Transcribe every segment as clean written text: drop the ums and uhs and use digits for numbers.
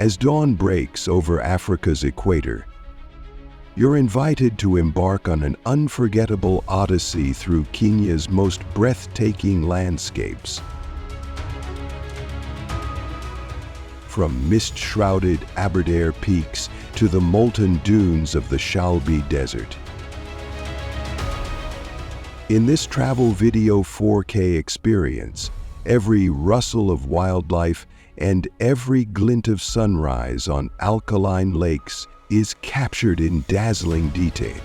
As dawn breaks over Africa's equator, you're invited to embark on an unforgettable odyssey through Kenya's most breathtaking landscapes. From mist-shrouded Aberdare peaks to the molten dunes of the Chalbi Desert. In this travel video 4K experience, every rustle of wildlife and every glint of sunrise on alkaline lakes is captured in dazzling detail.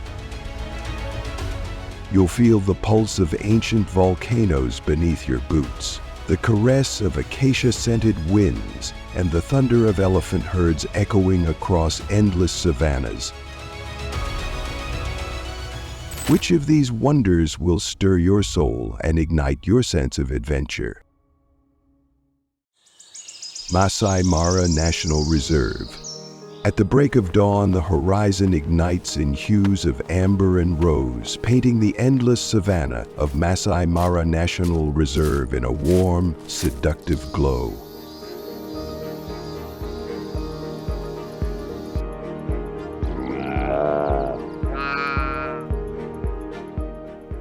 You'll feel the pulse of ancient volcanoes beneath your boots, the caress of acacia-scented winds, and the thunder of elephant herds echoing across endless savannas. Which of these wonders will stir your soul and ignite your sense of adventure? Masai Mara National Reserve. At the break of dawn, the horizon ignites in hues of amber and rose, painting the endless savanna of Masai Mara National Reserve in a warm, seductive glow.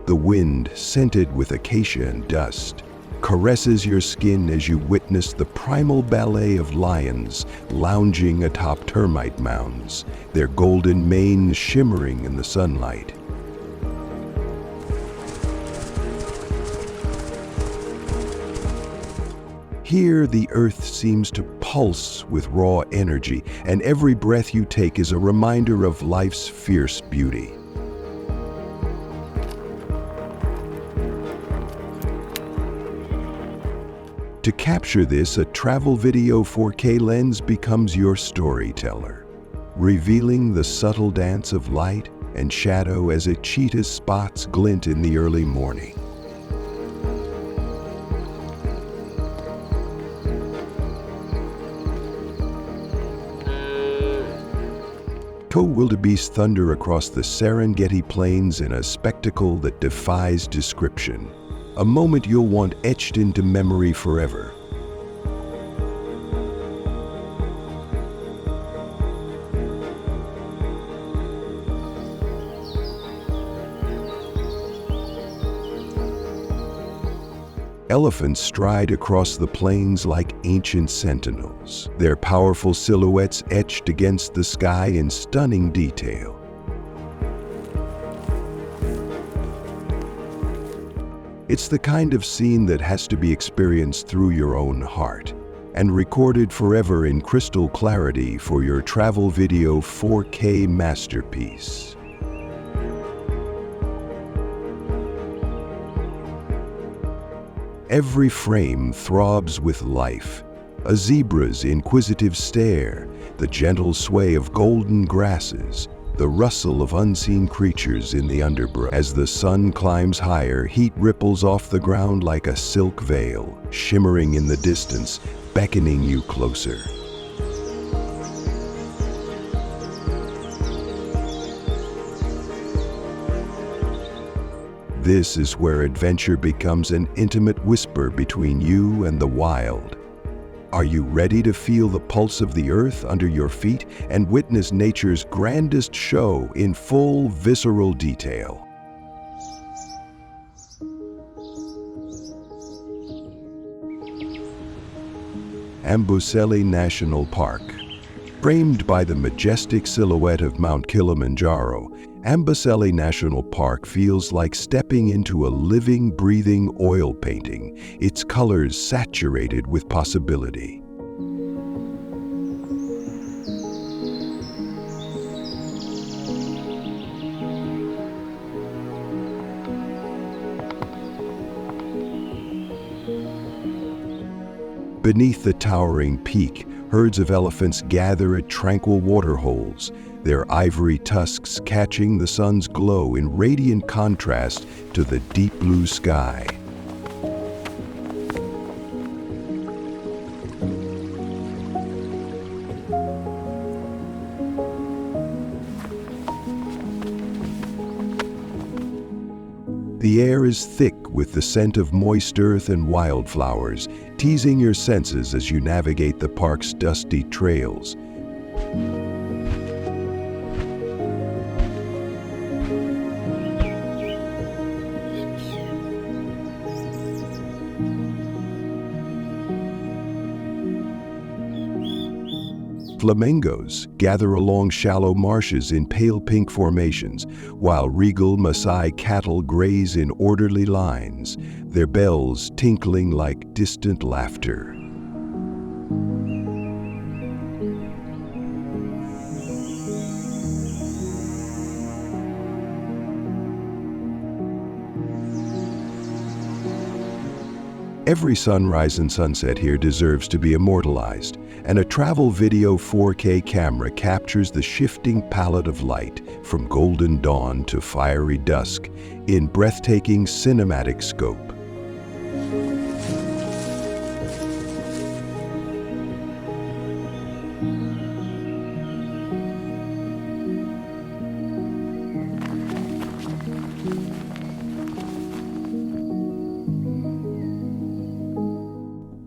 The wind, scented with acacia and dust, caresses your skin as you witness the primal ballet of lions lounging atop termite mounds, their golden manes shimmering in the sunlight. Here, the earth seems to pulse with raw energy, and every breath you take is a reminder of life's fierce beauty. To capture this, a travel video 4K lens becomes your storyteller, revealing the subtle dance of light and shadow as a cheetah's spots glint in the early morning. Wildebeest thunder across the Serengeti Plains in a spectacle that defies description. A moment you'll want etched into memory forever. Elephants stride across the plains like ancient sentinels, their powerful silhouettes etched against the sky in stunning detail. It's the kind of scene that has to be experienced through your own heart and recorded forever in crystal clarity for your travel video 4K masterpiece. Every frame throbs with life, a zebra's inquisitive stare, the gentle sway of golden grasses, the rustle of unseen creatures in the underbrush. As the sun climbs higher, heat ripples off the ground like a silk veil, shimmering in the distance, beckoning you closer. This is where adventure becomes an intimate whisper between you and the wild. Are you ready to feel the pulse of the earth under your feet and witness nature's grandest show in full visceral detail? Amboseli National Park. Framed by the majestic silhouette of Mount Kilimanjaro, Amboseli National Park feels like stepping into a living, breathing oil painting, its colors saturated with possibility. Beneath the towering peak, herds of elephants gather at tranquil waterholes, their ivory tusks catching the sun's glow in radiant contrast to the deep blue sky. The air is thick with the scent of moist earth and wildflowers, teasing your senses as you navigate the park's dusty trails. Flamingos gather along shallow marshes in pale pink formations, while regal Maasai cattle graze in orderly lines, their bells tinkling like distant laughter. Every sunrise and sunset here deserves to be immortalized, and a travel video 4K camera captures the shifting palette of light from golden dawn to fiery dusk in breathtaking cinematic scope.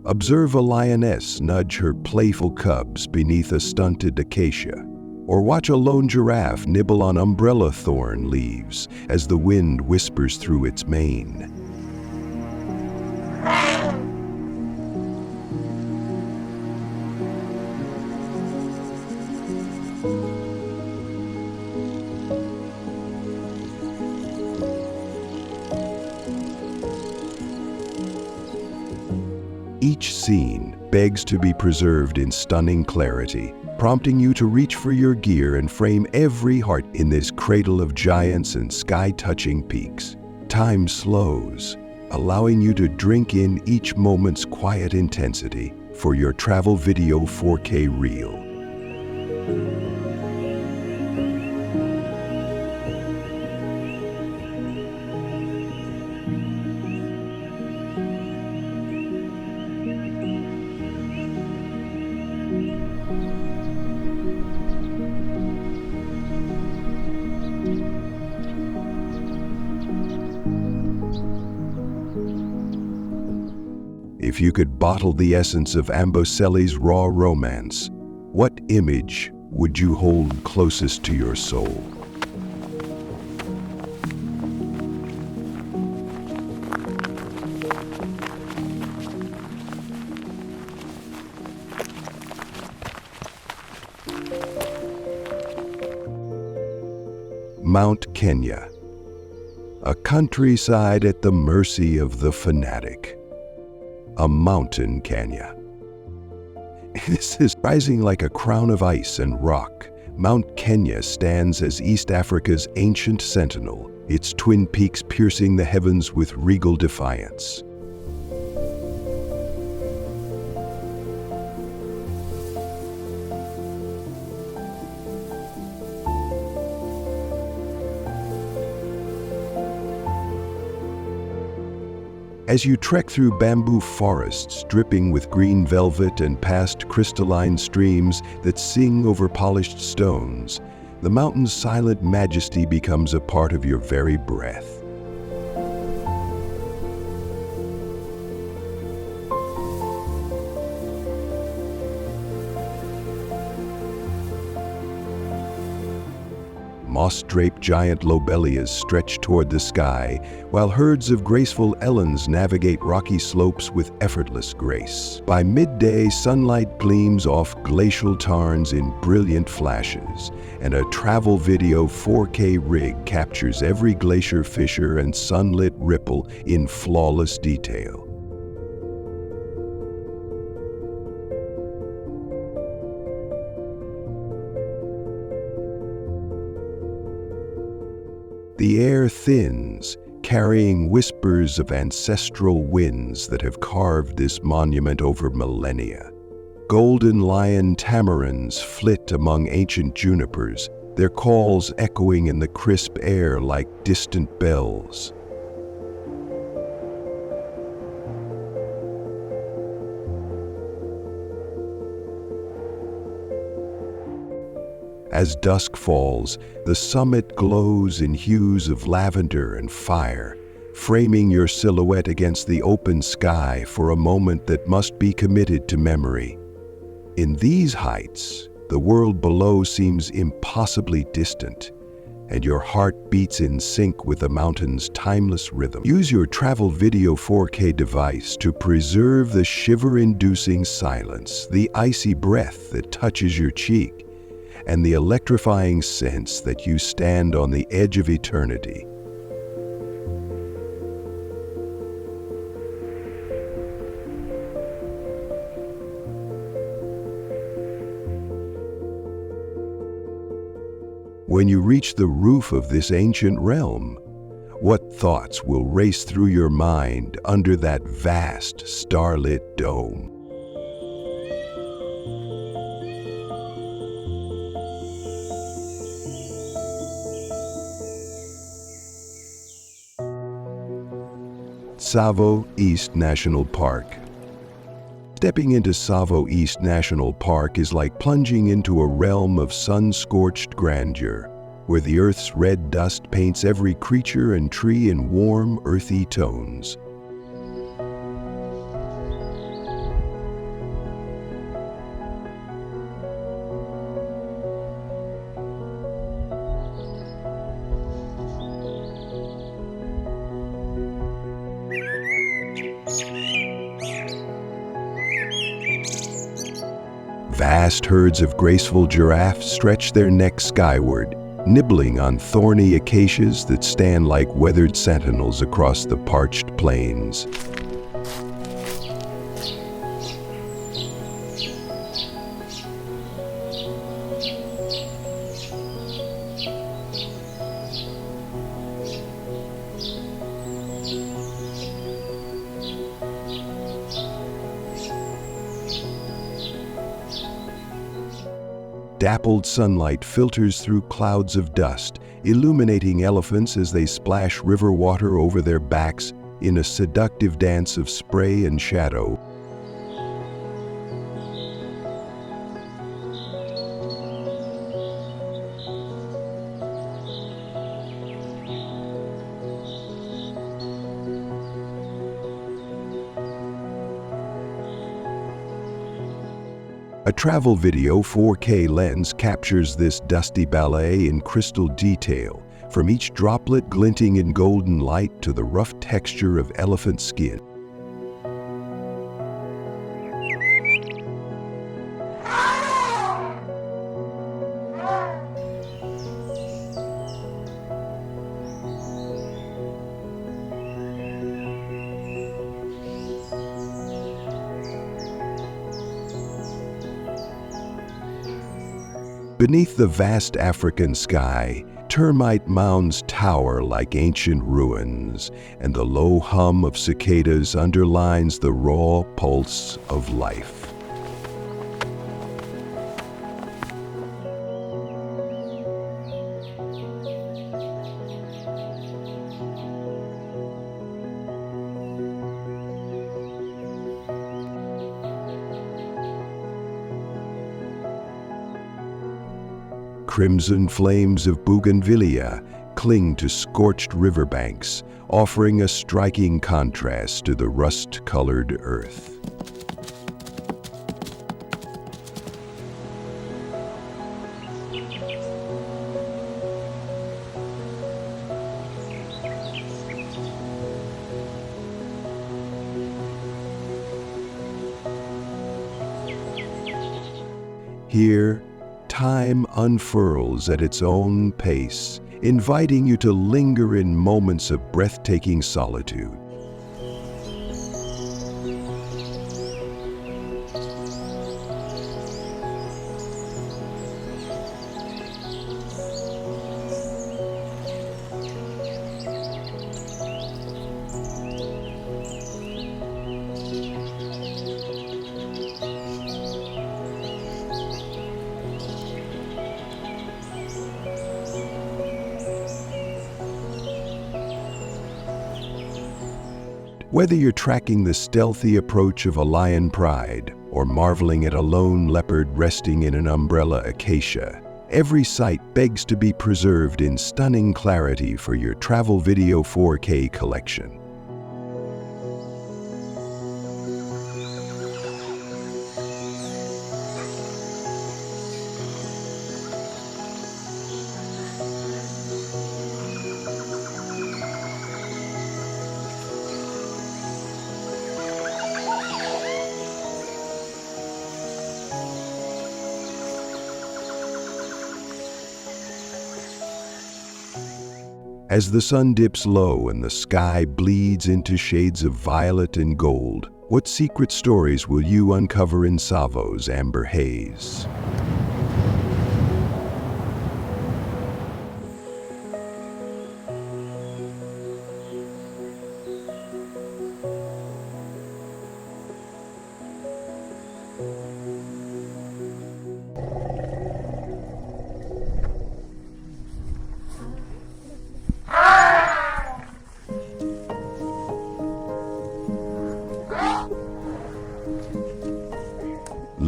Observe a lioness nudge her playful cubs beneath a stunted acacia, or watch a lone giraffe nibble on umbrella thorn leaves as the wind whispers through its mane. Each scene begs to be preserved in stunning clarity, prompting you to reach for your gear and frame every heart in this cradle of giants and sky-touching peaks. Time slows, allowing you to drink in each moment's quiet intensity for your travel video 4K reel. If you could bottle the essence of Amboseli's raw romance, what image would you hold closest to your soul? Mount Kenya, a countryside at the mercy of the fanatic. A mountain Kenya. This is rising like a crown of ice and rock. Mount Kenya stands as East Africa's ancient sentinel, its twin peaks piercing the heavens with regal defiance. As you trek through bamboo forests dripping with green velvet and past crystalline streams that sing over polished stones, the mountain's silent majesty becomes a part of your very breath. Moss-draped giant lobelias stretch toward the sky, while herds of graceful elens navigate rocky slopes with effortless grace. By midday, sunlight gleams off glacial tarns in brilliant flashes, and a travel video 4K rig captures every glacier fissure and sunlit ripple in flawless detail. The air thins, carrying whispers of ancestral winds that have carved this monument over millennia. Golden lion tamarins flit among ancient junipers, their calls echoing in the crisp air like distant bells. As dusk falls, the summit glows in hues of lavender and fire, framing your silhouette against the open sky for a moment that must be committed to memory. In these heights, the world below seems impossibly distant, and your heart beats in sync with the mountain's timeless rhythm. Use your travel video 4K device to preserve the shiver-inducing silence, the icy breath that touches your cheek, and the electrifying sense that you stand on the edge of eternity. When you reach the roof of this ancient realm, what thoughts will race through your mind under that vast, starlit dome? Tsavo East National Park. Stepping into Tsavo East National Park is like plunging into a realm of sun-scorched grandeur, where the earth's red dust paints every creature and tree in warm, earthy tones. Vast herds of graceful giraffes stretch their necks skyward, nibbling on thorny acacias that stand like weathered sentinels across the parched plains. Dappled sunlight filters through clouds of dust, illuminating elephants as they splash river water over their backs in a seductive dance of spray and shadow. A travel video 4K lens captures this dusty ballet in crystal detail, from each droplet glinting in golden light to the rough texture of elephant skin. Beneath the vast African sky, termite mounds tower like ancient ruins, and the low hum of cicadas underlines the raw pulse of life. Crimson flames of bougainvillea cling to scorched riverbanks, offering a striking contrast to the rust-colored earth. Here, time unfurls at its own pace, inviting you to linger in moments of breathtaking solitude. Whether you're tracking the stealthy approach of a lion pride or marveling at a lone leopard resting in an umbrella acacia, Every site begs to be preserved in stunning clarity for your travel video 4K collection. As the sun dips low and the sky bleeds into shades of violet and gold, what secret stories will you uncover in Tsavo's amber haze?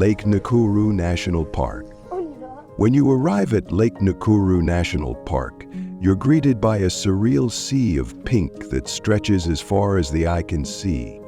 Lake Nakuru National Park. When you arrive at Lake Nakuru National Park, you're greeted by a surreal sea of pink that stretches as far as the eye can see.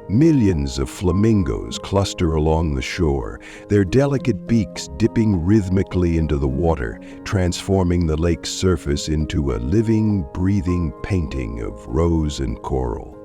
Millions of flamingos cluster along the shore, their delicate beaks dipping rhythmically into the water, transforming the lake's surface into a living, breathing painting of rose and coral.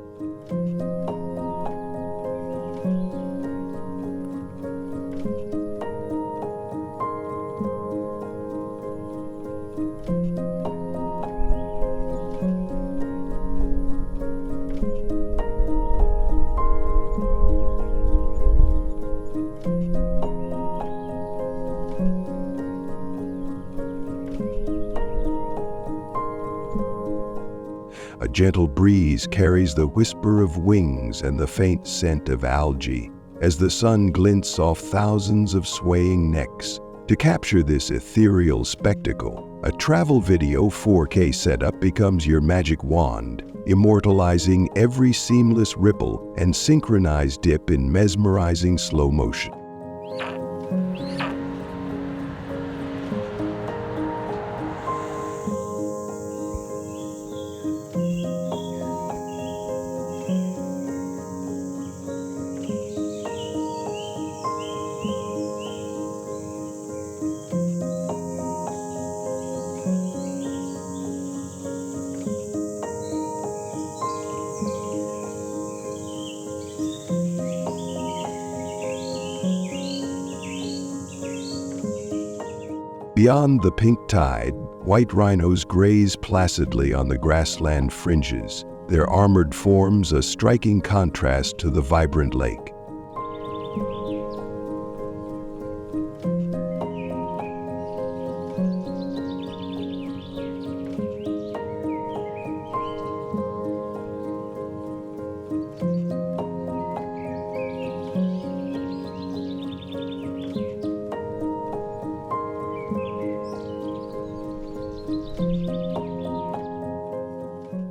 A gentle breeze carries the whisper of wings and the faint scent of algae as the sun glints off thousands of swaying necks. To capture this ethereal spectacle, a travel video 4K setup becomes your magic wand, immortalizing every seamless ripple and synchronized dip in mesmerizing slow motion. Beyond the pink tide, white rhinos graze placidly on the grassland fringes, their armored forms a striking contrast to the vibrant lake.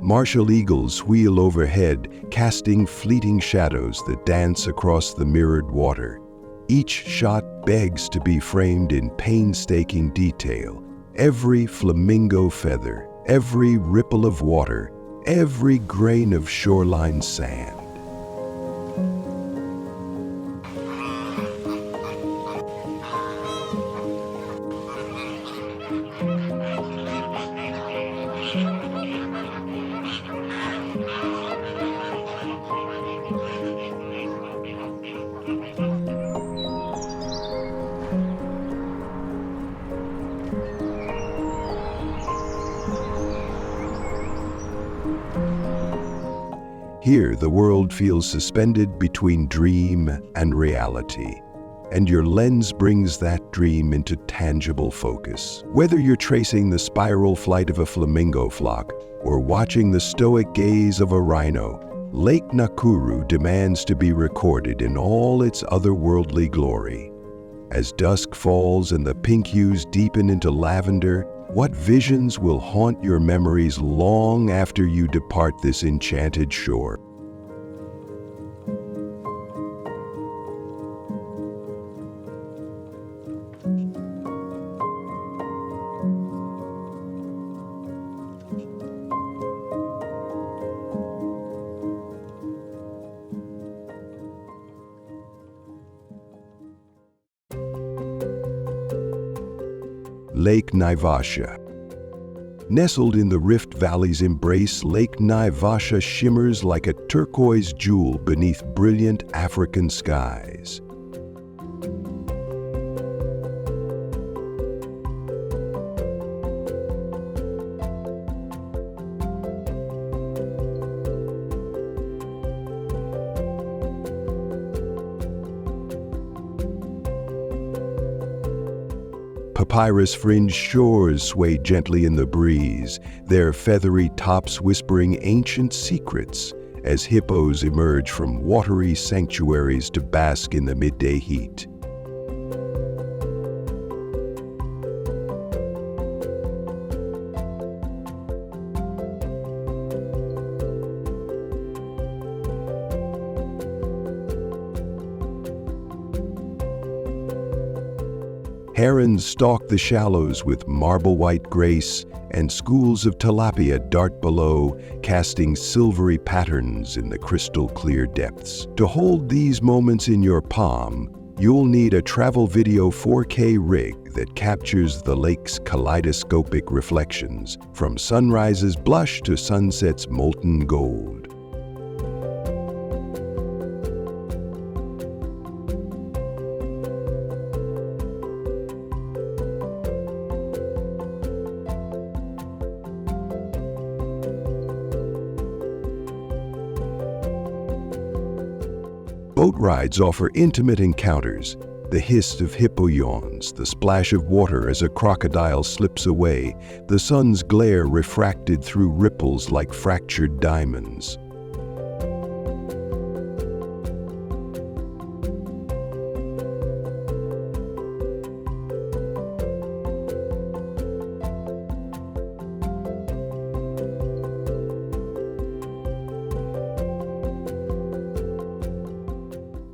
Martial eagles wheel overhead, casting fleeting shadows that dance across the mirrored water. Each shot begs to be framed in painstaking detail. Every flamingo feather, every ripple of water, every grain of shoreline sand. Here, the world feels suspended between dream and reality. and your lens brings that dream into tangible focus. Whether you're tracing the spiral flight of a flamingo flock or watching the stoic gaze of a rhino, Lake Nakuru demands to be recorded in all its otherworldly glory. As dusk falls and the pink hues deepen into lavender, what visions will haunt your memories long after you depart this enchanted shore? Lake Naivasha. Nestled in the Rift Valley's embrace, Lake Naivasha shimmers like a turquoise jewel beneath brilliant African skies. Papyrus-fringed shores sway gently in the breeze, their feathery tops whispering ancient secrets as hippos emerge from watery sanctuaries to bask in the midday heat. Herons stalk the shallows with marble-white grace, and schools of tilapia dart below, casting silvery patterns in the crystal-clear depths. To hold these moments in your palm, you'll need a travel video 4K rig that captures the lake's kaleidoscopic reflections, from sunrise's blush to sunset's molten gold. Boat rides offer intimate encounters. The hiss of hippo yawns, the splash of water as a crocodile slips away, the sun's glare refracted through ripples like fractured diamonds.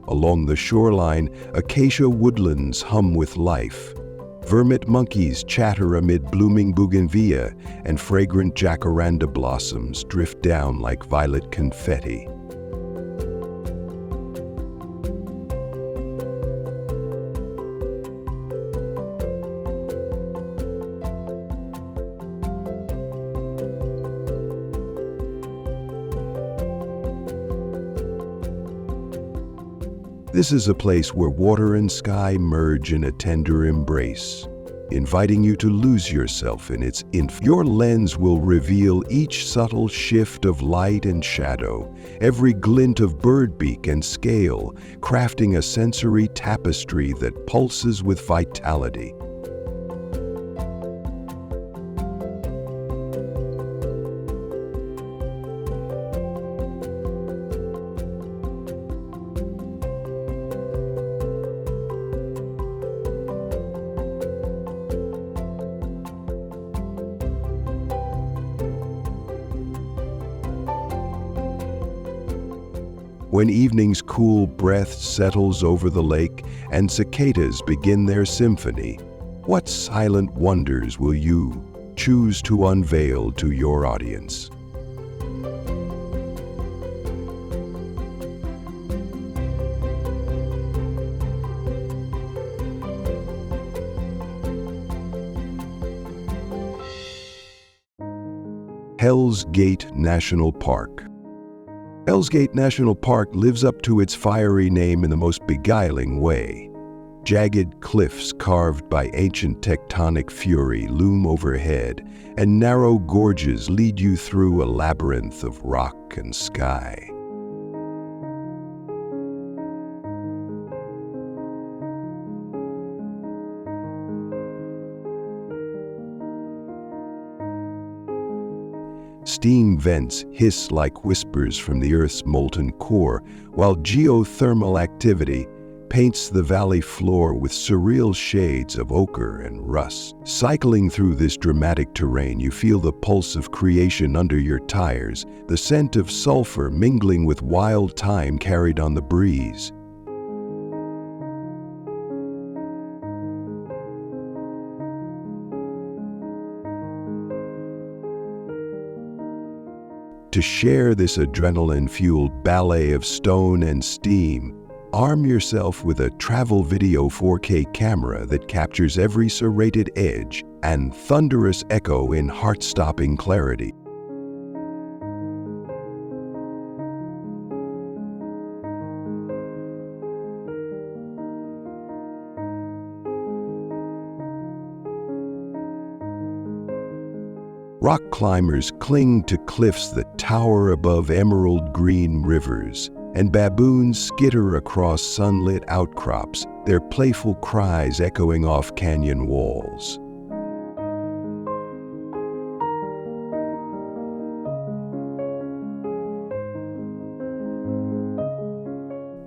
Along the shoreline, acacia woodlands hum with life. Vermit monkeys chatter amid blooming bougainvillea, and fragrant jacaranda blossoms drift down like violet confetti. This is a place where water and sky merge in a tender embrace, inviting you to lose yourself in its Your lens will reveal each subtle shift of light and shadow, every glint of birdbeak and scale, crafting a sensory tapestry that pulses with vitality. When evening's cool breath settles over the lake and cicadas begin their symphony, what silent wonders will you choose to unveil to your audience? Hell's Gate National Park. Hell's Gate National Park lives up to its fiery name in the most beguiling way. Jagged cliffs carved by ancient tectonic fury loom overhead, and narrow gorges lead you through a labyrinth of rock and sky. Steam vents hiss like whispers from the Earth's molten core, while geothermal activity paints the valley floor with surreal shades of ochre and rust. Cycling through this dramatic terrain, you feel the pulse of creation under your tires, the scent of sulfur mingling with wild thyme carried on the breeze. To share this adrenaline-fueled ballet of stone and steam, arm yourself with a travel video 4K camera that captures every serrated edge and thunderous echo in heart-stopping clarity. Rock climbers cling to cliffs that tower above emerald green rivers, and baboons skitter across sunlit outcrops, their playful cries echoing off canyon walls.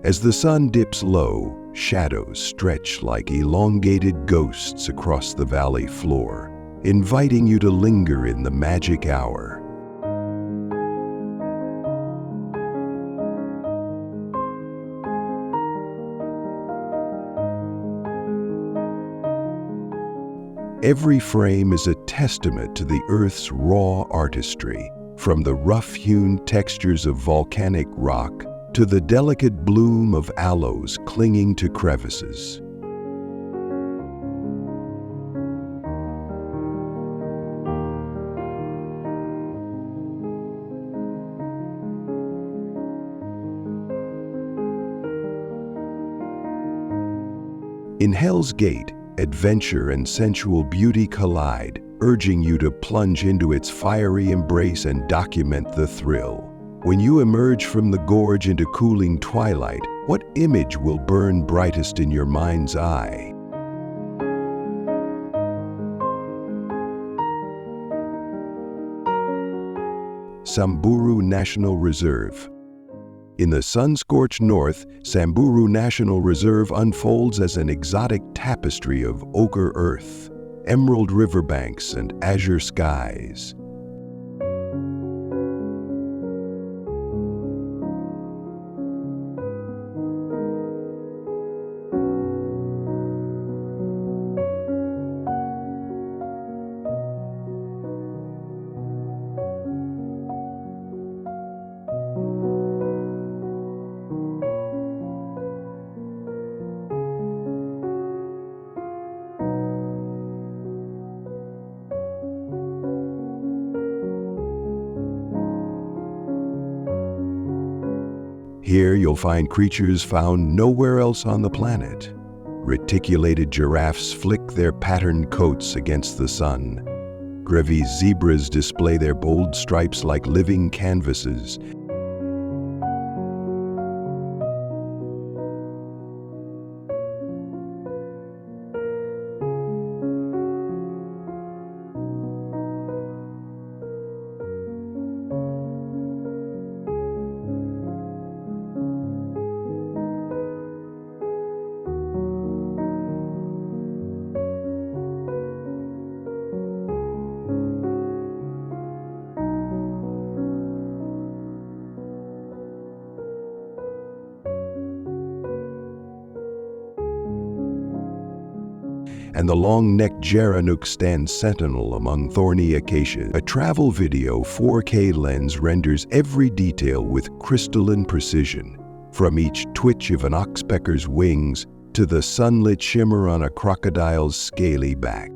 As the sun dips low, shadows stretch like elongated ghosts across the valley floor, inviting you to linger in the magic hour. Every frame is a testament to the Earth's raw artistry, from the rough-hewn textures of volcanic rock to the delicate bloom of aloes clinging to crevices. In Hell's Gate, adventure and sensual beauty collide, urging you to plunge into its fiery embrace and document the thrill. When you emerge from the gorge into cooling twilight, what image will burn brightest in your mind's eye? Samburu National Reserve. In the sun-scorched north, Samburu National Reserve unfolds as an exotic tapestry of ochre earth, emerald riverbanks, and azure skies. Here you'll find creatures found nowhere else on the planet. Reticulated giraffes flick their patterned coats against the sun. Grevy's zebras display their bold stripes like living canvases. And the long-necked geranuk stands sentinel among thorny acacias. A travel video 4K lens renders every detail with crystalline precision, from each twitch of an oxpecker's wings to the sunlit shimmer on a crocodile's scaly back.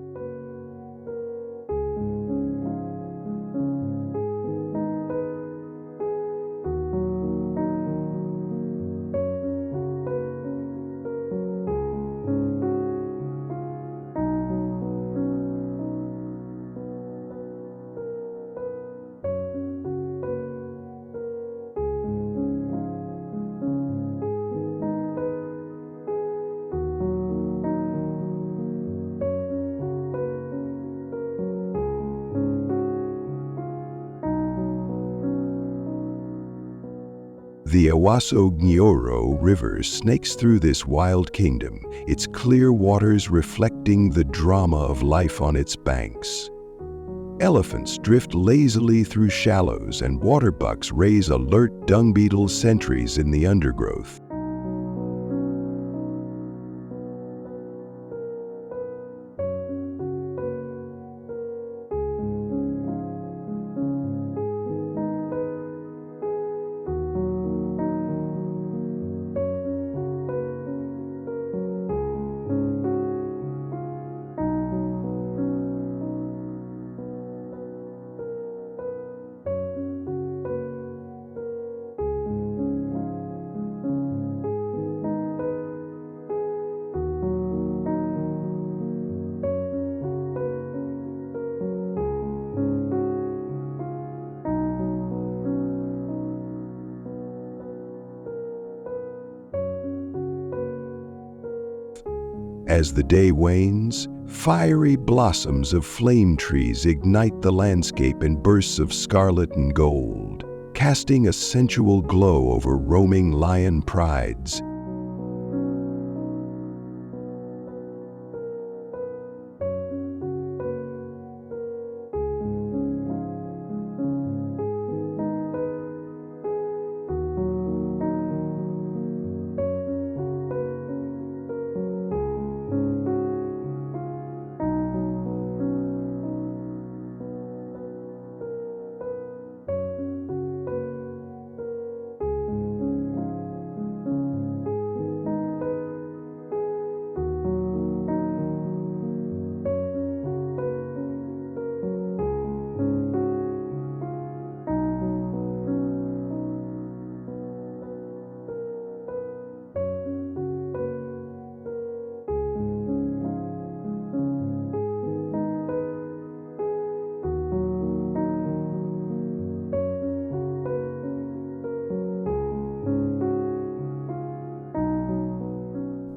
The Ewaso-Nyoro River snakes through this wild kingdom, its clear waters reflecting the drama of life on its banks. Elephants drift lazily through shallows, and waterbucks raise alert dung beetle sentries in the undergrowth. As the day wanes, fiery blossoms of flame trees ignite the landscape in bursts of scarlet and gold, casting a sensual glow over roaming lion prides.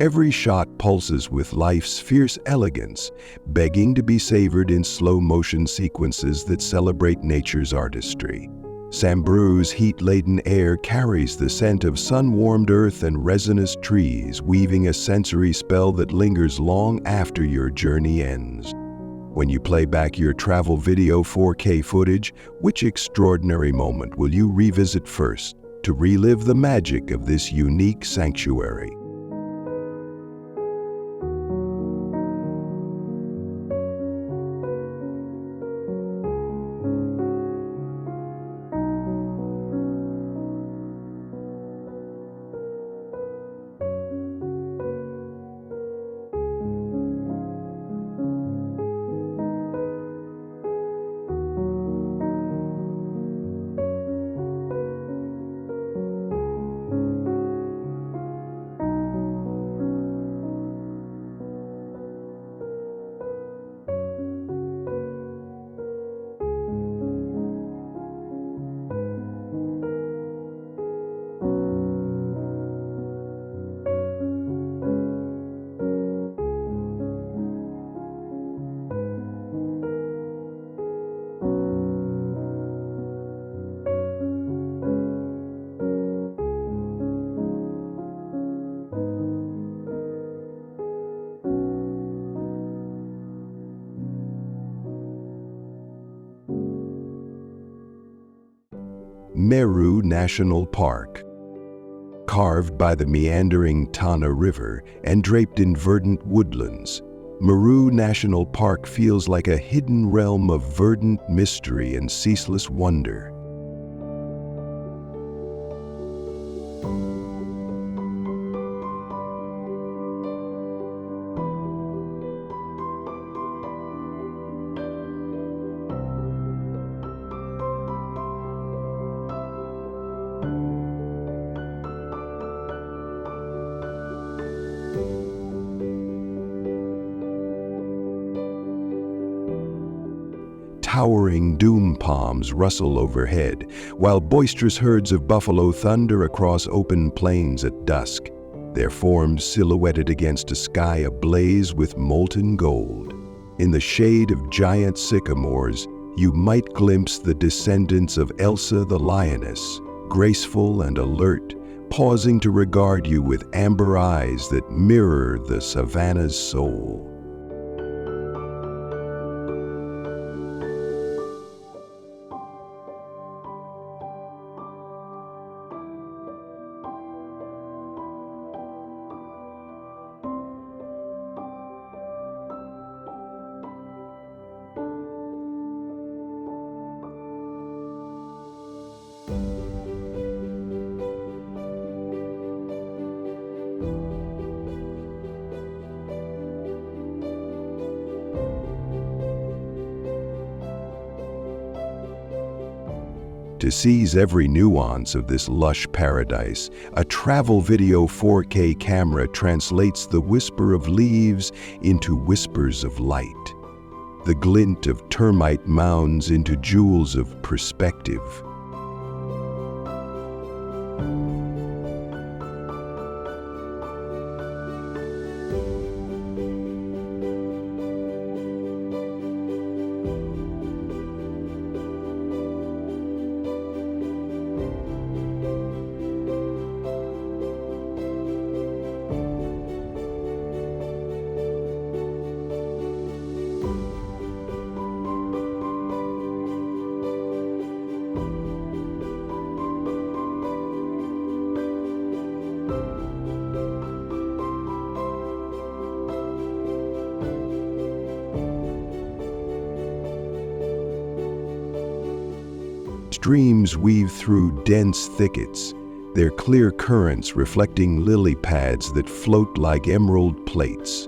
Every shot pulses with life's fierce elegance, begging to be savored in slow-motion sequences that celebrate nature's artistry. Samburu's heat-laden air carries the scent of sun-warmed earth and resinous trees, weaving a sensory spell that lingers long after your journey ends. When you play back your travel video 4K footage, which extraordinary moment will you revisit first to relive the magic of this unique sanctuary? Meru National Park. Carved by the meandering Tana River and draped in verdant woodlands, Meru National Park feels like a hidden realm of verdant mystery and ceaseless wonder. Towering doom palms rustle overhead, while boisterous herds of buffalo thunder across open plains at dusk, their forms silhouetted against a sky ablaze with molten gold. In the shade of giant sycamores, you might glimpse the descendants of Elsa the lioness, graceful and alert, pausing to regard you with amber eyes that mirror the savanna's soul. To seize every nuance of this lush paradise, a travel video 4K camera translates the whisper of leaves into whispers of light, the glint of termite mounds into jewels of perspective. Streams weave through dense thickets, their clear currents reflecting lily pads that float like emerald plates.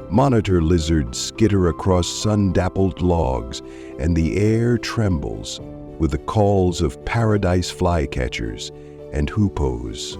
Monitor lizards skitter across sun-dappled logs, and the air trembles with the calls of paradise flycatchers and hoopoes.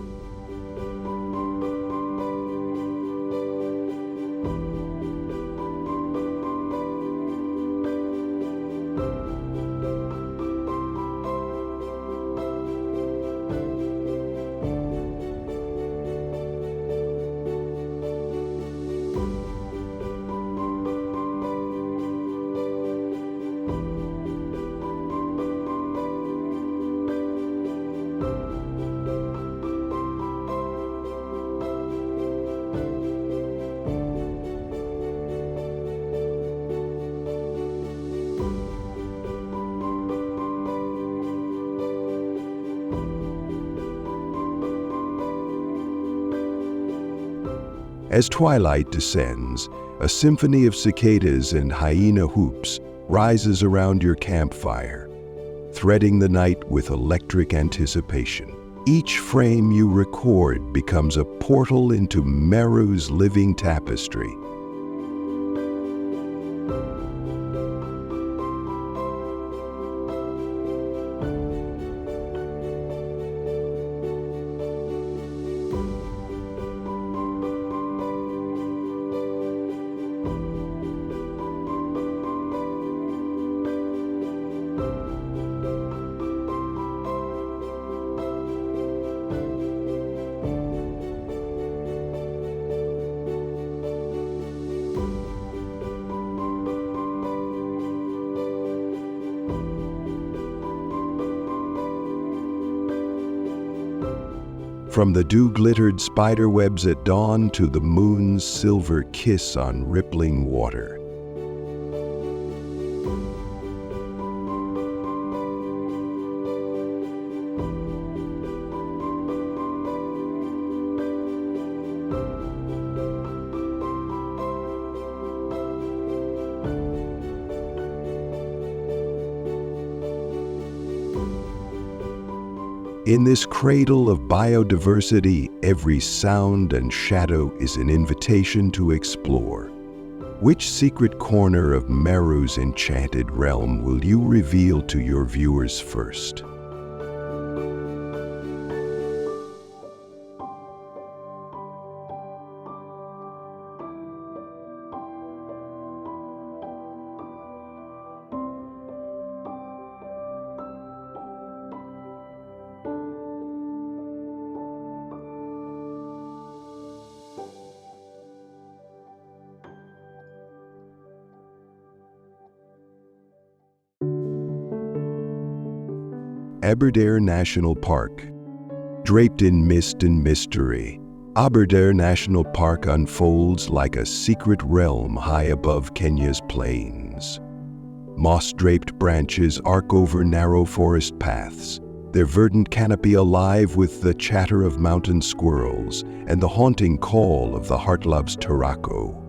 As twilight descends, a symphony of cicadas and hyena whoops rises around your campfire, threading the night with electric anticipation. Each frame you record becomes a portal into Meru's living tapestry. From the dew-glittered spiderwebs at dawn to the moon's silver kiss on rippling water. In this cradle of biodiversity, every sound and shadow is an invitation to explore. Which secret corner of Meru's enchanted realm will you reveal to your viewers first? Aberdare National Park. Draped in mist and mystery, Aberdare National Park unfolds like a secret realm high above Kenya's plains. Moss-draped branches arc over narrow forest paths, their verdant canopy alive with the chatter of mountain squirrels and the haunting call of the Hartlub's turako.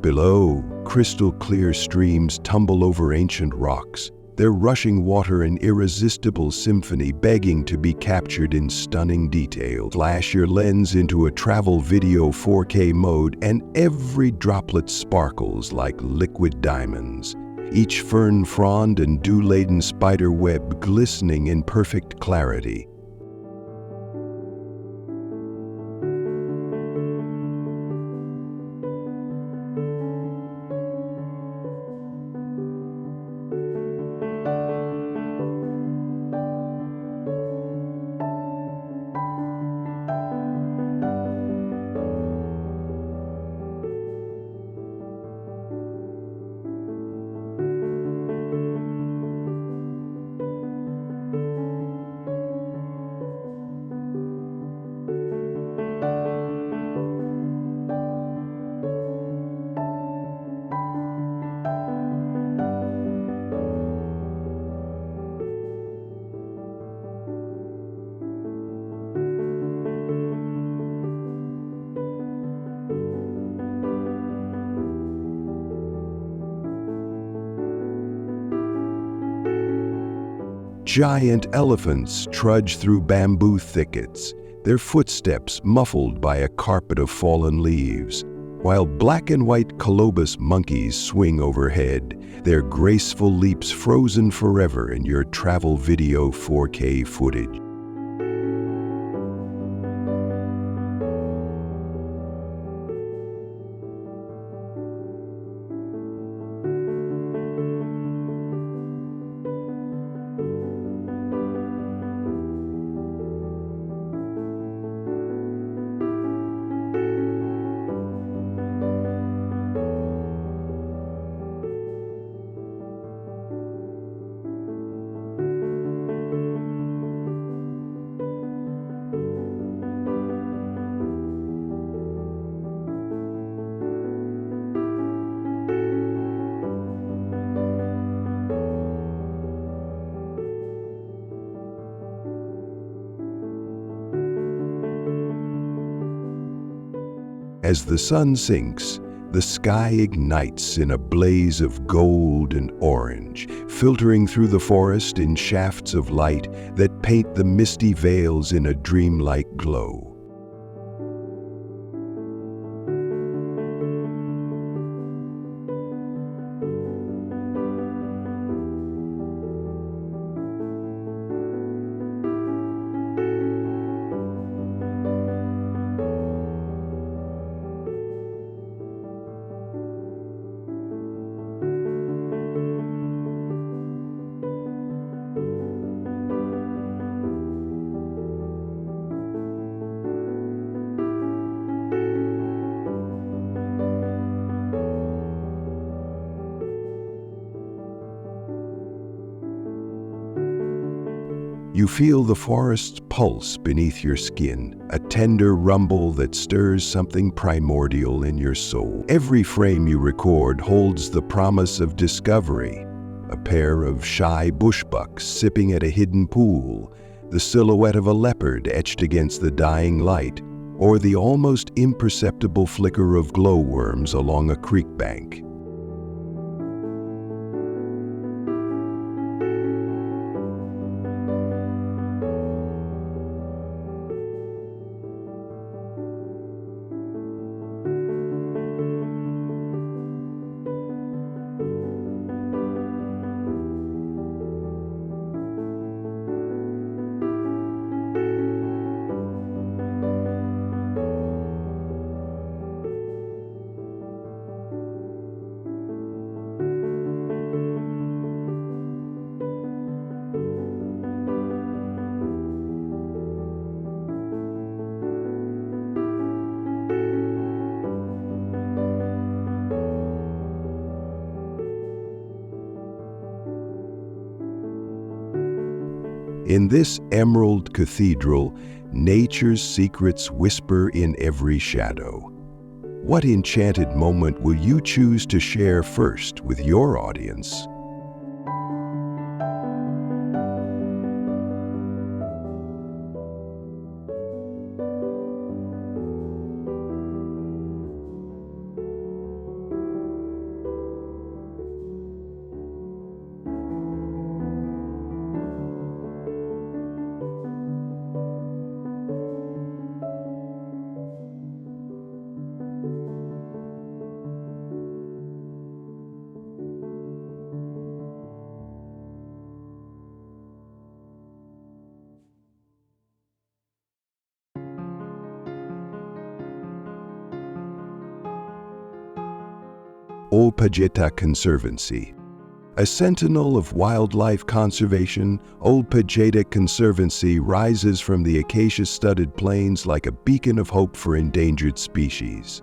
Below, crystal-clear streams tumble over ancient rocks, their rushing water an irresistible symphony begging to be captured in stunning detail. Flash your lens into a travel video 4K mode and every droplet sparkles like liquid diamonds, each fern frond and dew-laden spider web glistening in perfect clarity. Giant elephants trudge through bamboo thickets, their footsteps muffled by a carpet of fallen leaves, while black and white colobus monkeys swing overhead, their graceful leaps frozen forever in your travel video 4K footage. As the sun sinks, the sky ignites in a blaze of gold and orange, filtering through the forest in shafts of light that paint the misty vales in a dreamlike glow. You feel the forest's pulse beneath your skin, a tender rumble that stirs something primordial in your soul. Every frame you record holds the promise of discovery, a pair of shy bushbucks sipping at a hidden pool, the silhouette of a leopard etched against the dying light, or the almost imperceptible flicker of glowworms along a creek bank. In this emerald cathedral, nature's secrets whisper in every shadow. What enchanted moment will you choose to share first with your audience? Ol Pejeta Conservancy. A sentinel of wildlife conservation, Ol Pejeta Conservancy rises from the acacia-studded plains like a beacon of hope for endangered species.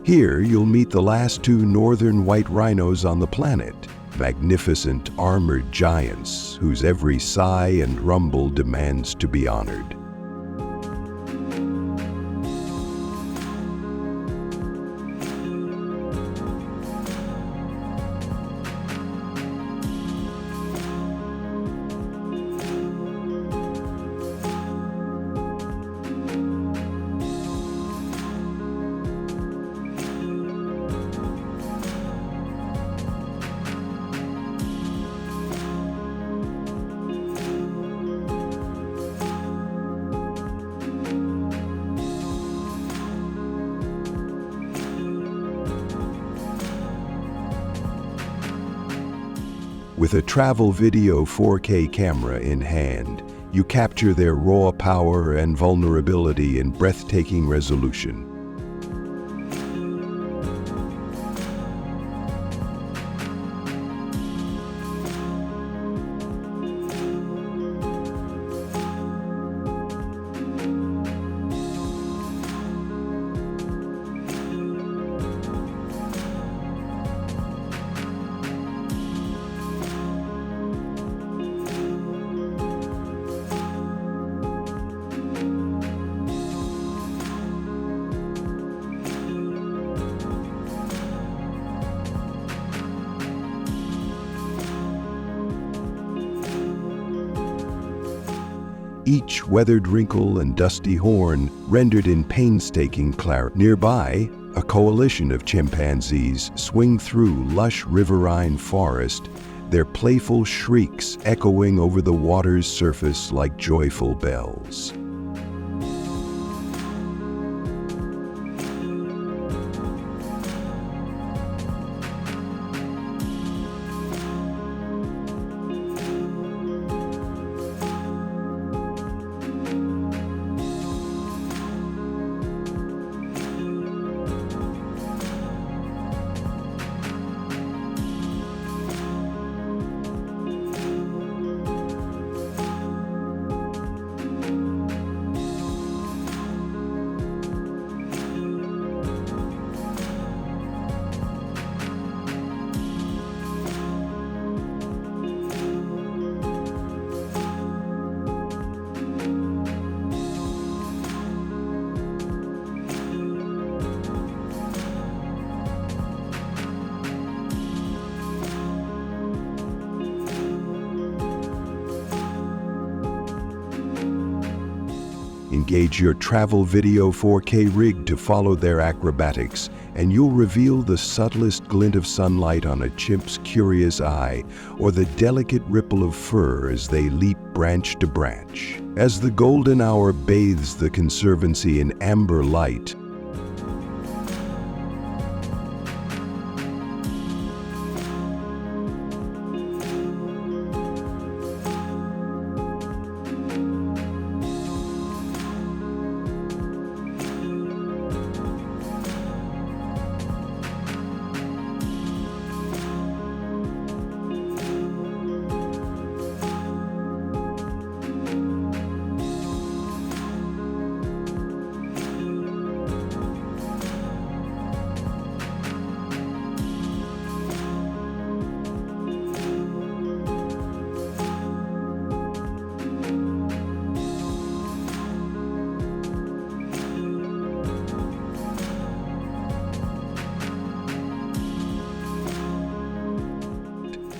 Here you'll meet the last two northern white rhinos on the planet, magnificent armored giants whose every sigh and rumble demands to be honored. With a travel video 4K camera in hand, you capture their raw power and vulnerability in breathtaking resolution. Each weathered wrinkle and dusty horn rendered in painstaking clarity. Nearby, a coalition of chimpanzees swing through lush riverine forest, their playful shrieks echoing over the water's surface like joyful bells. Engage your travel video 4K rig to follow their acrobatics, and you'll reveal the subtlest glint of sunlight on a chimp's curious eye, or the delicate ripple of fur as they leap branch to branch. As the golden hour bathes the conservancy in amber light,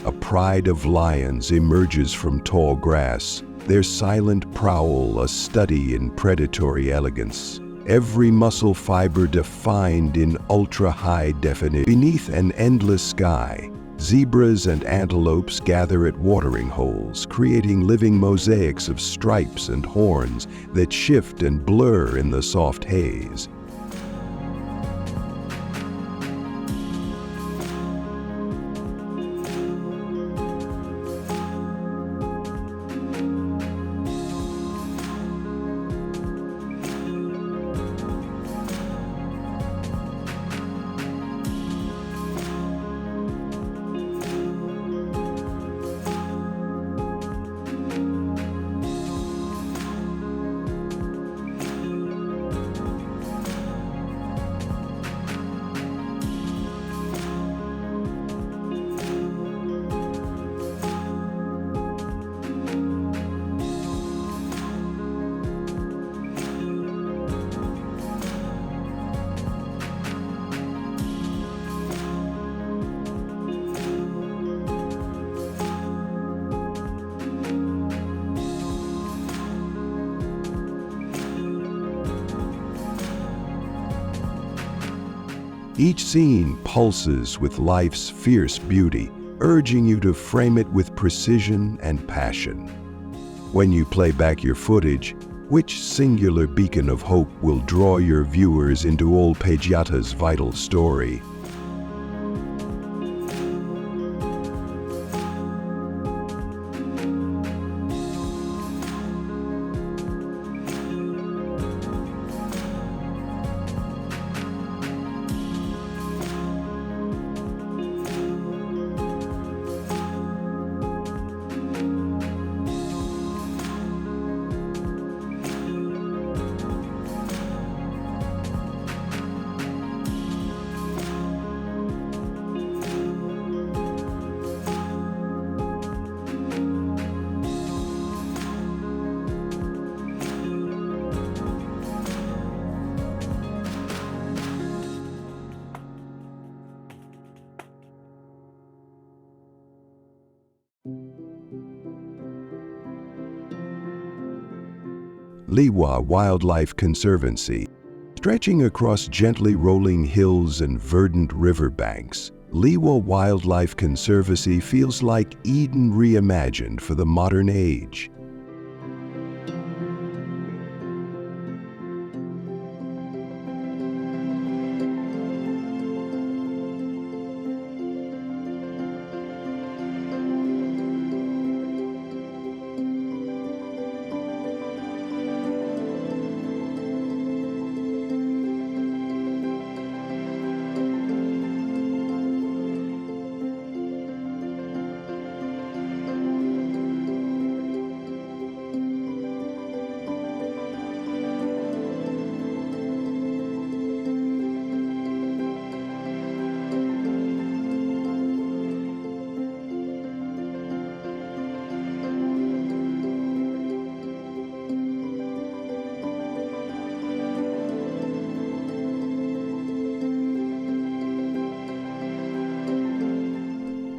a pride of lions emerges from tall grass, their silent prowl a study in predatory elegance. Every muscle fiber defined in ultra-high definition. Beneath an endless sky, zebras and antelopes gather at watering holes, creating living mosaics of stripes and horns that shift and blur in the soft haze. Each scene pulses with life's fierce beauty, urging you to frame it with precision and passion. When you play back your footage, which singular beacon of hope will draw your viewers into Ol Pejeta's vital story? Lewa Wildlife Conservancy. Stretching across gently rolling hills and verdant riverbanks, Lewa Wildlife Conservancy feels like Eden reimagined for the modern age.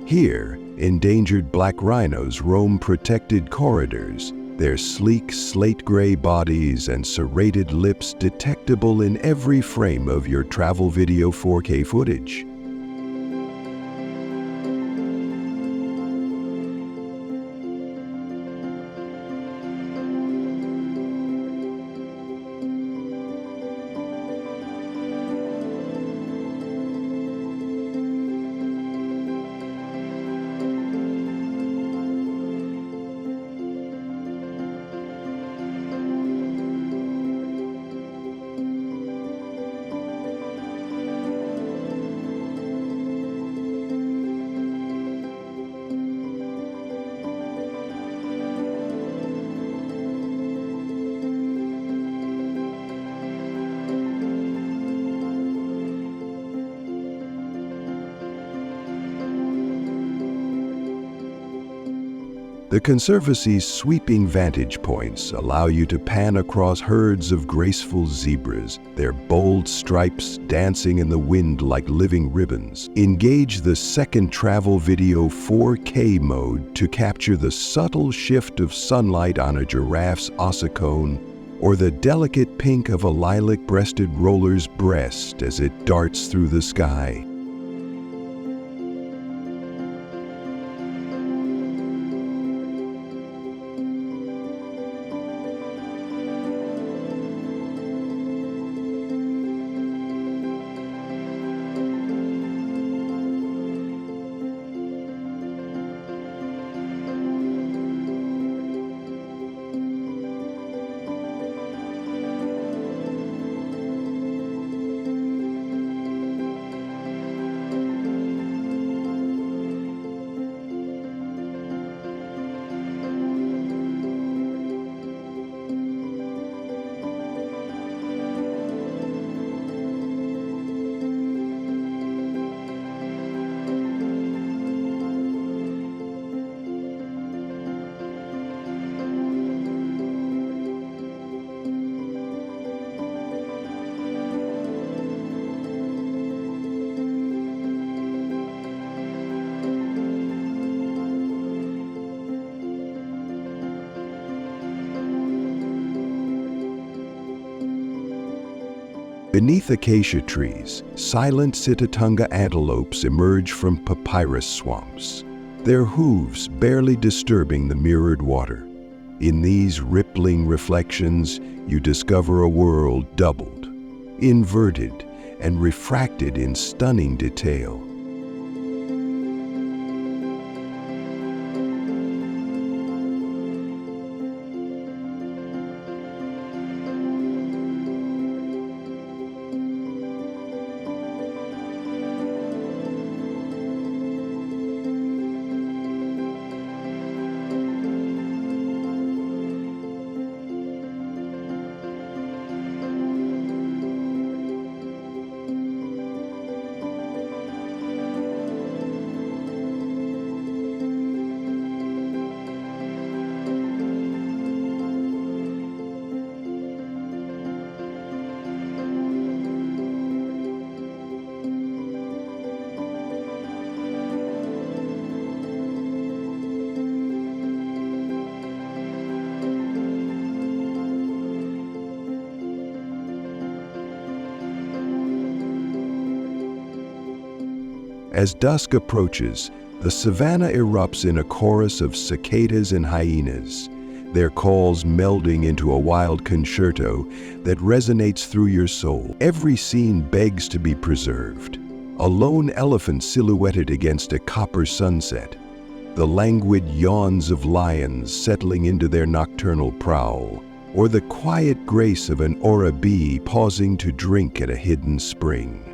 Here, endangered black rhinos roam protected corridors, their sleek slate-gray bodies and serrated lips detectable in every frame of your travel video 4K footage. The Conservancy's sweeping vantage points allow you to pan across herds of graceful zebras, their bold stripes dancing in the wind like living ribbons. Engage the second travel video 4K mode to capture the subtle shift of sunlight on a giraffe's ossicone or the delicate pink of a lilac-breasted roller's breast as it darts through the sky. Beneath acacia trees, silent Sitatunga antelopes emerge from papyrus swamps, their hooves barely disturbing the mirrored water. In these rippling reflections, you discover a world doubled, inverted, and refracted in stunning detail. As dusk approaches, the savanna erupts in a chorus of cicadas and hyenas, their calls melding into a wild concerto that resonates through your soul. Every scene begs to be preserved. A lone elephant silhouetted against a copper sunset, the languid yawns of lions settling into their nocturnal prowl, or the quiet grace of an ora bee pausing to drink at a hidden spring.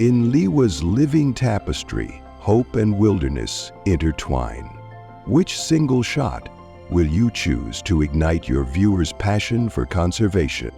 In Lewa's living tapestry, hope and wilderness intertwine. Which single shot will you choose to ignite your viewers' passion for conservation?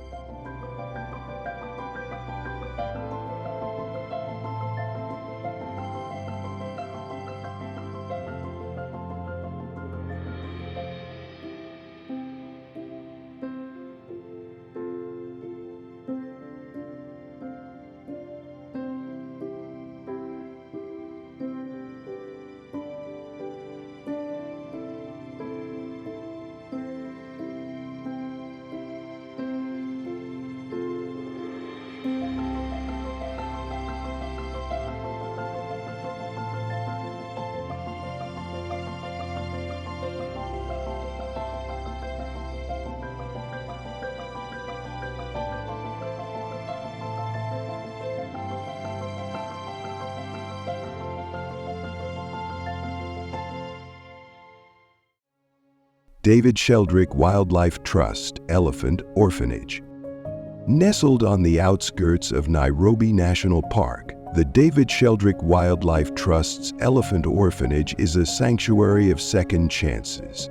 David Sheldrick Wildlife Trust Elephant Orphanage. Nestled on the outskirts of Nairobi National Park, the David Sheldrick Wildlife Trust's Elephant Orphanage is a sanctuary of second chances.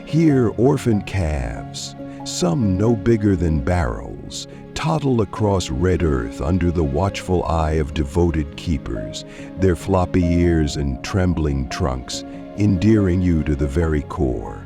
Here, orphan calves, some no bigger than barrels, toddle across red earth under the watchful eye of devoted keepers, their floppy ears and trembling trunks endearing you to the very core.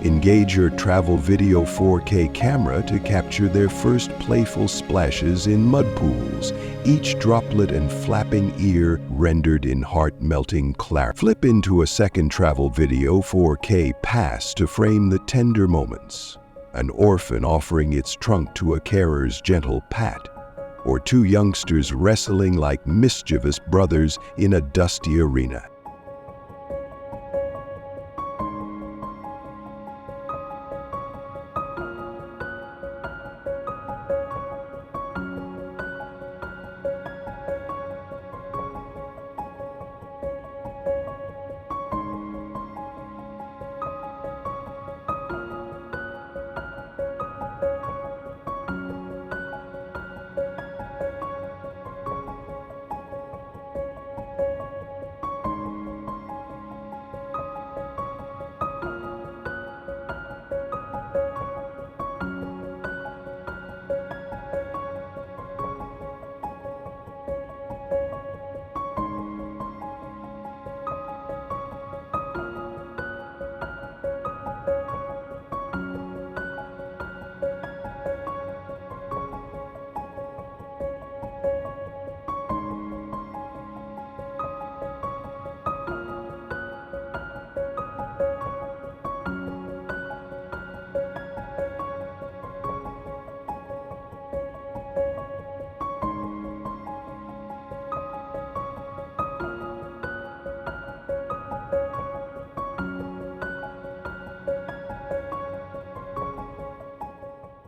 Engage your travel video 4K camera to capture their first playful splashes in mud pools, each droplet and flapping ear rendered in heart-melting clarity. Flip into a second travel video 4K pass to frame the tender moments. An orphan offering its trunk to a carer's gentle pat, or two youngsters wrestling like mischievous brothers in a dusty arena.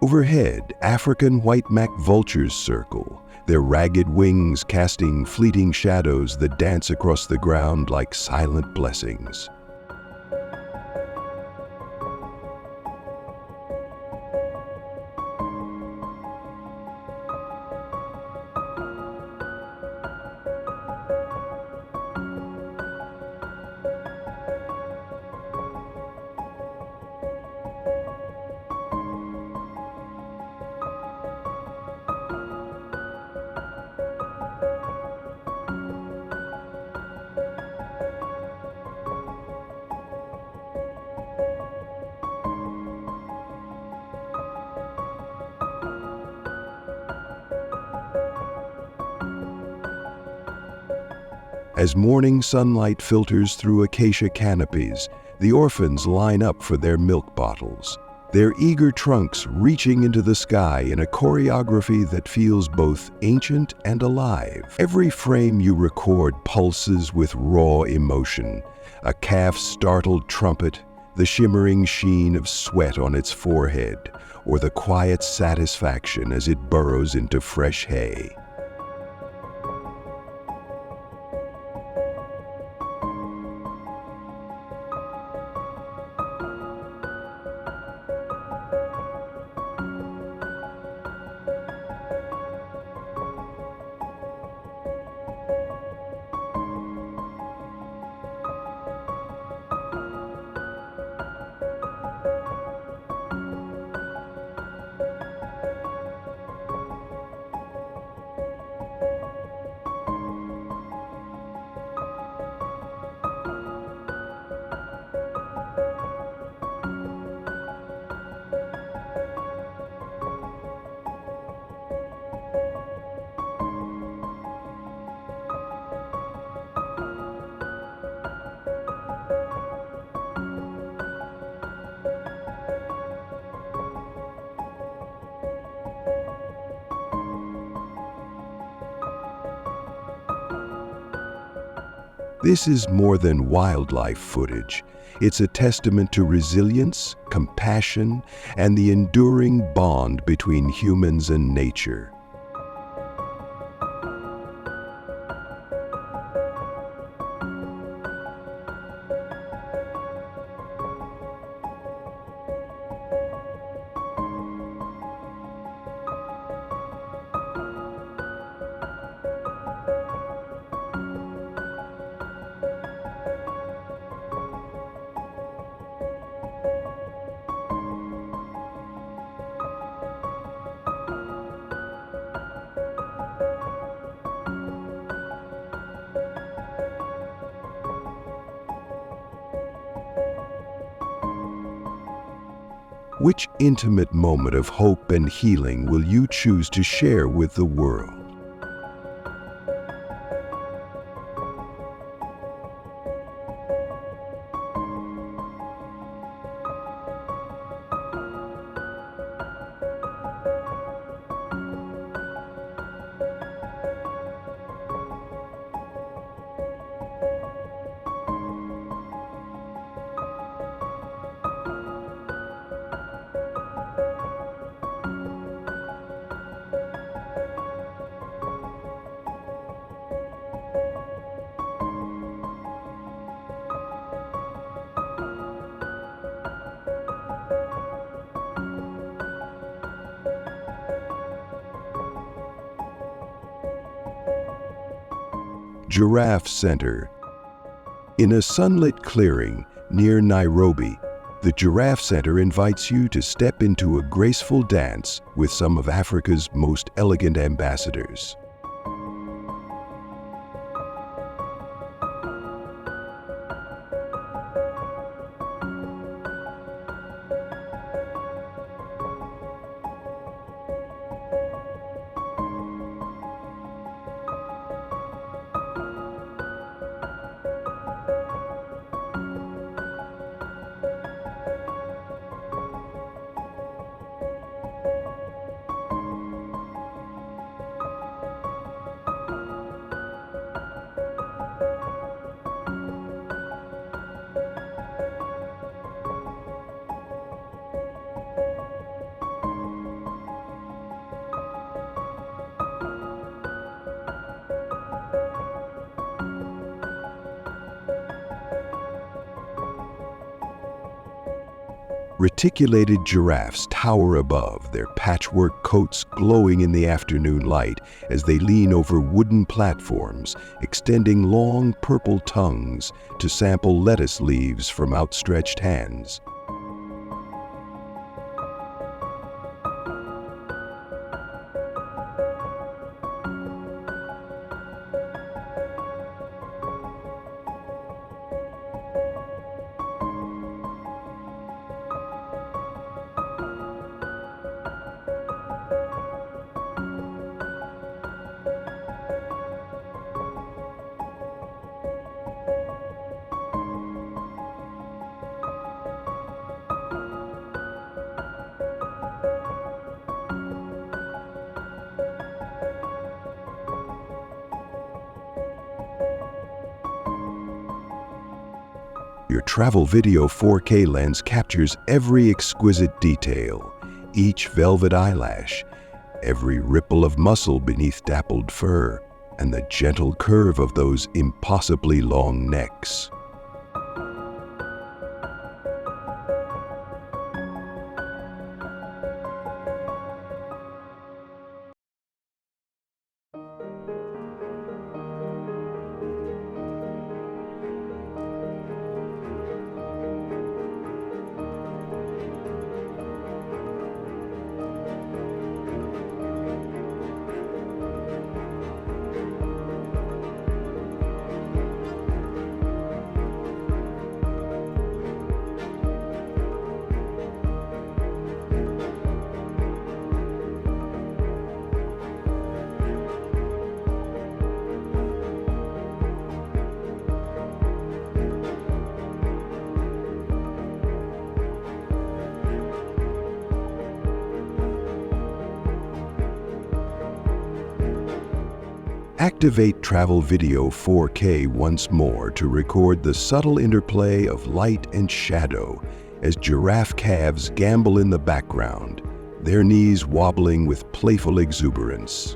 Overhead, African white-backed vultures circle, their ragged wings casting fleeting shadows that dance across the ground like silent blessings. As morning sunlight filters through acacia canopies, the orphans line up for their milk bottles, their eager trunks reaching into the sky in a choreography that feels both ancient and alive. Every frame you record pulses with raw emotion, a calf's startled trumpet, the shimmering sheen of sweat on its forehead, or the quiet satisfaction as it burrows into fresh hay. This is more than wildlife footage. It's a testament to resilience, compassion, and the enduring bond between humans and nature. Which intimate moment of hope and healing will you choose to share with the world? Giraffe Centre. In a sunlit clearing near Nairobi, the Giraffe Centre invites you to step into a graceful dance with some of Africa's most elegant ambassadors. Reticulated giraffes tower above, their patchwork coats glowing in the afternoon light as they lean over wooden platforms, extending long purple tongues to sample lettuce leaves from outstretched hands. Your travel video 4K lens captures every exquisite detail, each velvet eyelash, every ripple of muscle beneath dappled fur, and the gentle curve of those impossibly long necks. Activate Travel Video 4K once more to record the subtle interplay of light and shadow as giraffe calves gamble in the background, their knees wobbling with playful exuberance.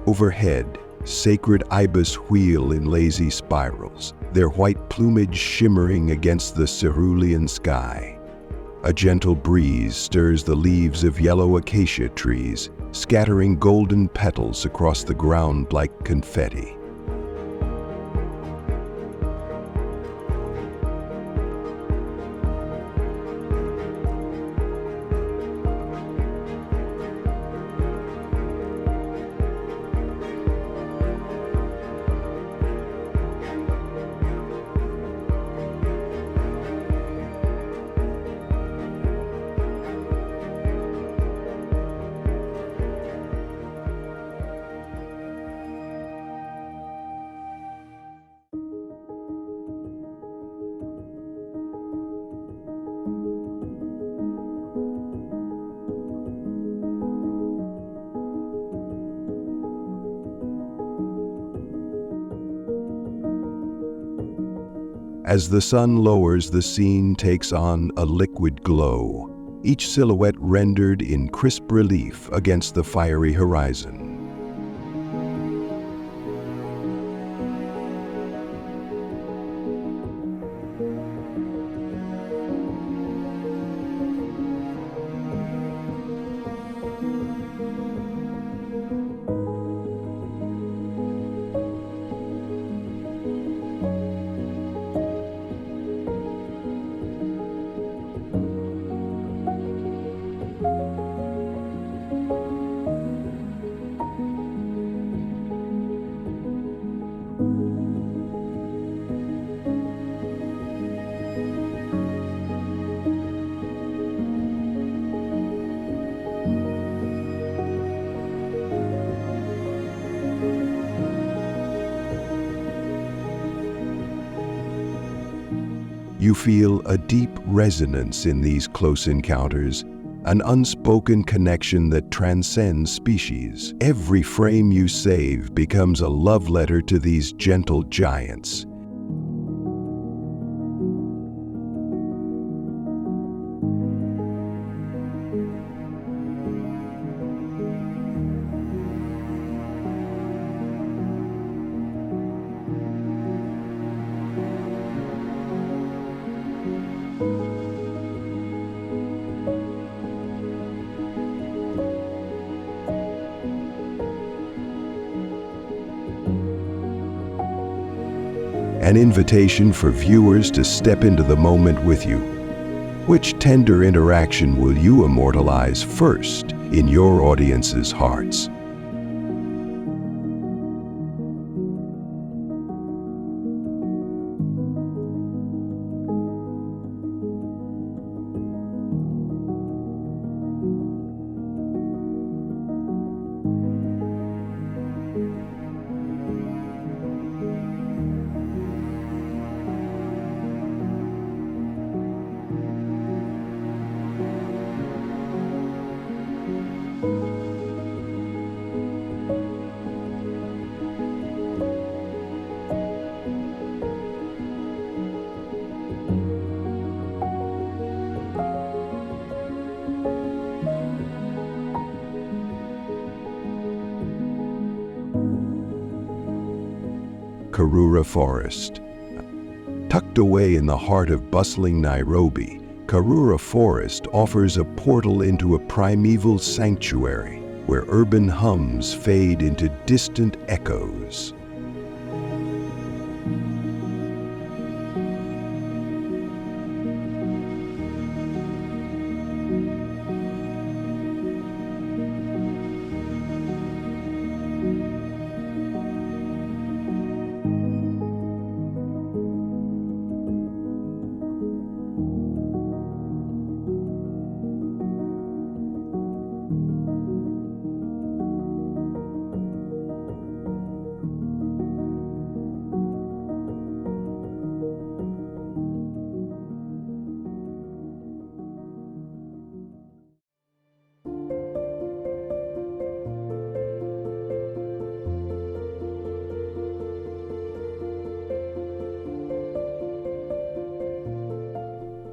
Overhead, sacred ibis wheel in lazy spirals, their white plumage shimmering against the cerulean sky. A gentle breeze stirs the leaves of yellow acacia trees, scattering golden petals across the ground like confetti. As the sun lowers, the scene takes on a liquid glow, each silhouette rendered in crisp relief against the fiery horizon. You feel a deep resonance in these close encounters, an unspoken connection that transcends species. Every frame you save becomes a love letter to these gentle giants. An invitation for viewers to step into the moment with you. Which tender interaction will you immortalize first in your audience's hearts? Karura Forest. Tucked away in the heart of bustling Nairobi, Karura Forest offers a portal into a primeval sanctuary where urban hums fade into distant echoes.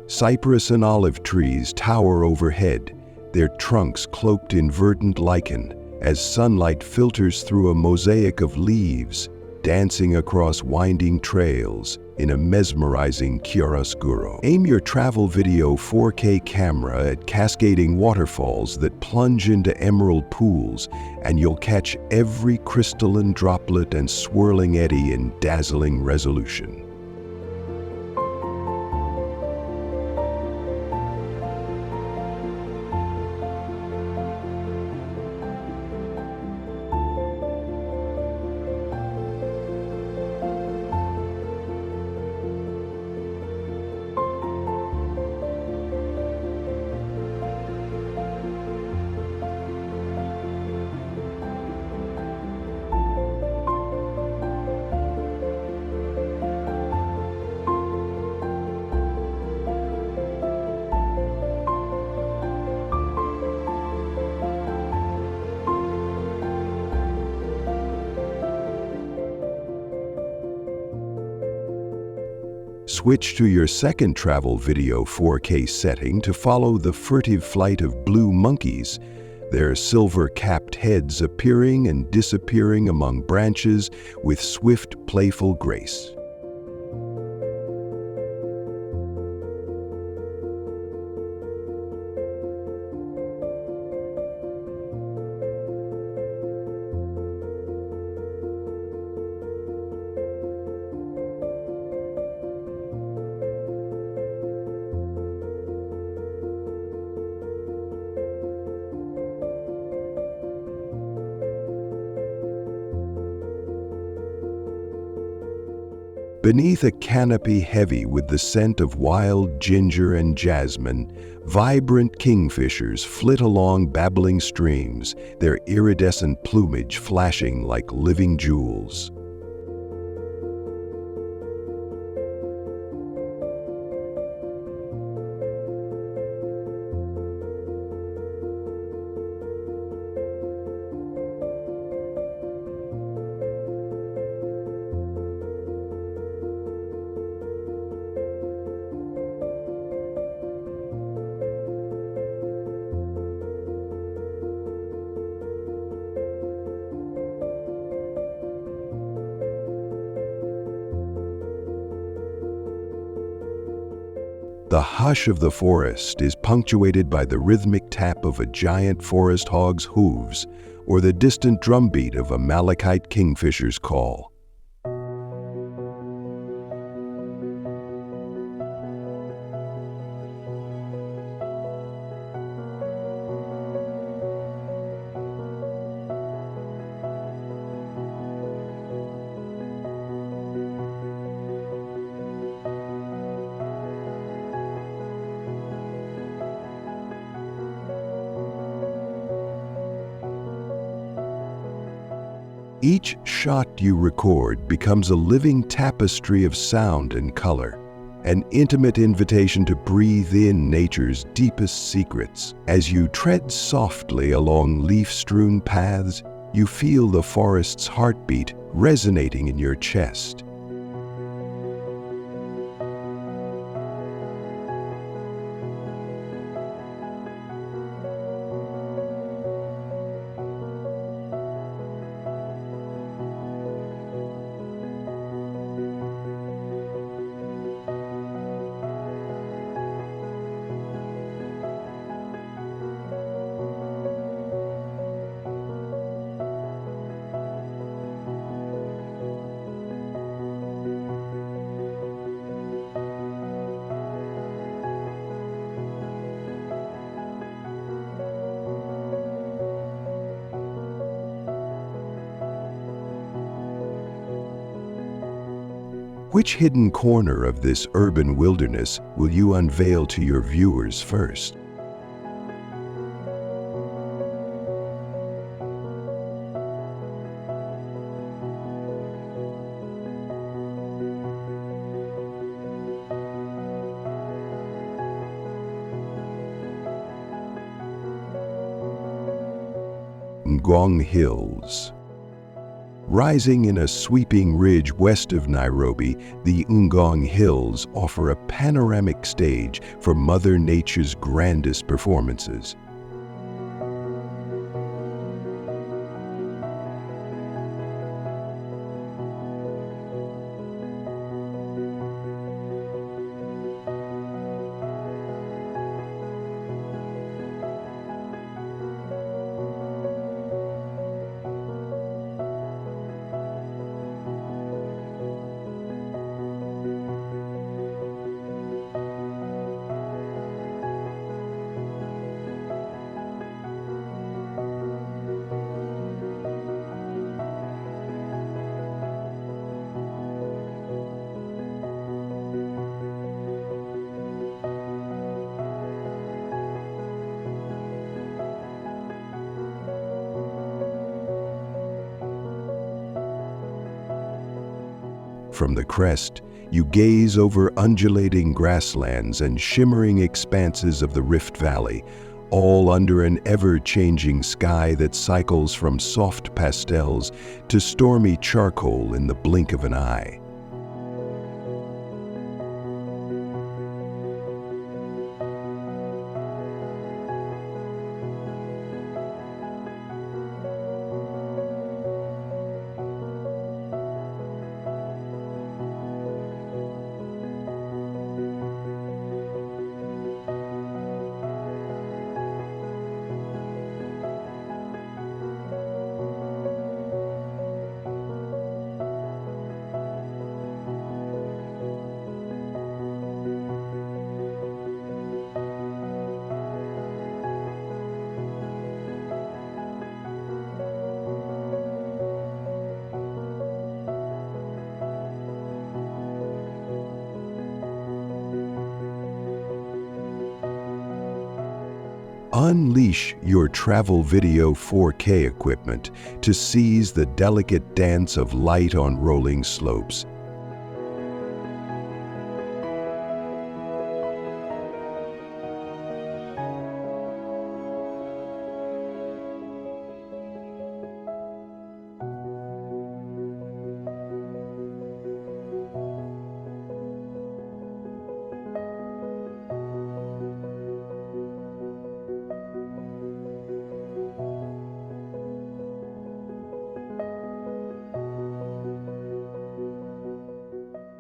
Cypress and olive trees tower overhead, their trunks cloaked in verdant lichen, as sunlight filters through a mosaic of leaves, dancing across winding trails in a mesmerizing chiaroscuro. Aim your travel video 4K camera at cascading waterfalls that plunge into emerald pools, and you'll catch every crystalline droplet and swirling eddy in dazzling resolution. Switch to your second travel video 4K setting to follow the furtive flight of blue monkeys, their silver-capped heads appearing and disappearing among branches with swift, playful grace. Beneath a canopy heavy with the scent of wild ginger and jasmine, vibrant kingfishers flit along babbling streams, their iridescent plumage flashing like living jewels. The hush of the forest is punctuated by the rhythmic tap of a giant forest hog's hooves or the distant drumbeat of a malachite kingfisher's call. Each shot you record becomes a living tapestry of sound and color, an intimate invitation to breathe in nature's deepest secrets. As you tread softly along leaf-strewn paths, you feel the forest's heartbeat resonating in your chest. Which hidden corner of this urban wilderness will you unveil to your viewers first? Ngong Hills. Rising in a sweeping ridge west of Nairobi, the Ngong Hills offer a panoramic stage for Mother Nature's grandest performances. From the crest, you gaze over undulating grasslands and shimmering expanses of the Rift Valley, all under an ever-changing sky that cycles from soft pastels to stormy charcoal in the blink of an eye. Unleash your travel video 4K equipment to seize the delicate dance of light on rolling slopes.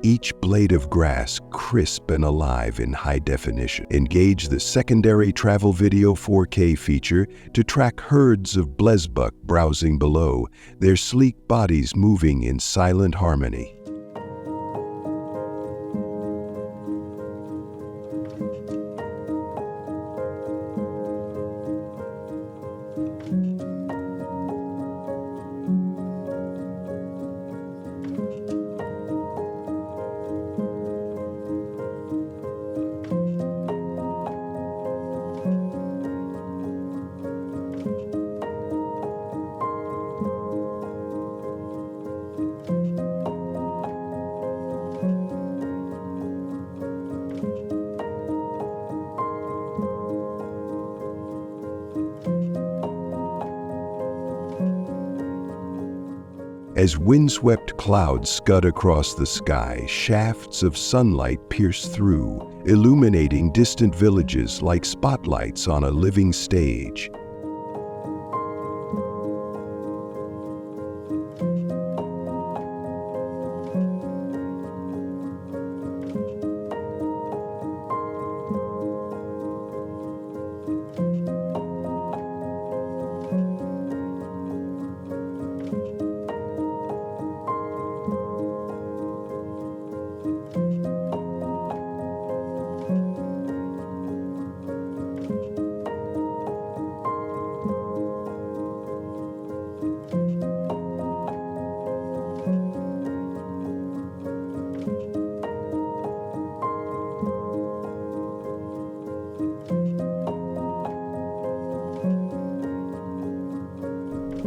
each blade of grass crisp and alive in high definition. Engage the secondary travel video 4K feature to track herds of blesbuck browsing below, their sleek bodies moving in silent harmony. As windswept clouds scud across the sky, shafts of sunlight pierce through, illuminating distant villages like spotlights on a living stage.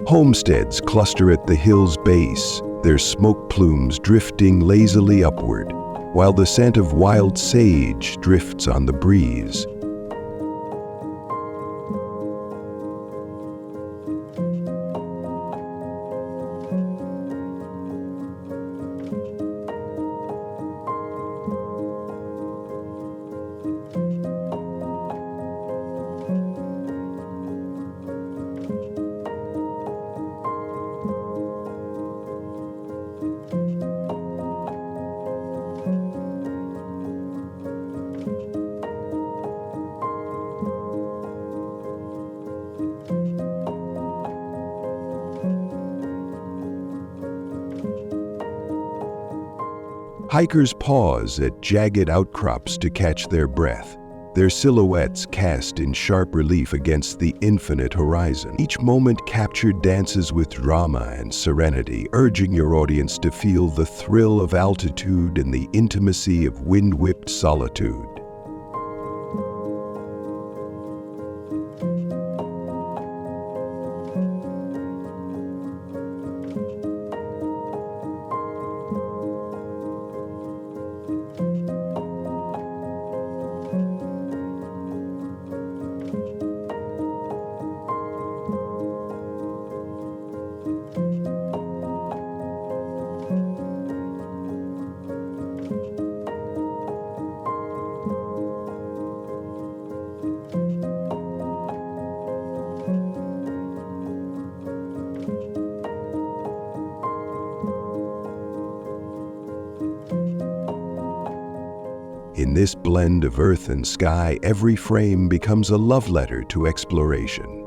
Homesteads cluster at the hill's base, their smoke plumes drifting lazily upward, while the scent of wild sage drifts on the breeze. Hikers pause at jagged outcrops to catch their breath, their silhouettes cast in sharp relief against the infinite horizon. Each moment captured dances with drama and serenity, urging your audience to feel the thrill of altitude and the intimacy of wind-whipped solitude. In this blend of earth and sky, every frame becomes a love letter to exploration.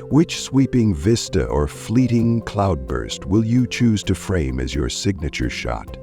Which sweeping vista or fleeting cloudburst will you choose to frame as your signature shot?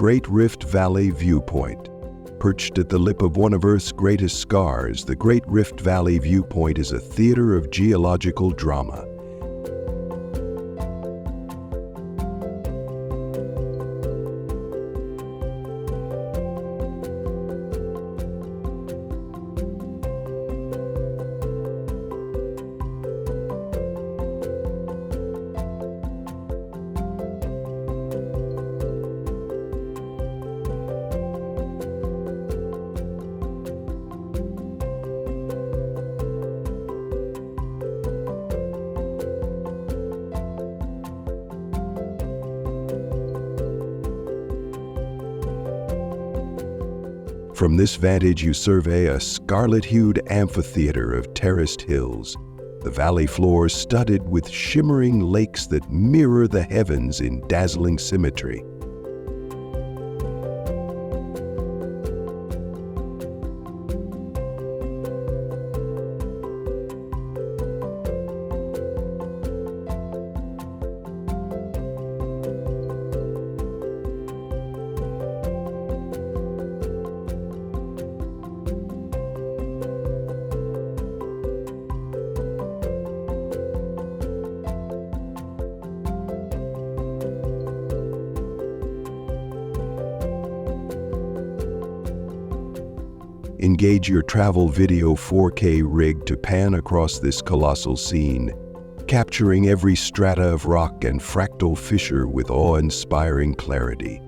Great Rift Valley Viewpoint. Perched at the lip of one of Earth's greatest scars, the Great Rift Valley Viewpoint is a theater of geological drama. From this vantage you survey a scarlet-hued amphitheater of terraced hills, the valley floor studded with shimmering lakes that mirror the heavens in dazzling symmetry. Engage your travel video 4K rig to pan across this colossal scene, capturing every strata of rock and fractal fissure with awe-inspiring clarity.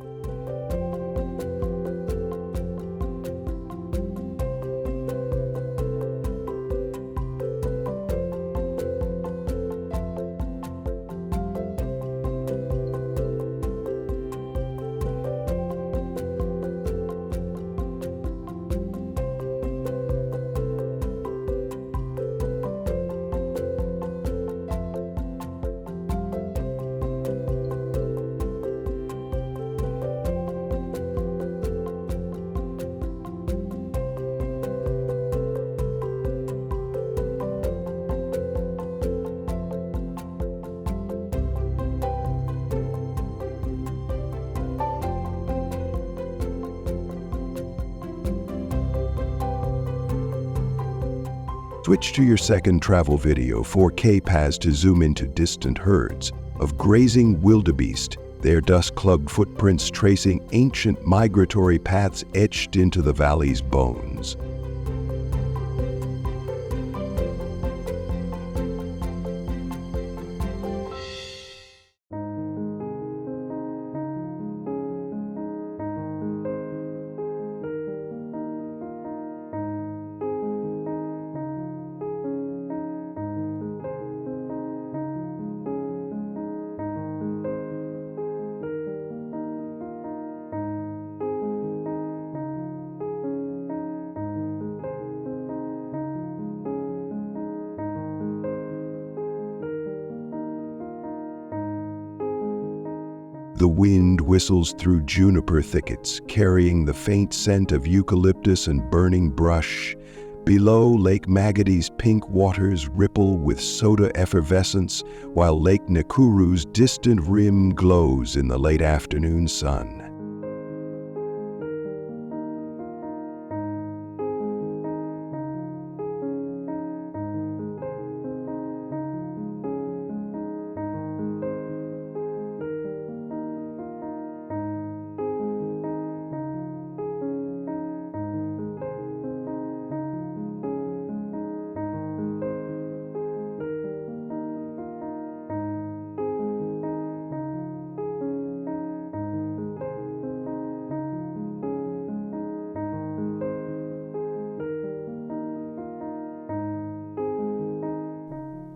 Switch to your second travel video 4K PAS to zoom into distant herds of grazing wildebeest, their dust-clogged footprints tracing ancient migratory paths etched into the valley's bones. The wind whistles through juniper thickets, carrying the faint scent of eucalyptus and burning brush. Below, Lake Magady's pink waters ripple with soda effervescence, while Lake Nakuru's distant rim glows in the late afternoon sun.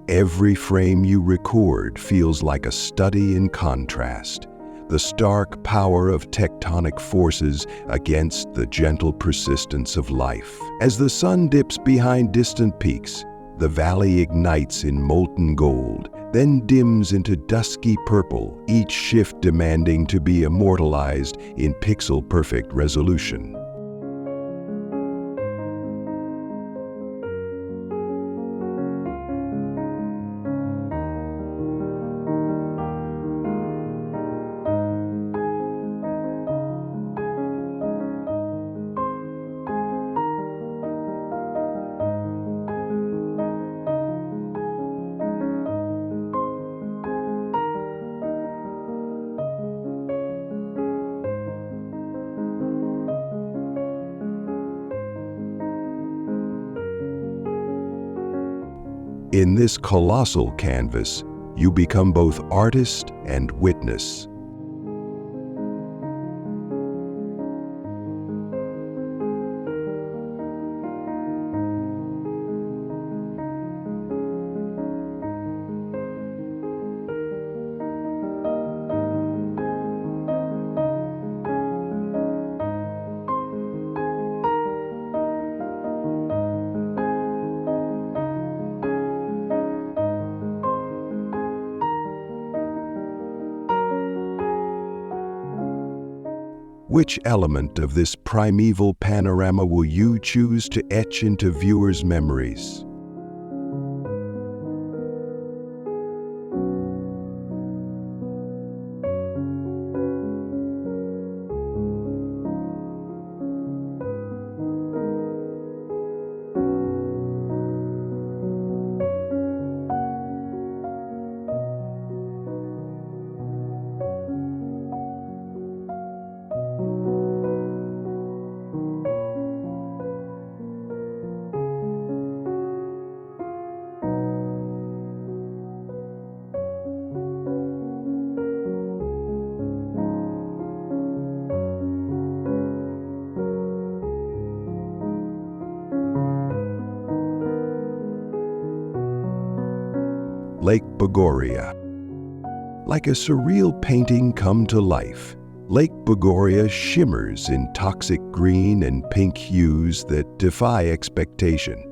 Every frame you record feels like a study in contrast, the stark power of tectonic forces against the gentle persistence of life. As the sun dips behind distant peaks, the valley ignites in molten gold, then dims into dusky purple, each shift demanding to be immortalized in pixel-perfect resolution. In this colossal canvas, you become both artist and witness. Which element of this primeval panorama will you choose to etch into viewers' memories? Lake Bogoria. Like a surreal painting come to life, Lake Bogoria shimmers in toxic green and pink hues that defy expectation.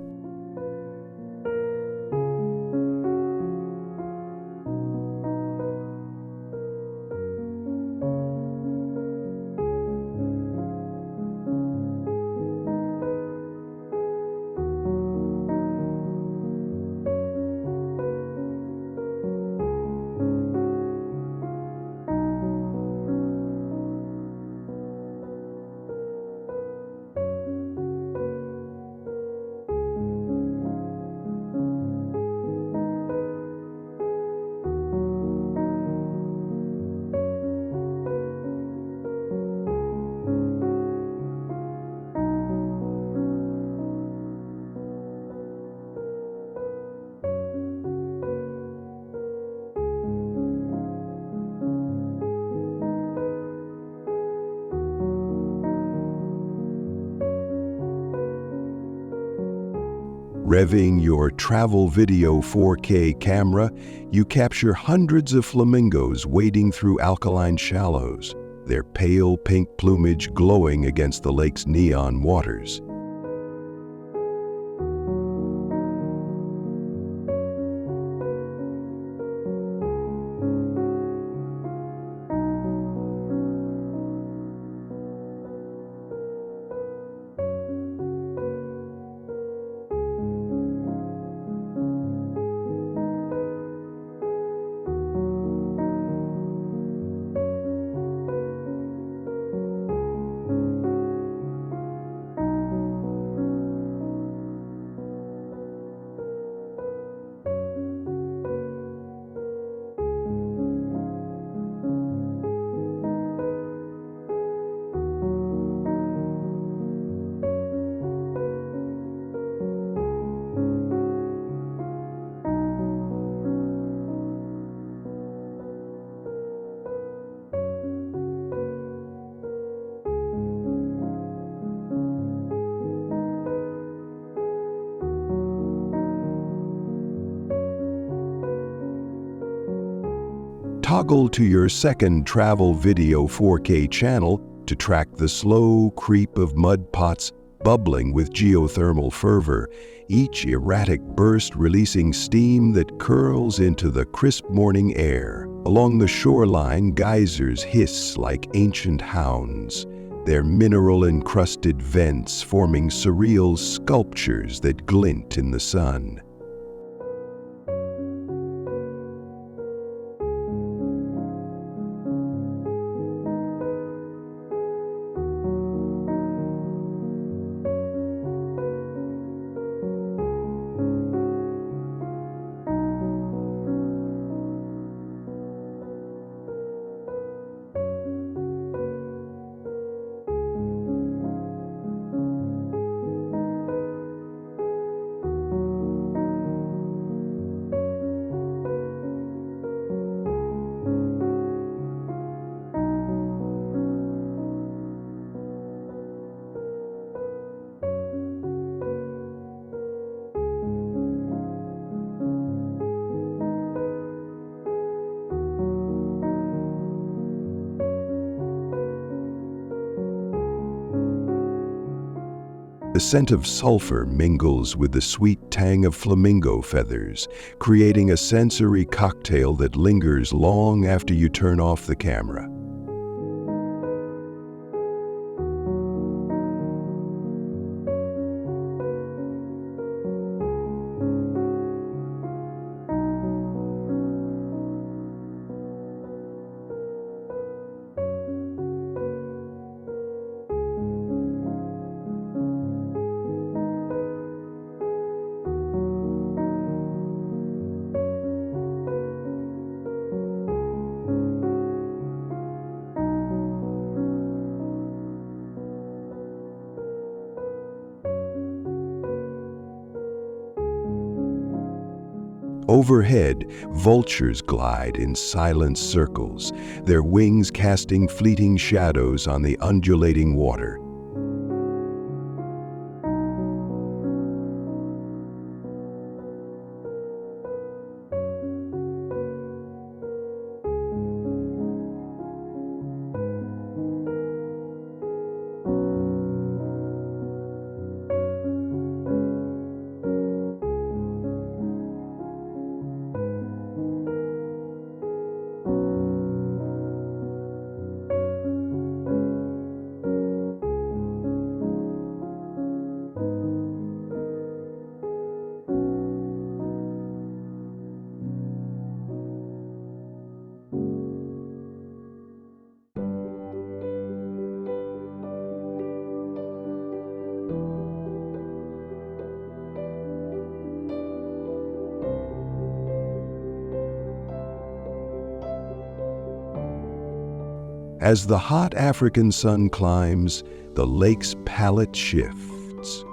Revving your travel video 4K camera, you capture hundreds of flamingos wading through alkaline shallows, their pale pink plumage glowing against the lake's neon waters. Toggle to your second travel video 4K channel to track the slow creep of mud pots bubbling with geothermal fervor, each erratic burst releasing steam that curls into the crisp morning air. Along the shoreline, geysers hiss like ancient hounds, their mineral-encrusted vents forming surreal sculptures that glint in the sun. The scent of sulfur mingles with the sweet tang of flamingo feathers, creating a sensory cocktail that lingers long after you turn off the camera. Overhead, vultures glide in silent circles, their wings casting fleeting shadows on the undulating water. As the hot African sun climbs, the lake's palette shifts.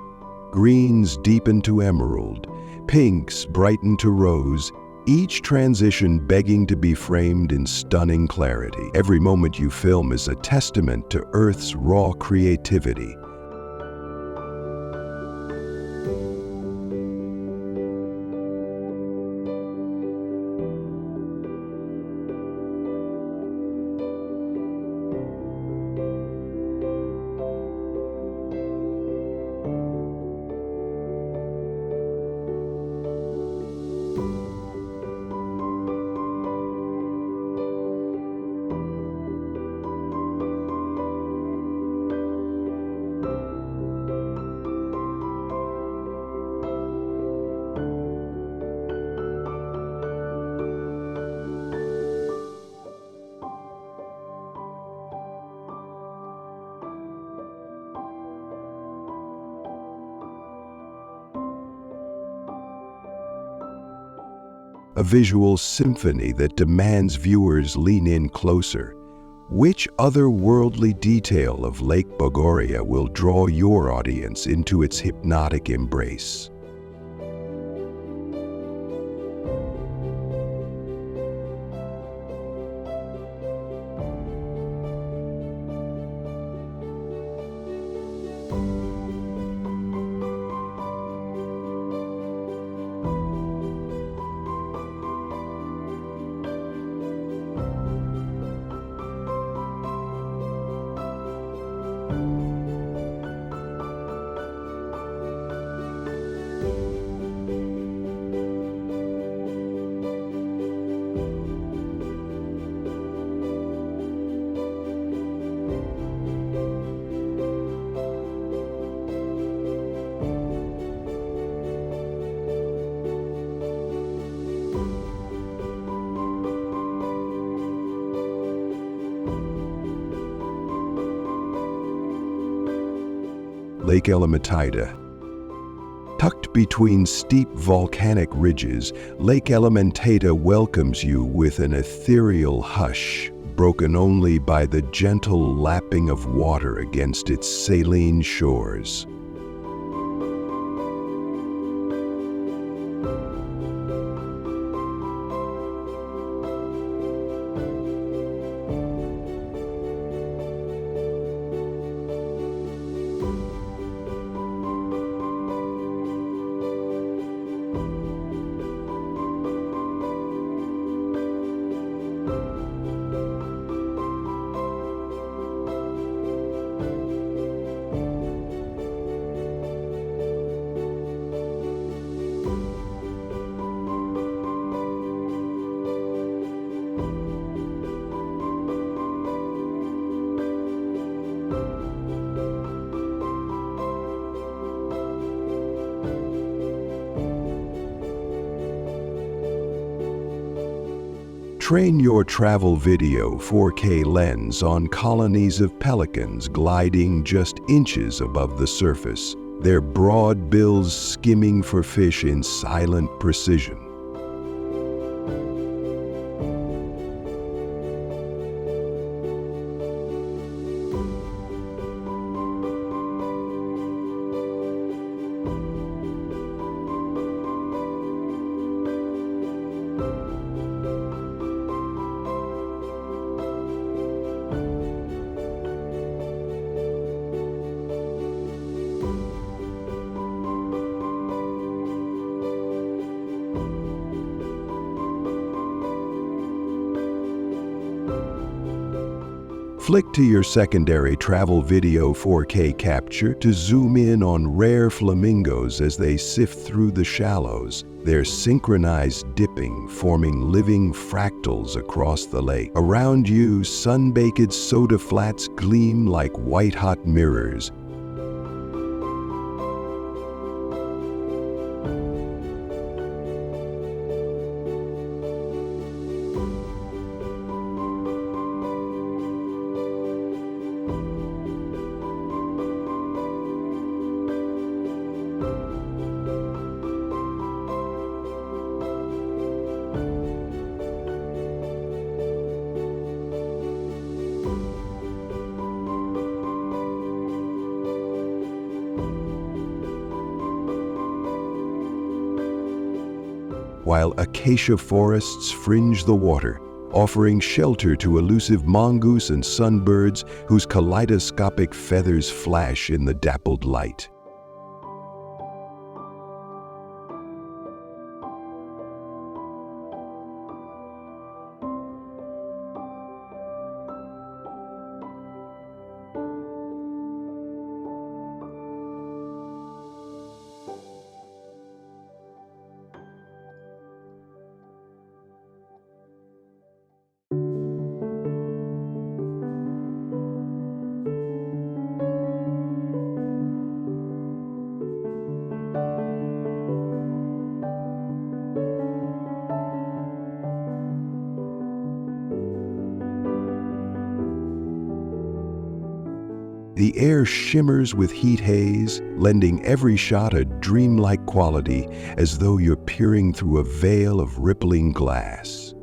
Greens deepen to emerald, pinks brighten to rose, each transition begging to be framed in stunning clarity. Every moment you film is a testament to Earth's raw creativity. A visual symphony that demands viewers lean in closer. Which otherworldly detail of Lake Bogoria will draw your audience into its hypnotic embrace? Lake Elementaita. Tucked between steep volcanic ridges, Lake Elementaita welcomes you with an ethereal hush, broken only by the gentle lapping of water against its saline shores. Train your travel video 4K lens on colonies of pelicans gliding just inches above the surface, their broad bills skimming for fish in silent precision. Flick to your secondary travel video 4K capture to zoom in on rare flamingos as they sift through the shallows, their synchronized dipping forming living fractals across the lake. Around you, sun-baked soda flats gleam like white-hot mirrors. While acacia forests fringe the water, offering shelter to elusive mongoose and sunbirds whose kaleidoscopic feathers flash in the dappled light. The air shimmers with heat haze, lending every shot a dreamlike quality, as though you're peering through a veil of rippling glass.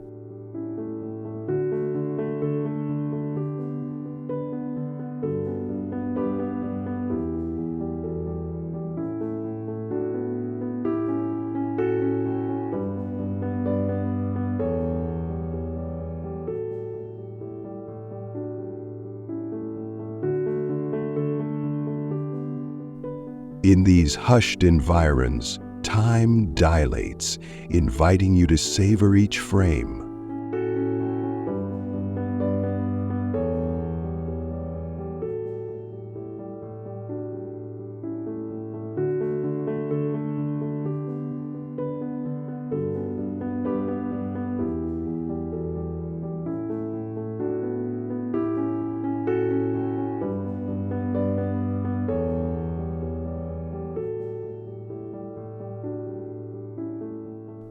In these hushed environs, time dilates, inviting you to savor each frame.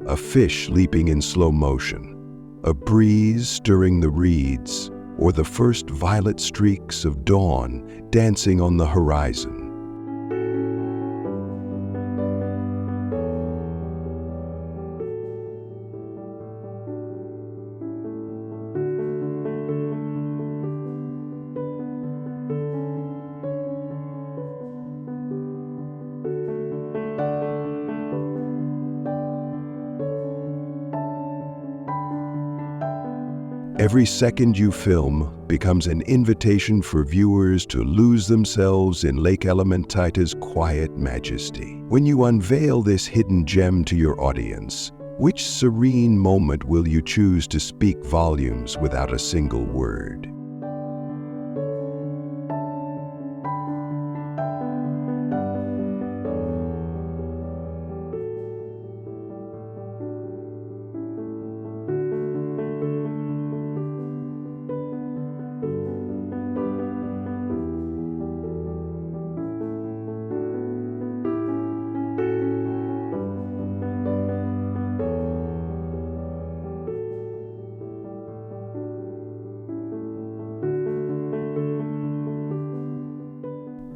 A fish leaping in slow motion, a breeze stirring the reeds, or the first violet streaks of dawn dancing on the horizon. Every second you film becomes an invitation for viewers to lose themselves in Lake Elementaita's quiet majesty. When you unveil this hidden gem to your audience, which serene moment will you choose to speak volumes without a single word?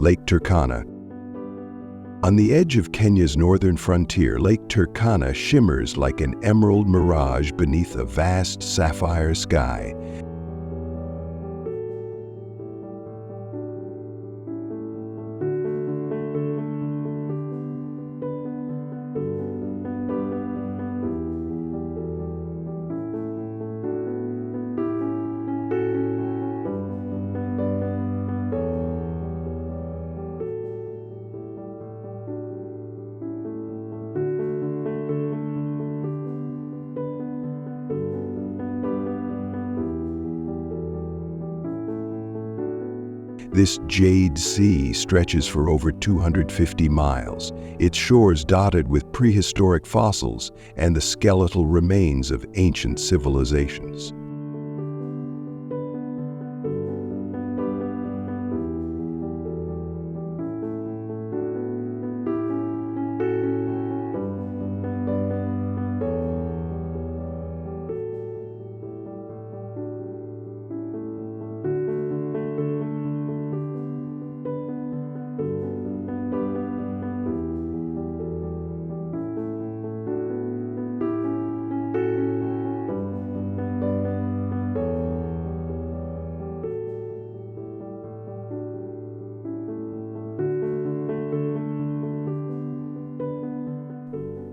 Lake Turkana. On the edge of Kenya's northern frontier, Lake Turkana shimmers like an emerald mirage beneath a vast sapphire sky. This jade sea stretches for over 250 miles, its shores dotted with prehistoric fossils and the skeletal remains of ancient civilizations.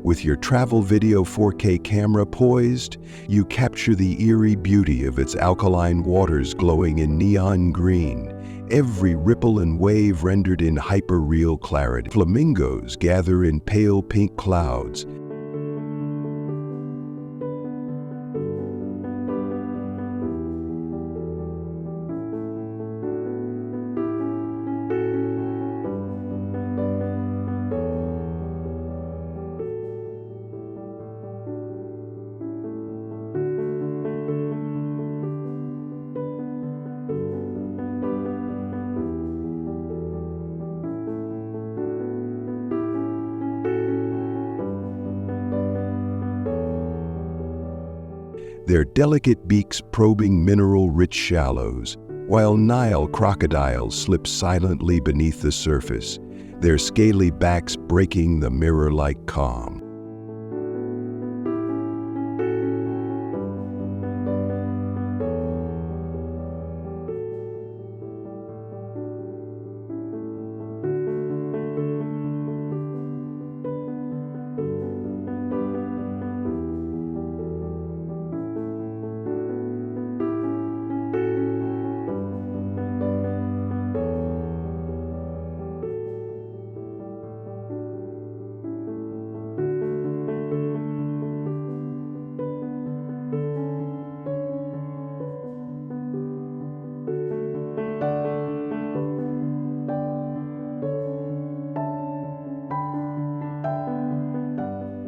With your travel video 4K camera poised, you capture the eerie beauty of its alkaline waters glowing in neon green, every ripple and wave rendered in hyper-real clarity. Flamingos gather in pale pink clouds, their delicate beaks probing mineral-rich shallows, while Nile crocodiles slip silently beneath the surface, their scaly backs breaking the mirror-like calm.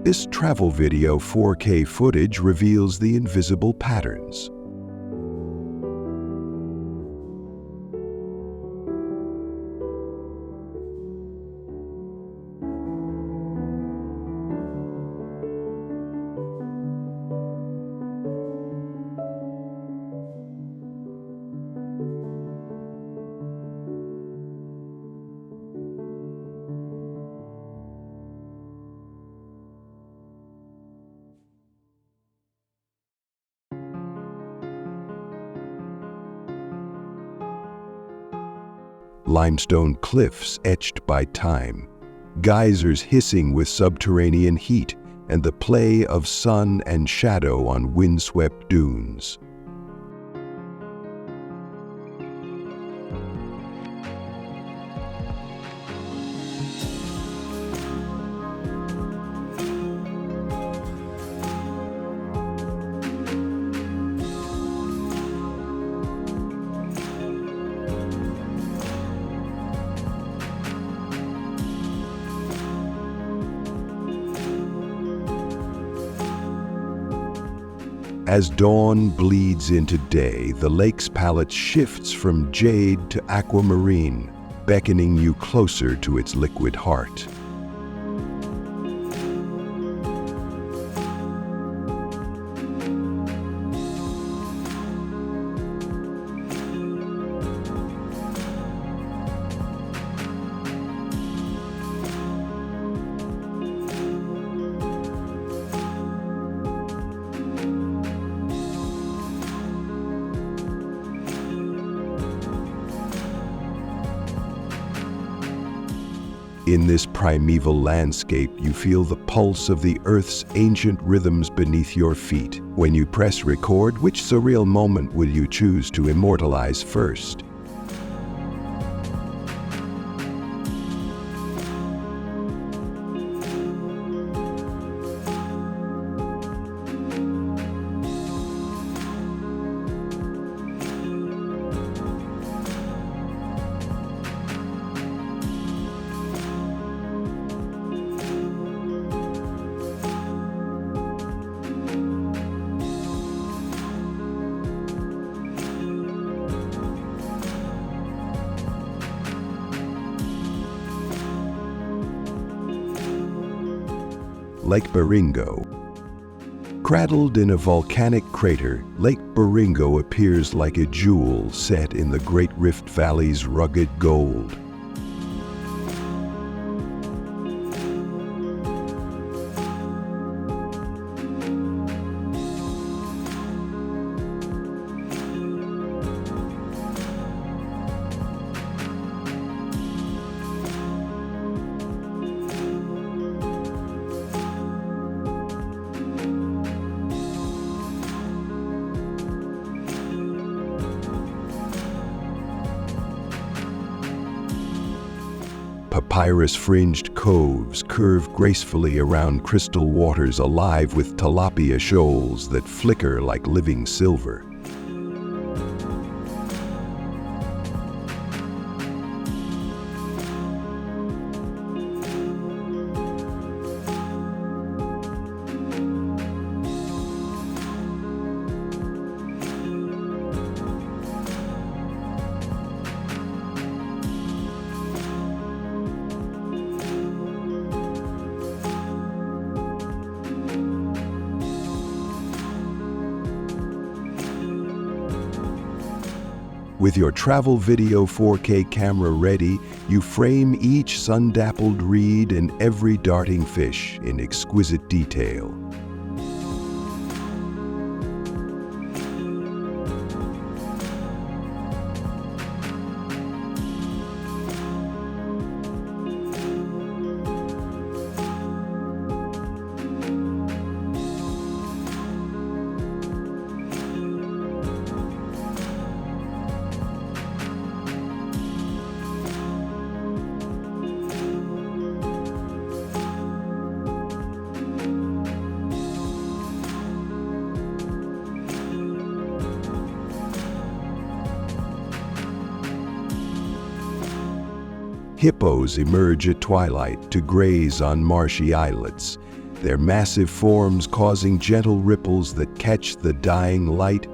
This travel video 4K footage reveals the invisible patterns. Limestone cliffs etched by time, geysers hissing with subterranean heat, and the play of sun and shadow on windswept dunes. As dawn bleeds into day, the lake's palette shifts from jade to aquamarine, beckoning you closer to its liquid heart. In this primeval landscape, you feel the pulse of the Earth's ancient rhythms beneath your feet. When you press record, which surreal moment will you choose to immortalize first? Lake Baringo. Cradled in a volcanic crater, Lake Baringo appears like a jewel set in the Great Rift Valley's rugged gold. Papyrus-fringed coves curve gracefully around crystal waters alive with tilapia shoals that flicker like living silver. With your travel video 4K camera ready, you frame each sun-dappled reed and every darting fish in exquisite detail. Hippos emerge at twilight to graze on marshy islets, their massive forms causing gentle ripples that catch the dying light.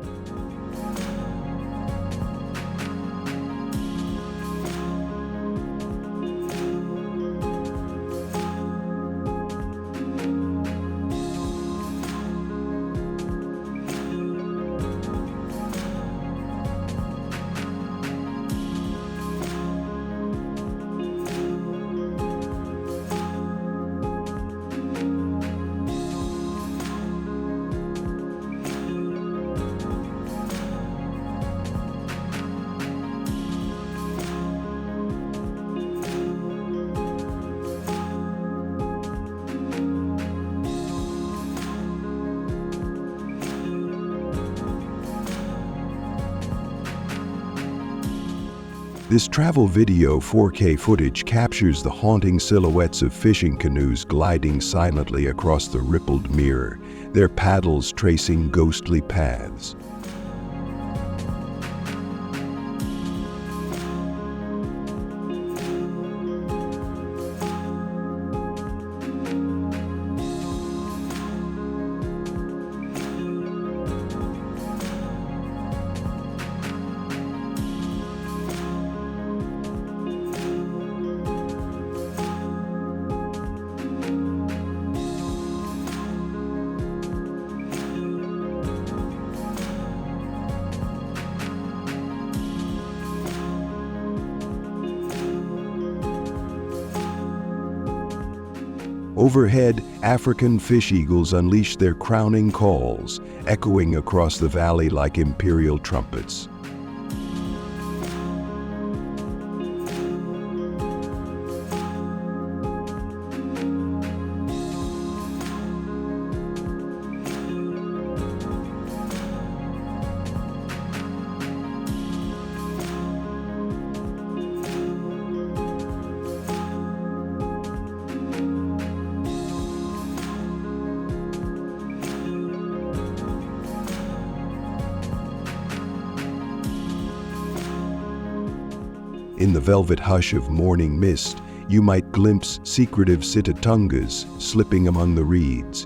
This travel video 4K footage captures the haunting silhouettes of fishing canoes gliding silently across the rippled mirror, their paddles tracing ghostly paths. Overhead, African fish eagles unleash their crowning calls, echoing across the valley like imperial trumpets. In the velvet hush of morning mist, you might glimpse secretive sitatungas slipping among the reeds.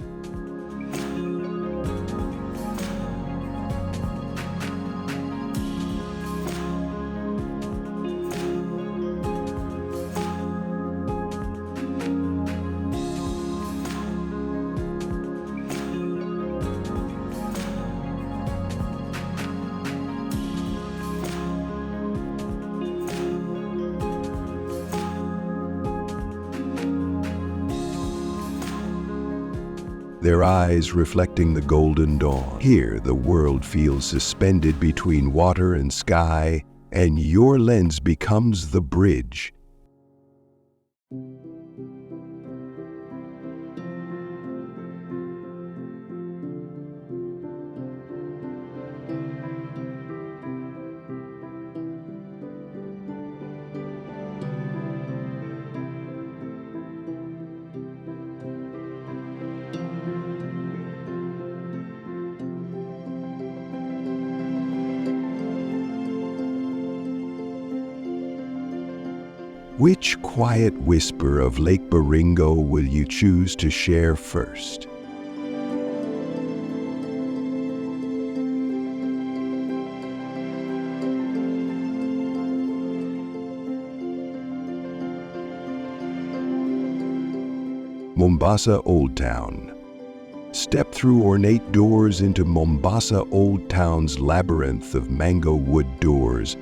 Their eyes reflecting the golden dawn. Here, the world feels suspended between water and sky, and your lens becomes the bridge. Which quiet whisper of Lake Baringo will you choose to share first? Mombasa Old Town. Step through ornate doors into Mombasa Old Town's labyrinth of mango wood doors.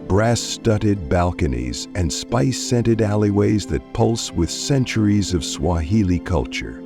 Brass-studded balconies and spice-scented alleyways that pulse with centuries of Swahili culture.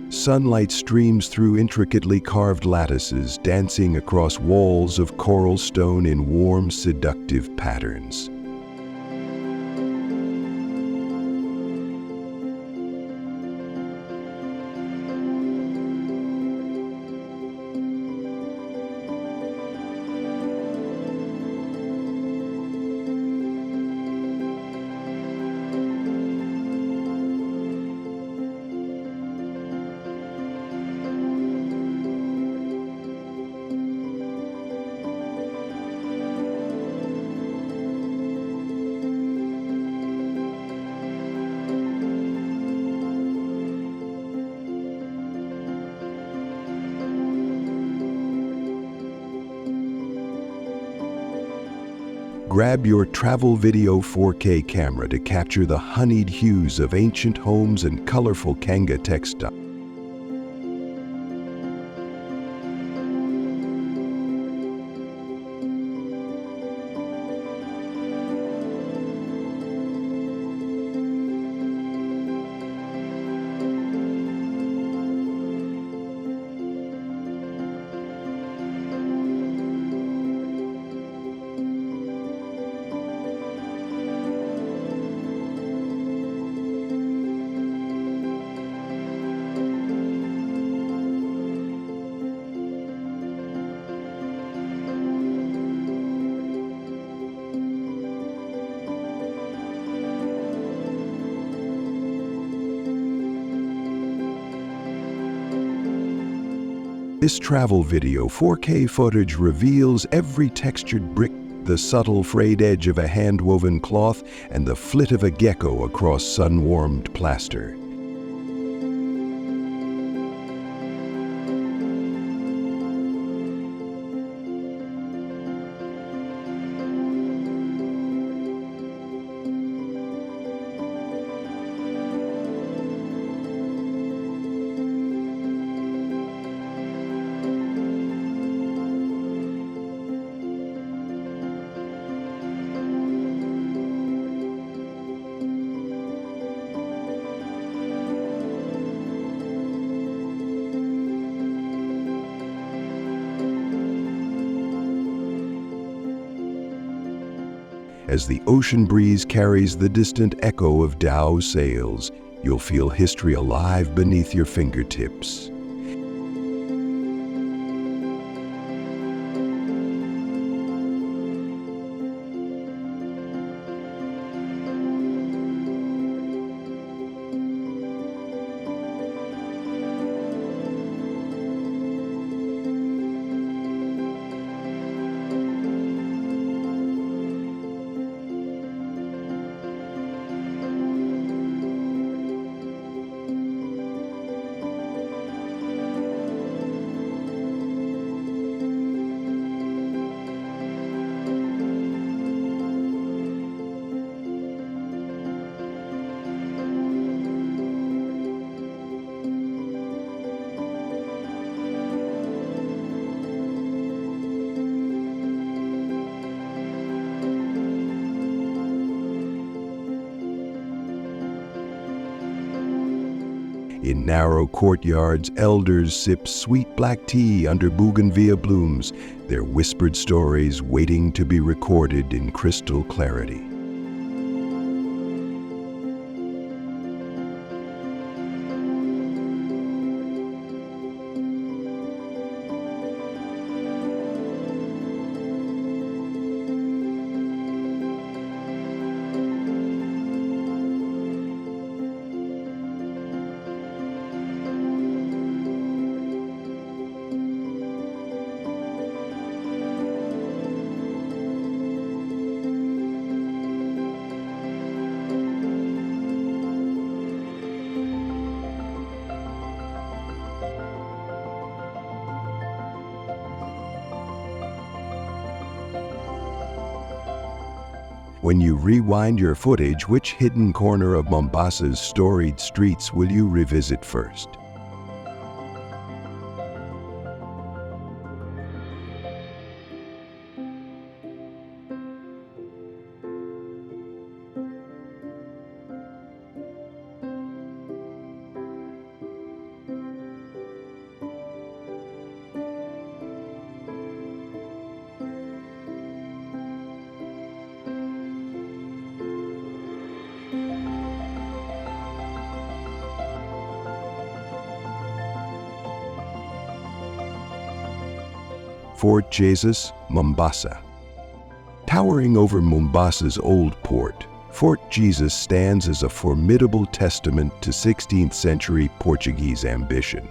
Sunlight streams through intricately carved lattices, dancing across walls of coral stone in warm, seductive patterns. Grab your travel video 4K camera to capture the honeyed hues of ancient homes and colorful Kanga textiles. This travel video 4K footage reveals every textured brick, the subtle frayed edge of a hand-woven cloth, and the flit of a gecko across sun-warmed plaster. As the ocean breeze carries the distant echo of dhow sails, you'll feel history alive beneath your fingertips. In narrow courtyards, elders sip sweet black tea under bougainvillea blooms, their whispered stories waiting to be recorded in crystal clarity. When you rewind your footage, which hidden corner of Mombasa's storied streets will you revisit first? Fort Jesus, Mombasa. Towering over Mombasa's old port, Fort Jesus stands as a formidable testament to 16th century Portuguese ambition.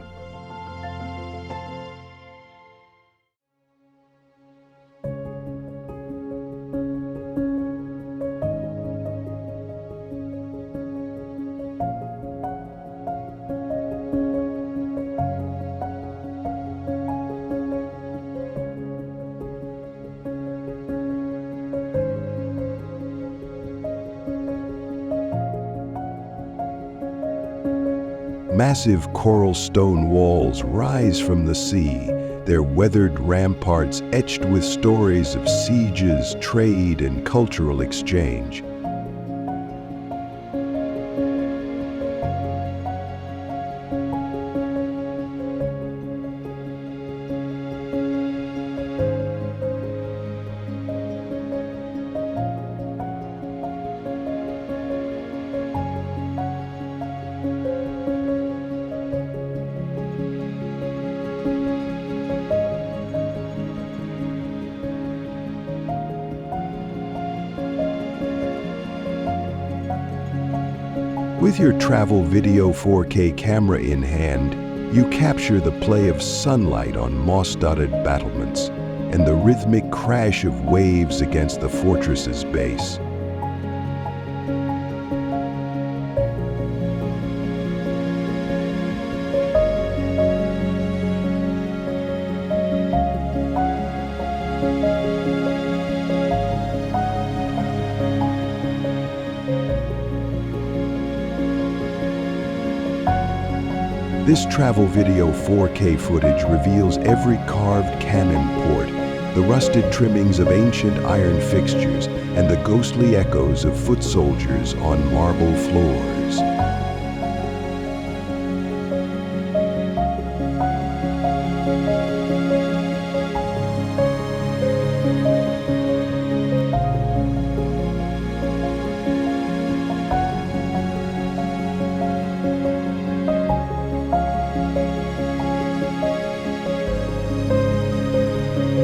Massive coral stone walls rise from the sea, their weathered ramparts etched with stories of sieges, trade, and cultural exchange. With your travel video 4K camera in hand, You capture the play of sunlight on moss-dotted battlements and the rhythmic crash of waves against the fortress's base. This travel video 4K footage reveals every carved cannon port, the rusted trimmings of ancient iron fixtures, and the ghostly echoes of foot soldiers on marble floors.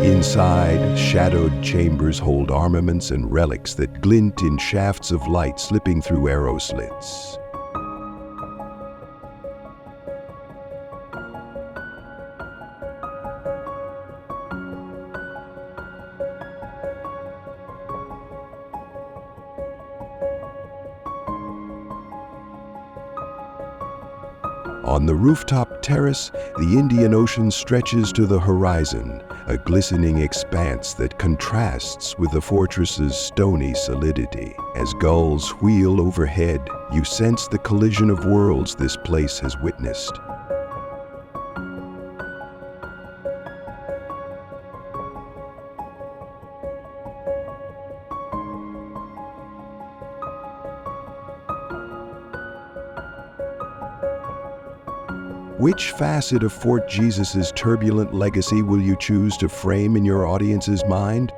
Inside, shadowed chambers hold armaments and relics that glint in shafts of light slipping through arrow slits. On the rooftop terrace, the Indian Ocean stretches to the horizon, a glistening expanse that contrasts with the fortress's stony solidity. As gulls wheel overhead, you sense the collision of worlds this place has witnessed. Which facet of Fort Jesus' turbulent legacy will you choose to frame in your audience's mind?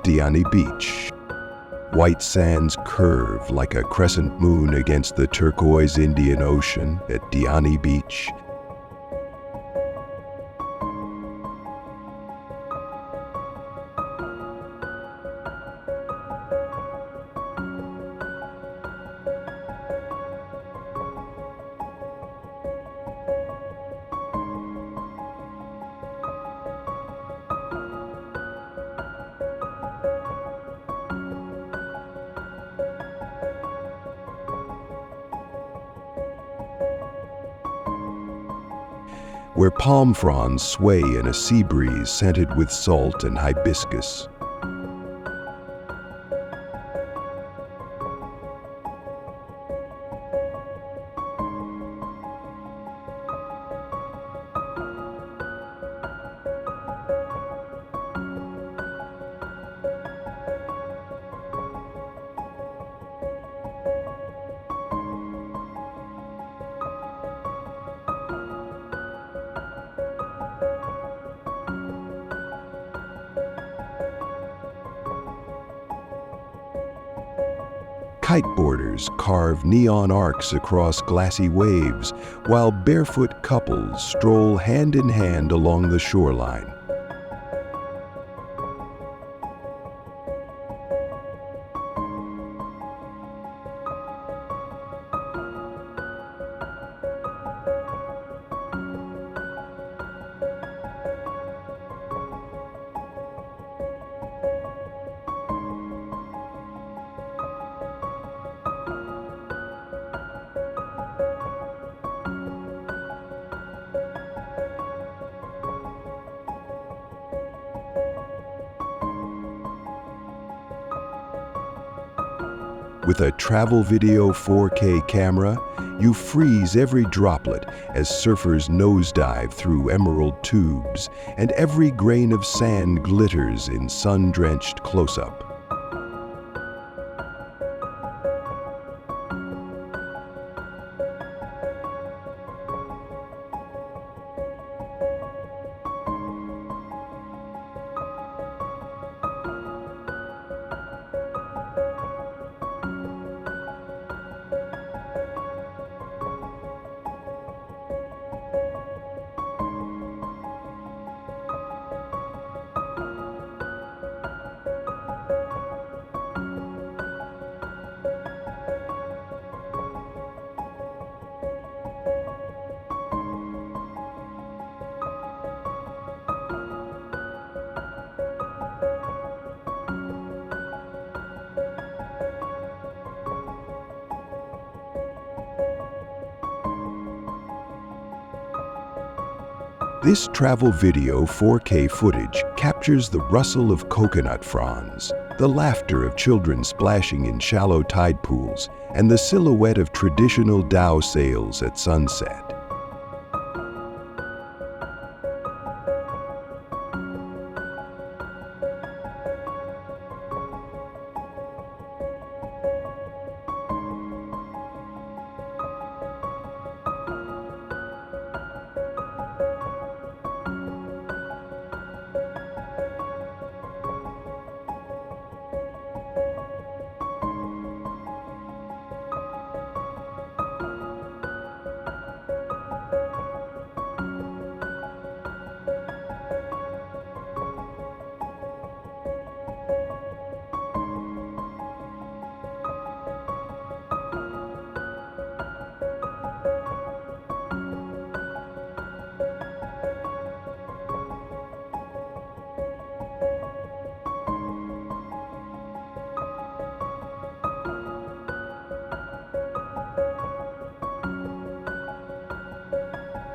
Diani Beach. White sands curve like a crescent moon against the turquoise Indian Ocean at Diani Beach. Where palm fronds sway in a sea breeze scented with salt and hibiscus. Kiteboarders carve neon arcs across glassy waves, while barefoot couples stroll hand in hand along the shoreline. With a travel video 4K camera, you freeze every droplet as surfers nosedive through emerald tubes, and every grain of sand glitters in sun-drenched close-up. This travel video 4K footage captures the rustle of coconut fronds, the laughter of children splashing in shallow tide pools, and the silhouette of traditional dhow sails at sunset.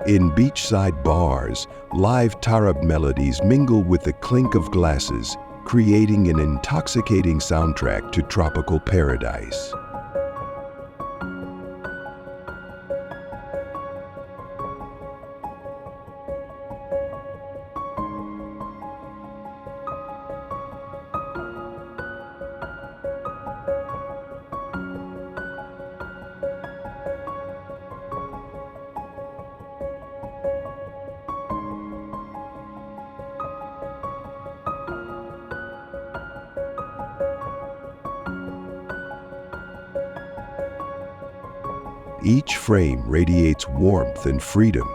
In beachside bars, live taarab melodies mingle with the clink of glasses, creating an intoxicating soundtrack to tropical paradise. Each frame radiates warmth and freedom.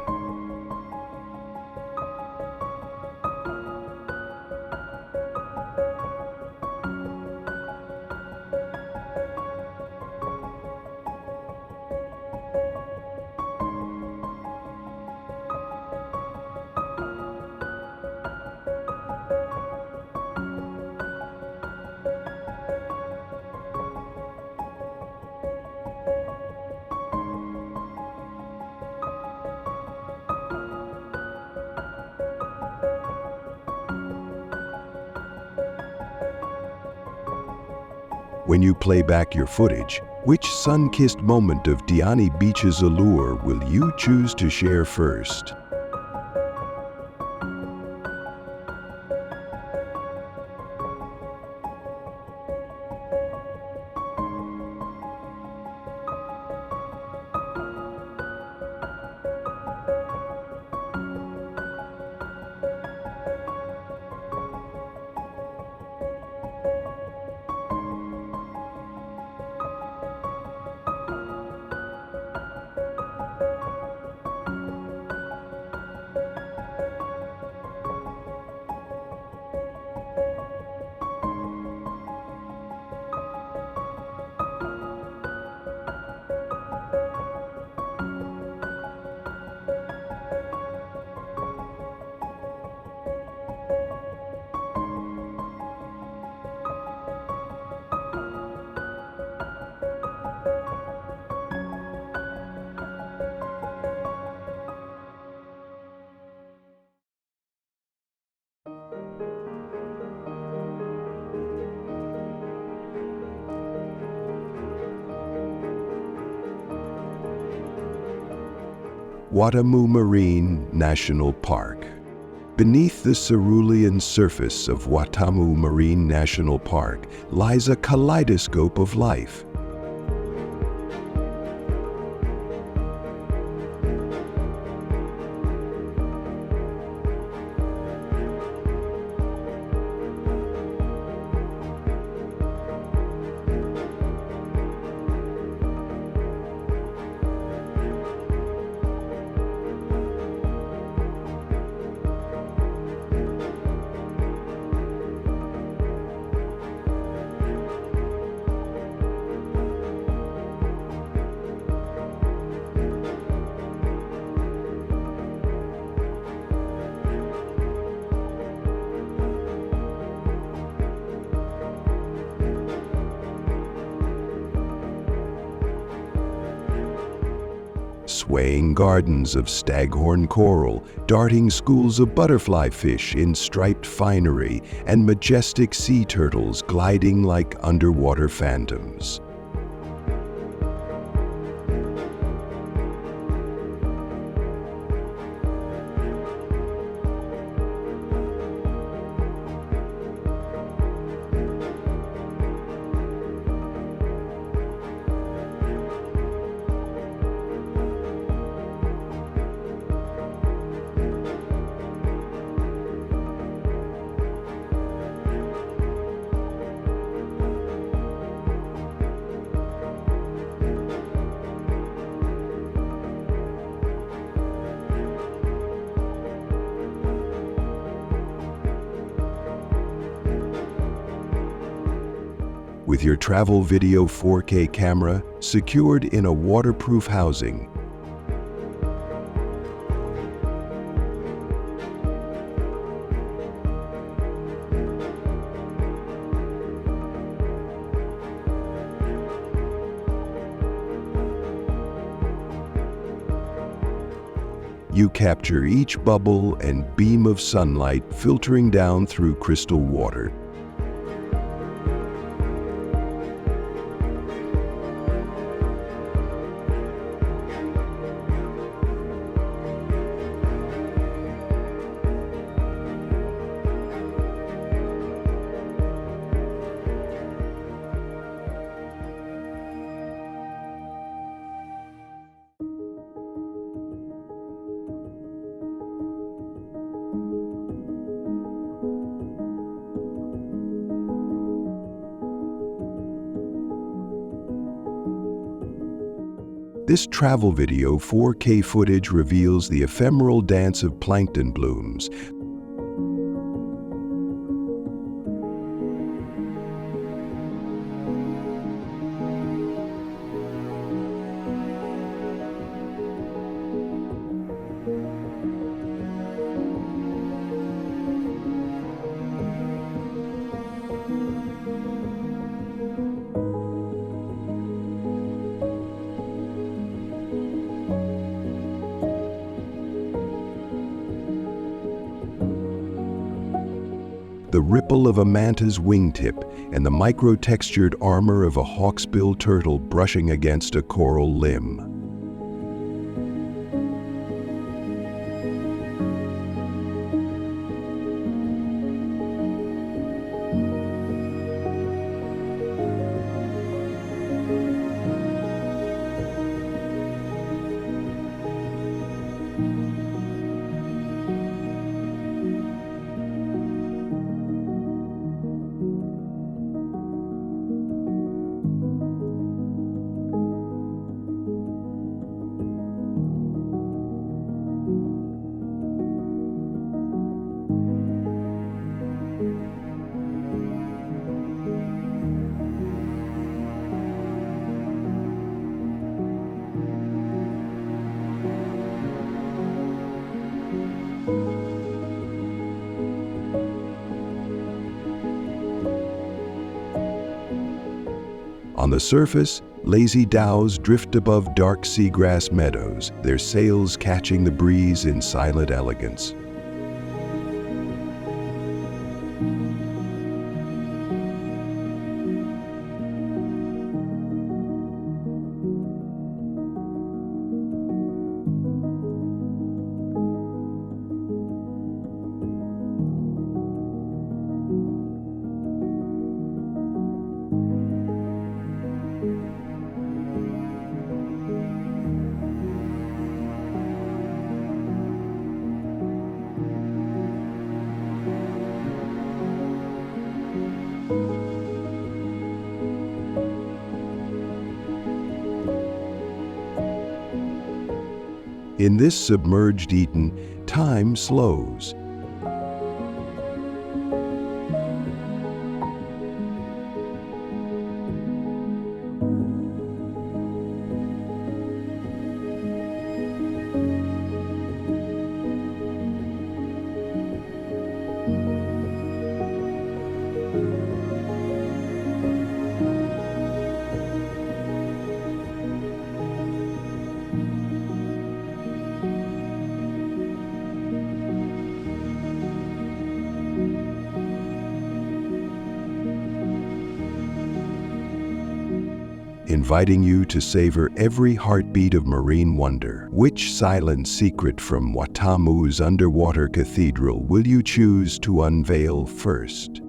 When you play back your footage, which sun-kissed moment of Diani Beach's allure will you choose to share first? Watamu Marine National Park. Beneath the cerulean surface of Watamu Marine National Park lies a kaleidoscope of life. swaying gardens of staghorn coral, darting schools of butterfly fish in striped finery, and majestic sea turtles gliding like underwater phantoms. With your travel video 4K camera secured in a waterproof housing, you capture each bubble and beam of sunlight filtering down through crystal water. This travel video 4K footage reveals the ephemeral dance of plankton blooms, the ripple of a manta's wingtip, and the micro-textured armor of a hawksbill turtle brushing against a coral limb. On the surface, lazy dhows drift above dark seagrass meadows, their sails catching the breeze in silent elegance. In this submerged Eden, time slows. inviting you to savor every heartbeat of marine wonder. Which silent secret from Watamu's underwater cathedral will you choose to unveil first?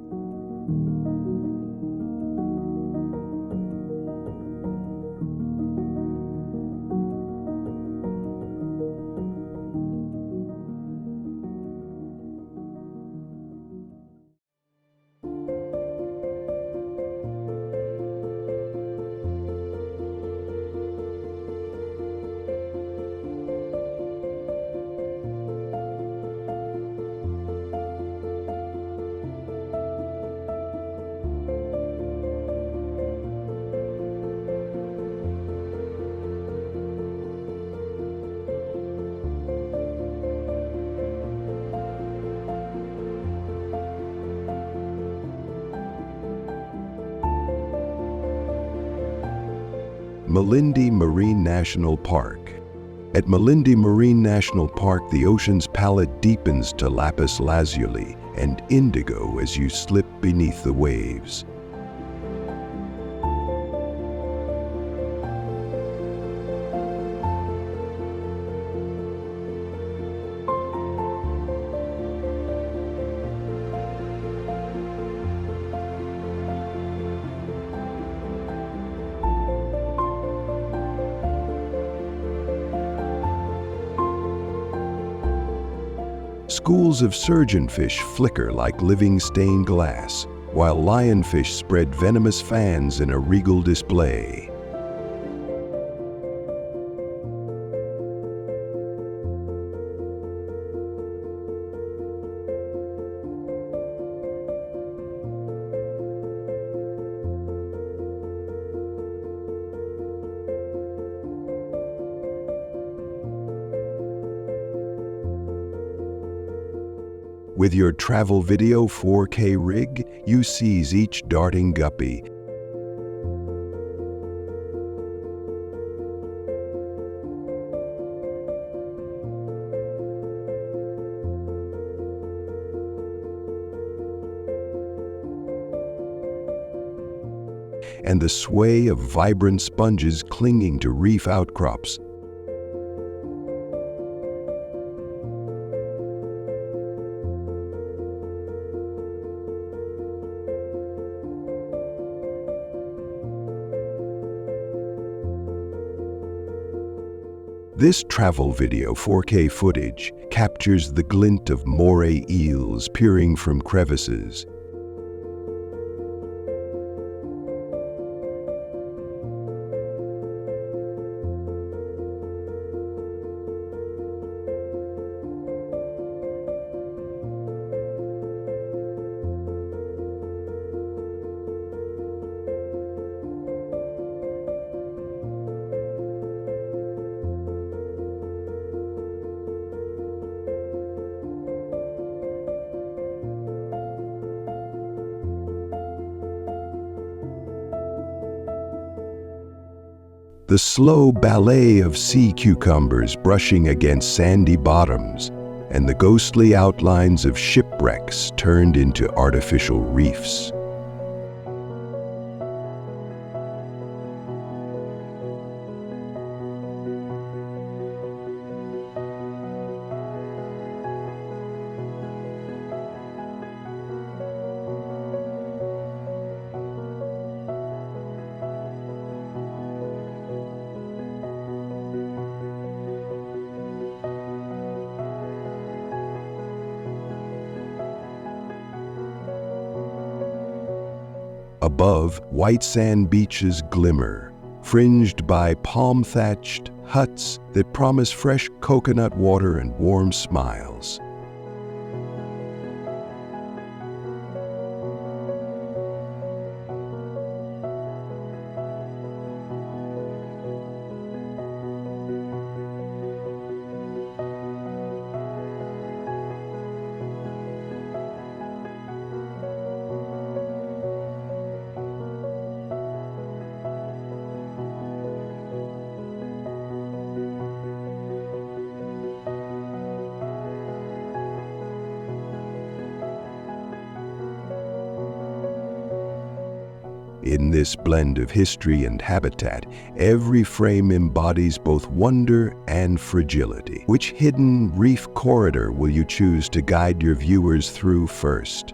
Malindi Marine National Park. At Malindi Marine National Park, the ocean's palette deepens to lapis lazuli and indigo as you slip beneath the waves. Schools of surgeonfish flicker like living stained glass, while lionfish spread venomous fans in a regal display. With your travel video 4K rig, you seize each darting guppy. And the sway of vibrant sponges clinging to reef outcrops. This travel video 4K footage captures the glint of moray eels peering from crevices. The slow ballet of sea cucumbers brushing against sandy bottoms, and the ghostly outlines of shipwrecks turned into artificial reefs. Above, white sand beaches glimmer, fringed by palm-thatched huts that promise fresh coconut water and warm smiles. In this blend of history and habitat, every frame embodies both wonder and fragility. Which hidden reef corridor will you choose to guide your viewers through first?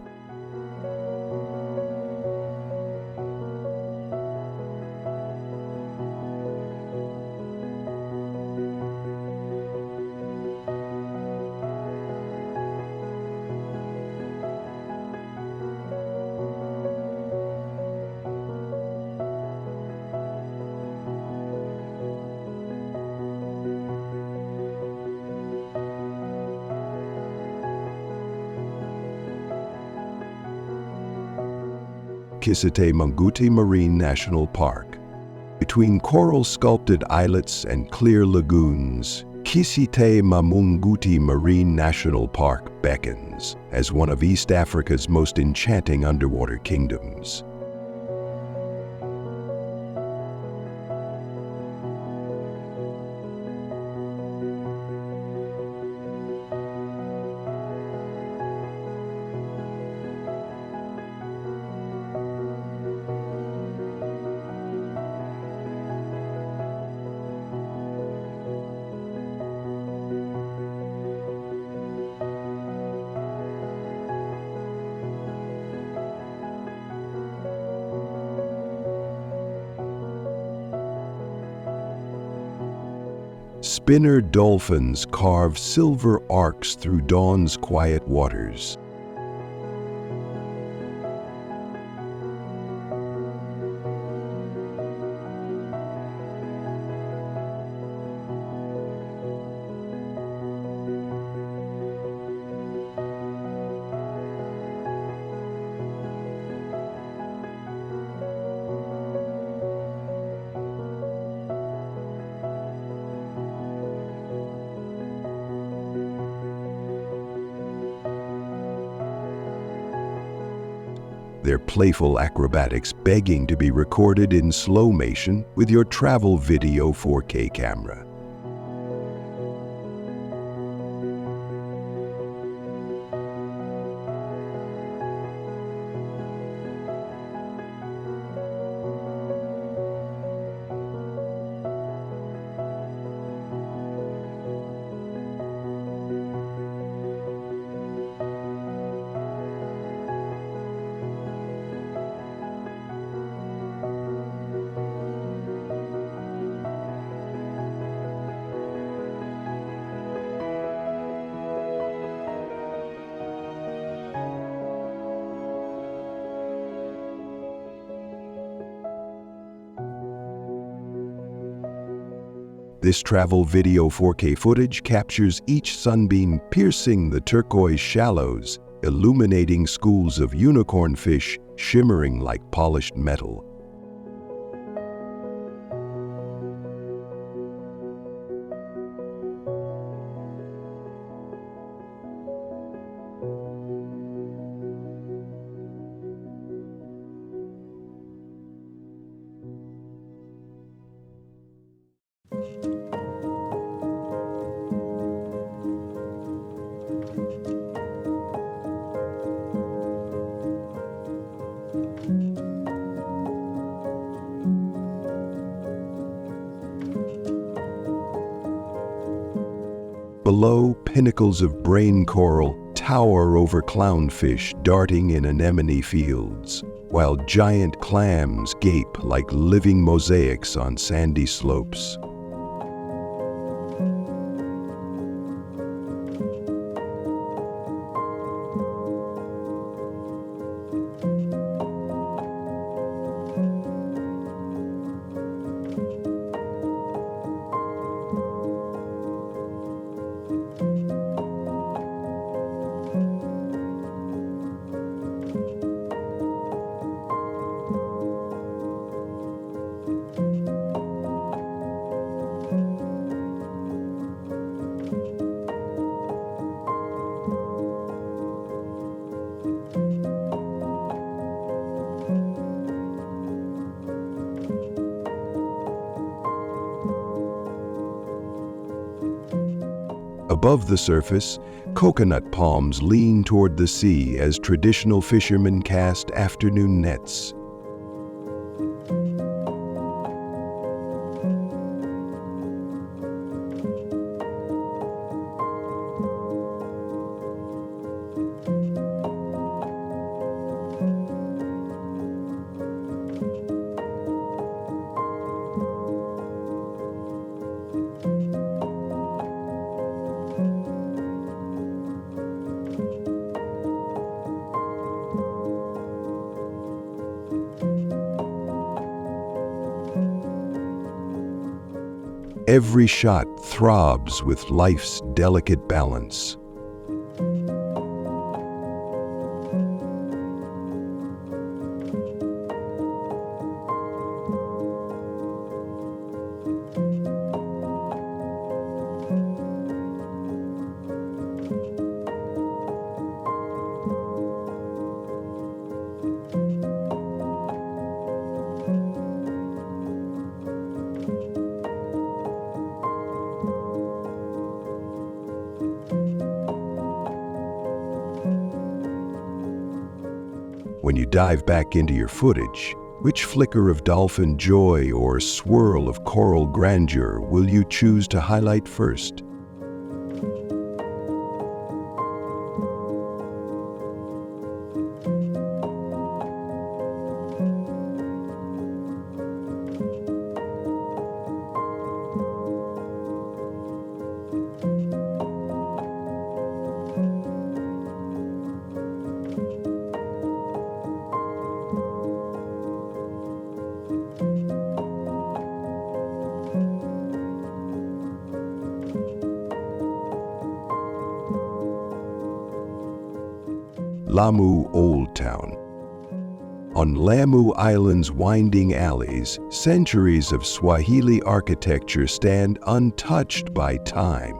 Kisite-Mpunguti Marine National Park. Between coral-sculpted islets and clear lagoons, Kisite-Mpunguti Marine National Park beckons as one of East Africa's most enchanting underwater kingdoms. Spinner dolphins carve silver arcs through dawn's quiet waters. Their playful acrobatics begging to be recorded in slow motion with your travel video 4K camera. This travel video 4K footage captures each sunbeam piercing the turquoise shallows, illuminating schools of unicorn fish shimmering like polished metal. Below, pinnacles of brain coral tower over clownfish darting in anemone fields, while giant clams gape like living mosaics on sandy slopes. Above the surface, coconut palms lean toward the sea as traditional fishermen cast afternoon nets. Every shot throbs with life's delicate balance. When you dive back into your footage, which flicker of dolphin joy or swirl of coral grandeur will you choose to highlight first? Lamu Old Town. On Lamu Island's winding alleys, centuries of Swahili architecture stand untouched by time.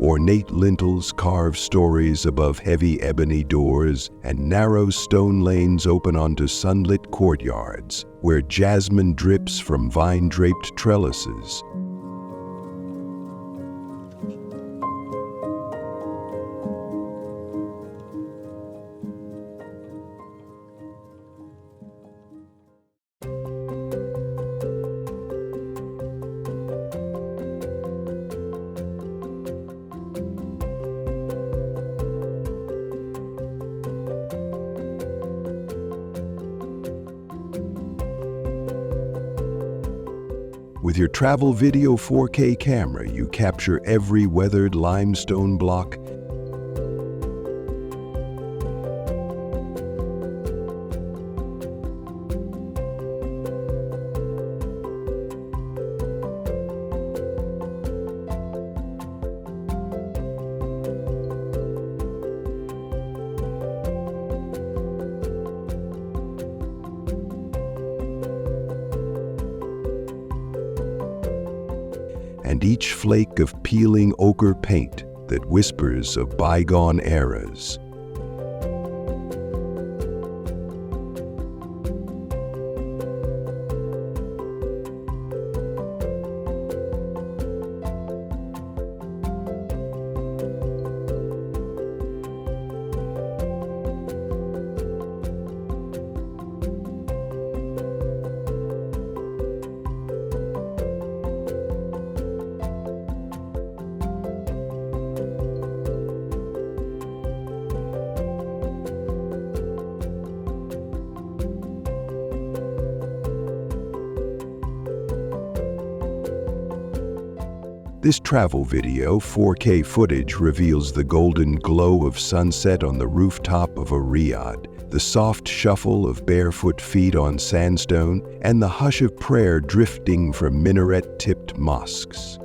Ornate lintels carve stories above heavy ebony doors, and narrow stone lanes open onto sunlit courtyards, where jasmine drips from vine-draped trellises. With your travel video 4K camera, you capture every weathered limestone block, and each flake of peeling ochre paint that whispers of bygone eras. This travel video 4K footage reveals the golden glow of sunset on the rooftop of a riad, the soft shuffle of barefoot feet on sandstone, and the hush of prayer drifting from minaret-tipped mosques.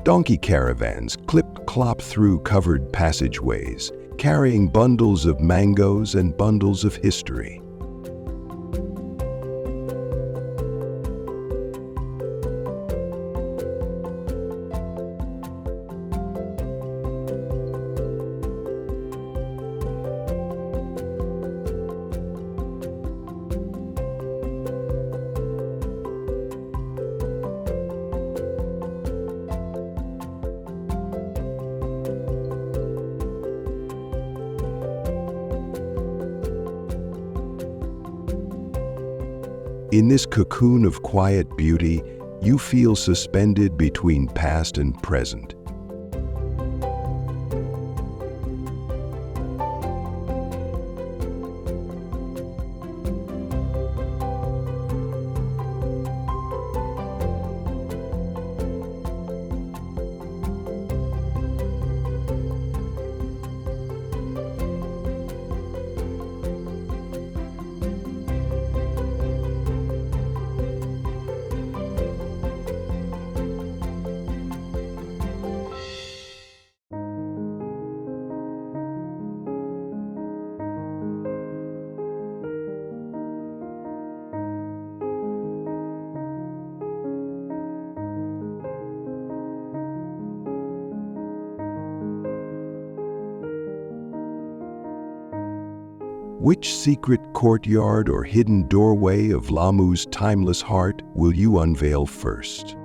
Donkey caravans clip-clop through covered passageways, carrying bundles of mangoes and bundles of history. In this cocoon of quiet beauty, you feel suspended between past and present. Which secret courtyard or hidden doorway of Lamu's timeless heart will you unveil first?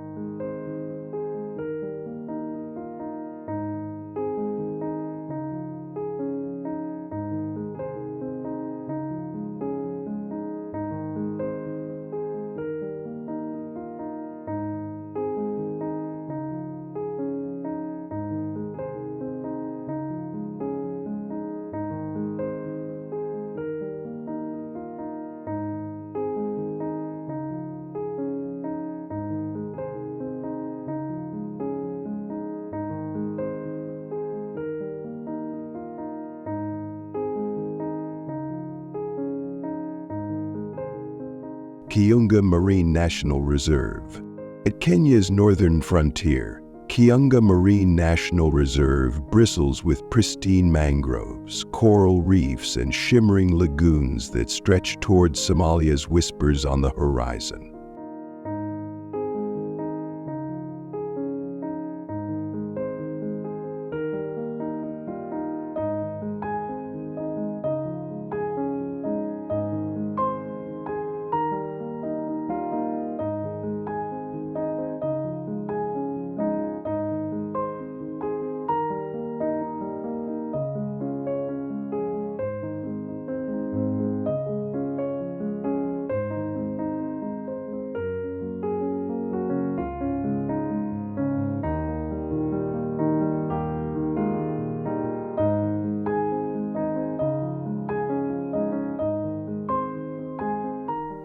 Kiunga Marine National Reserve. At Kenya's northern frontier, Kiunga Marine National Reserve bristles with pristine mangroves, coral reefs, and shimmering lagoons that stretch towards Somalia's whispers on the horizon.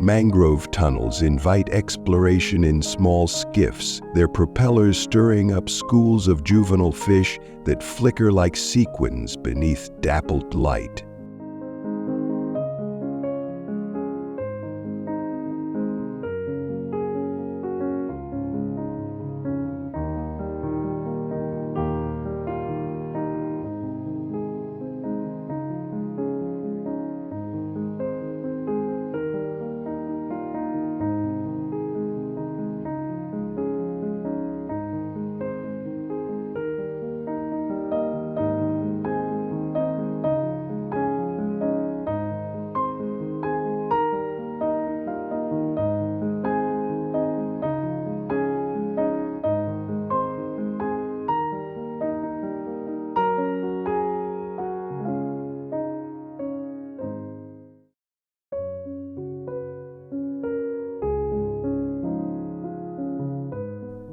Mangrove tunnels invite exploration in small skiffs, their propellers stirring up schools of juvenile fish that flicker like sequins beneath dappled light.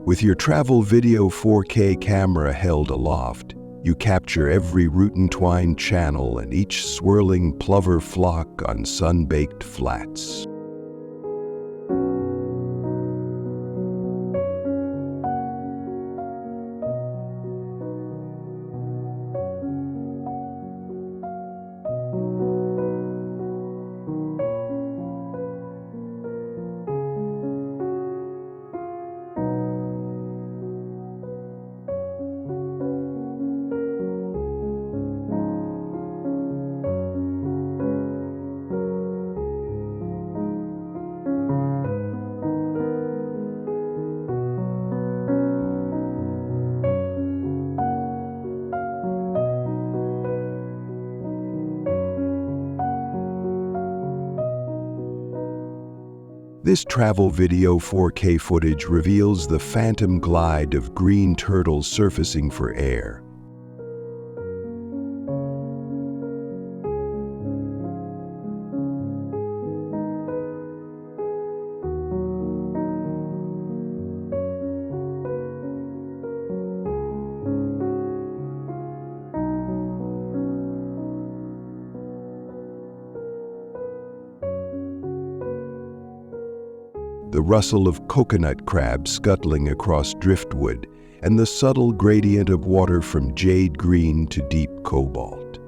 With your travel video 4K camera held aloft, you capture every root-entwined channel and each swirling plover flock on sun-baked flats. This travel video 4K footage reveals the phantom glide of green turtles surfacing for air. The rustle of coconut crabs scuttling across driftwood, and the subtle gradient of water from jade green to deep cobalt.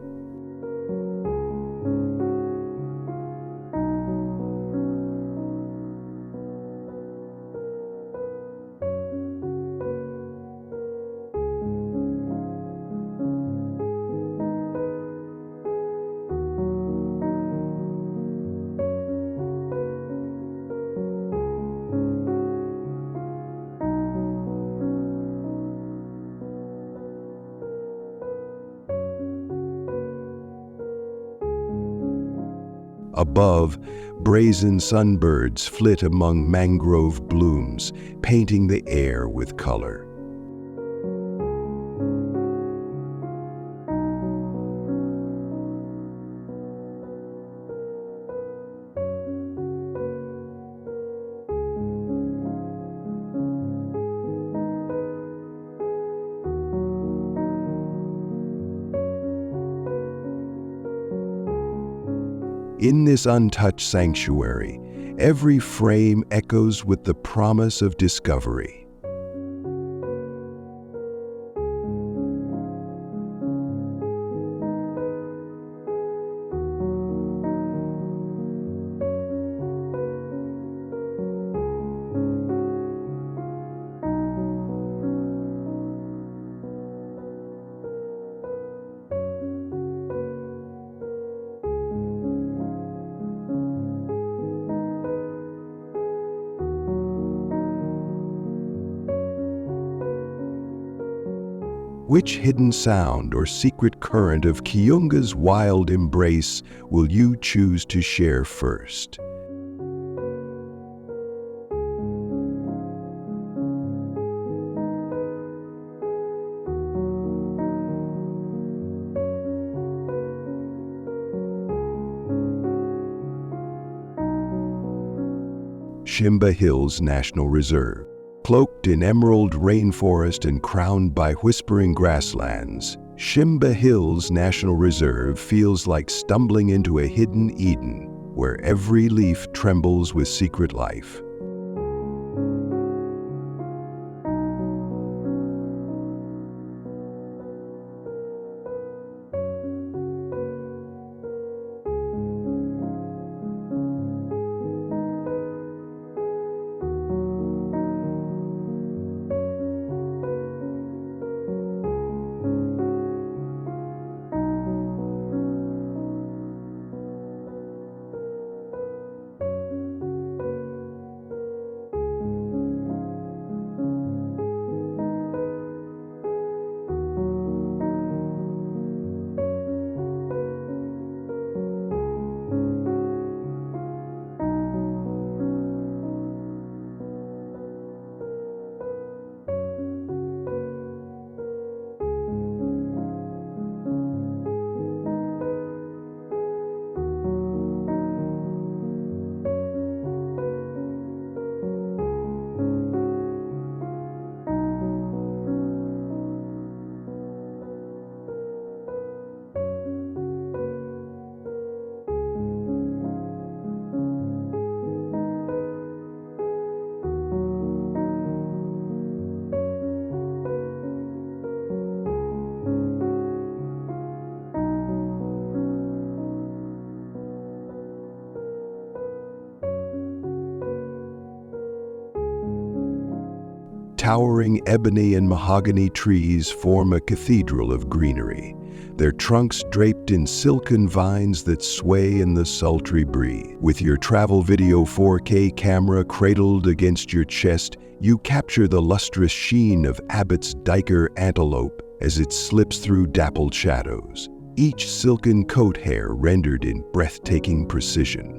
Above, brazen sunbirds flit among mangrove blooms, painting the air with color. In this untouched sanctuary, every frame echoes with the promise of discovery. Which hidden sound or secret current of Kiunga's wild embrace will you choose to share first? Shimba Hills National Reserve. Cloaked in emerald rainforest and crowned by whispering grasslands, Shimba Hills National Reserve feels like stumbling into a hidden Eden, where every leaf trembles with secret life. Towering ebony and mahogany trees form a cathedral of greenery, their trunks draped in silken vines that sway in the sultry breeze. With your travel video 4K camera cradled against your chest, you capture the lustrous sheen of Abbott's Diker antelope as it slips through dappled shadows, each silken coat hair rendered in breathtaking precision.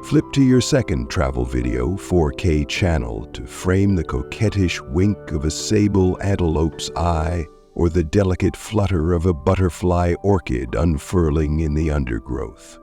Flip to your second travel video 4K channel to frame the coquettish wink of a sable antelope's eye or the delicate flutter of a butterfly orchid unfurling in the undergrowth.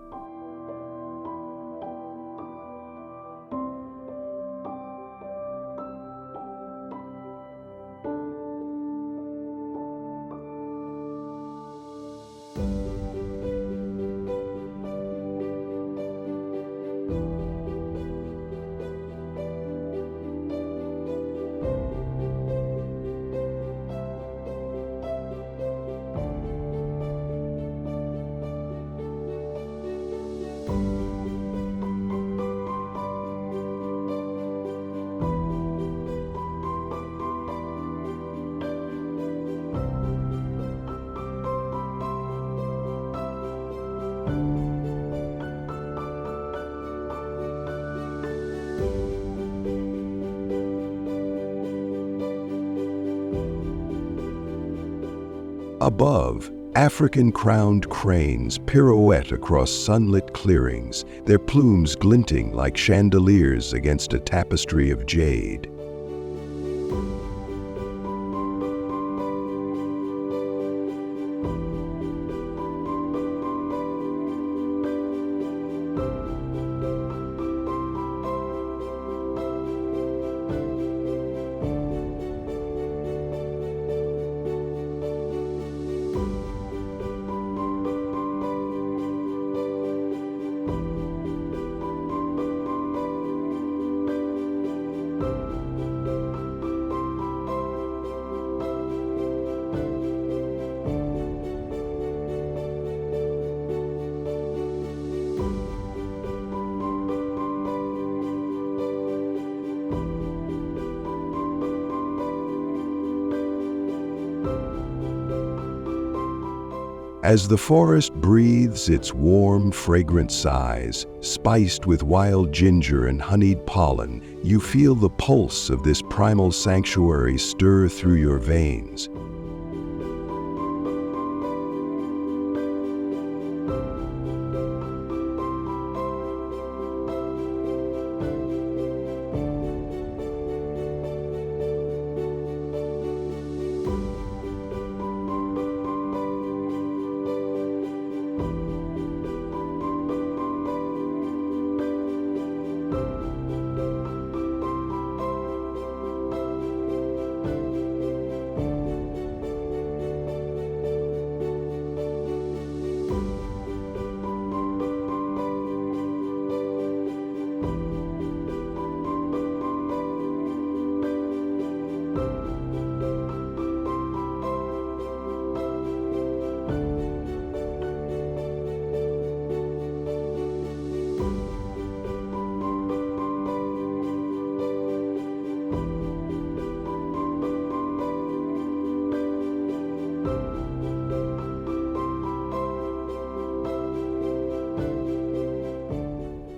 Above, African crowned cranes pirouette across sunlit clearings, their plumes glinting like chandeliers against a tapestry of jade. As the forest breathes its warm, fragrant sighs, spiced with wild ginger and honeyed pollen, you feel the pulse of this primal sanctuary stir through your veins.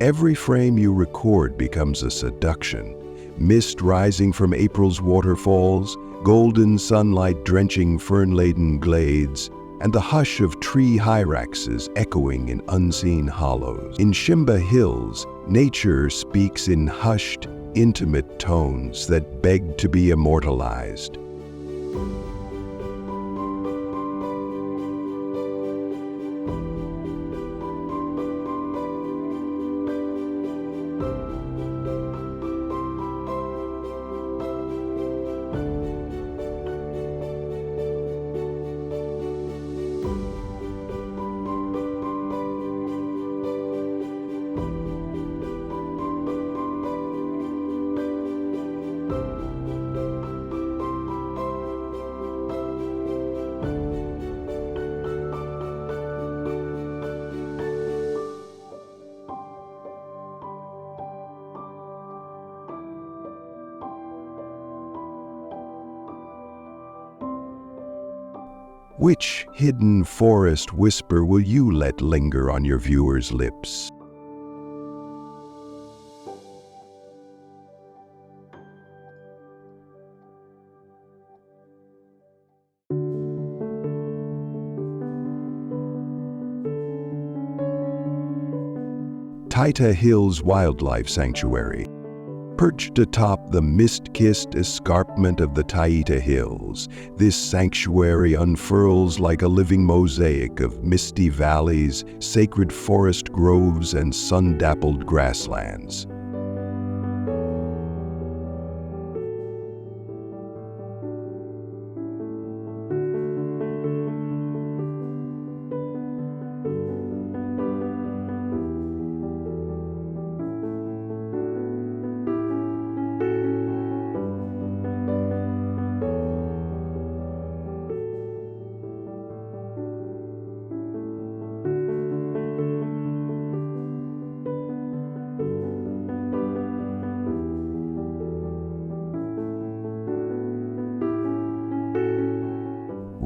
Every frame you record becomes a seduction. Mist rising from April's waterfalls, golden sunlight drenching fern-laden glades, and the hush of tree hyraxes echoing in unseen hollows. In Shimba Hills, nature speaks in hushed, intimate tones that beg to be immortalized. Which hidden forest whisper will you let linger on your viewers' lips? Taita Hills Wildlife Sanctuary. Perched atop the mist-kissed escarpment of the Taita Hills, this sanctuary unfurls like a living mosaic of misty valleys, sacred forest groves, and sun-dappled grasslands.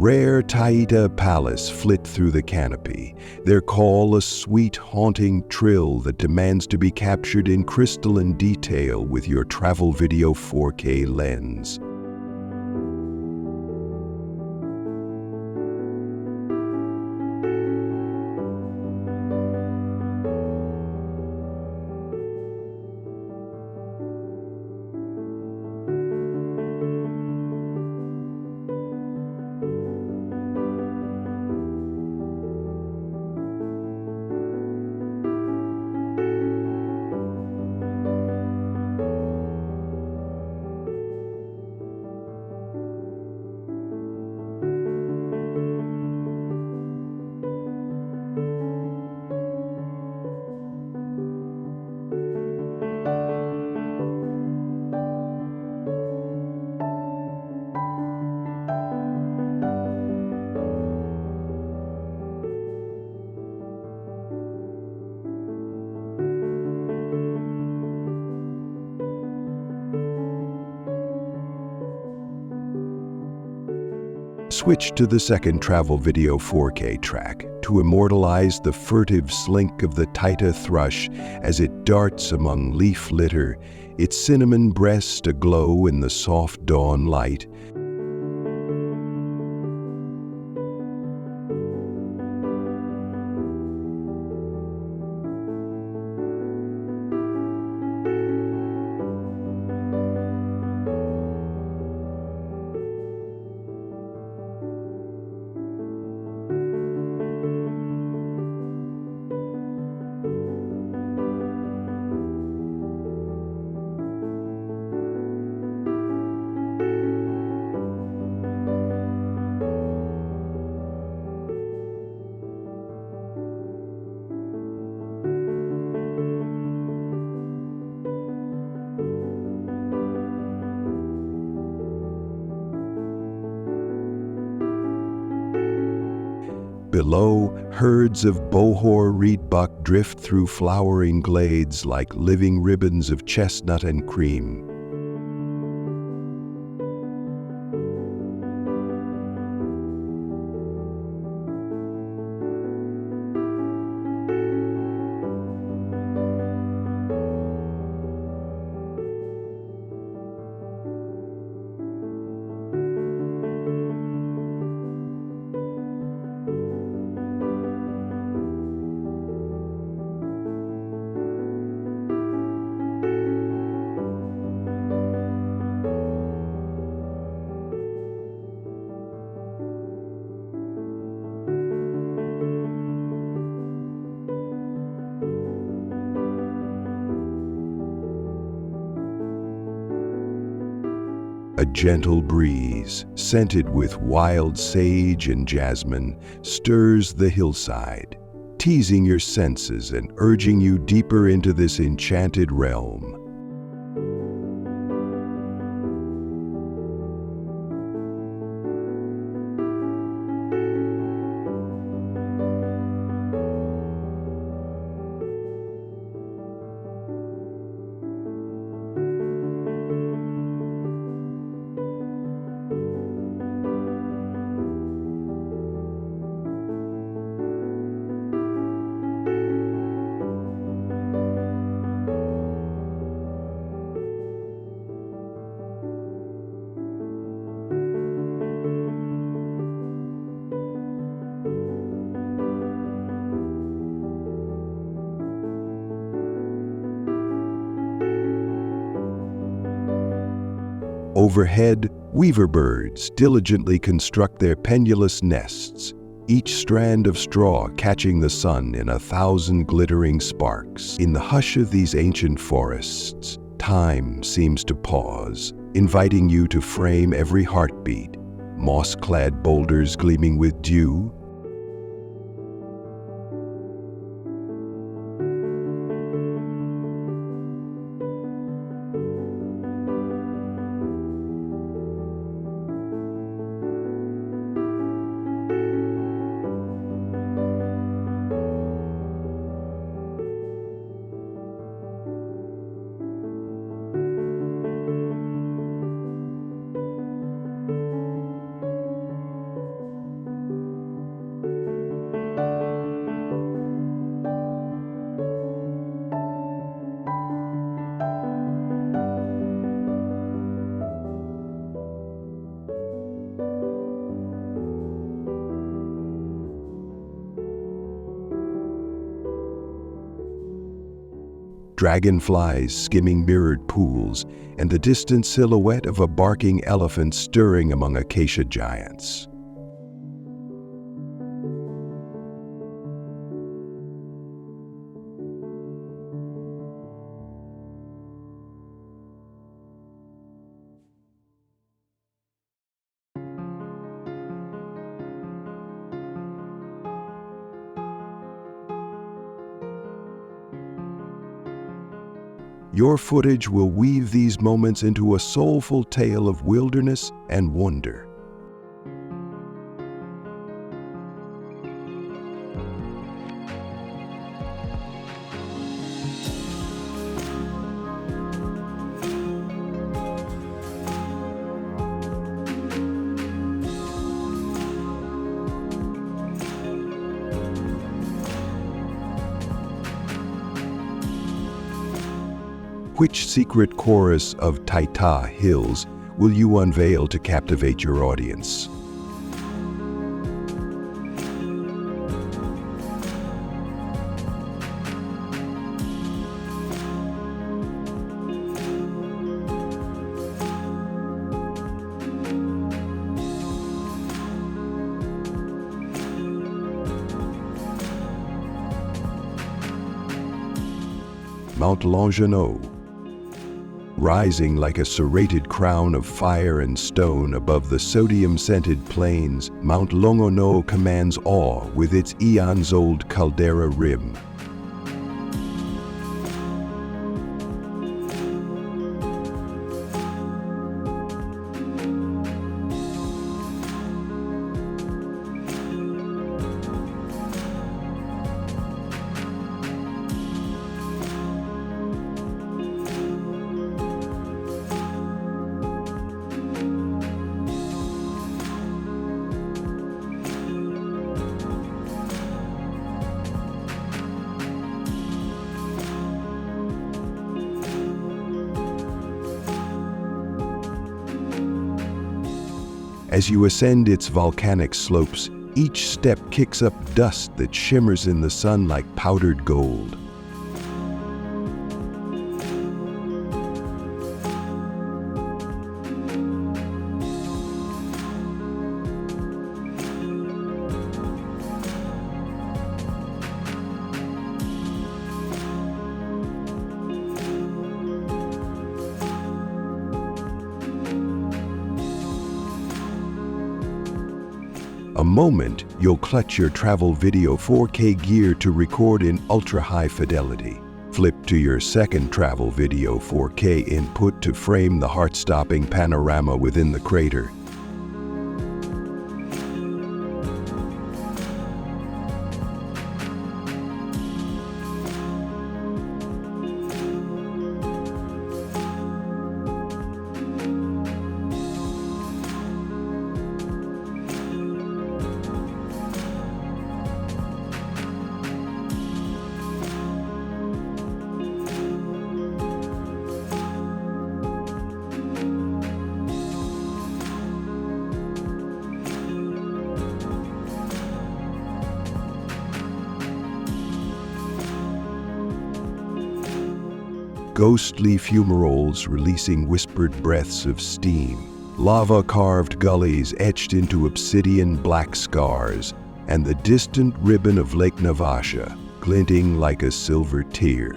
Rare Taita palace flit through the canopy, their call a sweet, haunting trill that demands to be captured in crystalline detail with your travel video 4K lens. Switch to the second travel video 4K track to immortalize the furtive slink of the Taita thrush as it darts among leaf litter, its cinnamon breast aglow in the soft dawn light. Below, herds of bohor reedbuck drift through flowering glades like living ribbons of chestnut and cream. A gentle breeze, scented with wild sage and jasmine, stirs the hillside, teasing your senses and urging you deeper into this enchanted realm. Overhead, weaver birds diligently construct their pendulous nests, each strand of straw catching the sun in 1,000 glittering sparks. In the hush of these ancient forests, time seems to pause, inviting you to frame every heartbeat. Moss-clad boulders gleaming with dew, dragonflies skimming mirrored pools, and the distant silhouette of a barking elephant stirring among acacia giants. Your footage will weave these moments into a soulful tale of wilderness and wonder. Which secret chorus of Taita Hills will you unveil to captivate your audience? Mount Longino. Rising like a serrated crown of fire and stone above the sodium-scented plains, Mount Longino commands awe with its eons-old caldera rim. As you ascend its volcanic slopes, each step kicks up dust that shimmers in the sun like powdered gold. A moment you'll clutch your travel video 4K gear to record in ultra-high fidelity. Flip to your second travel video 4K input to frame the heart-stopping panorama within the crater. ghostly fumaroles releasing whispered breaths of steam, lava-carved gullies etched into obsidian black scars, and the distant ribbon of Lake Naivasha, glinting like a silver tear.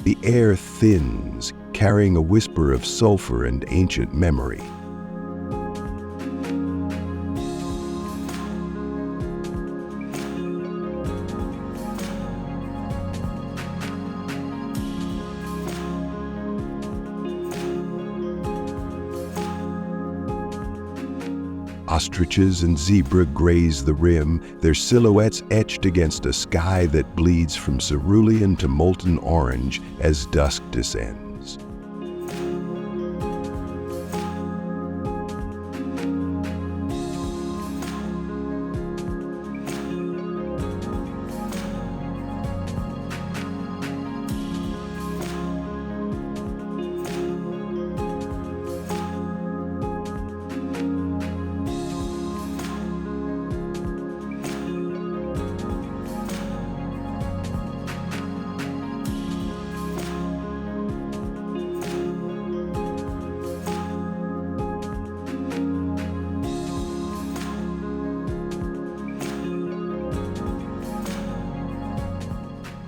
The air thins, carrying a whisper of sulfur and ancient memory. Ostriches and zebra graze the rim, their silhouettes etched against a sky that bleeds from cerulean to molten orange as dusk descends.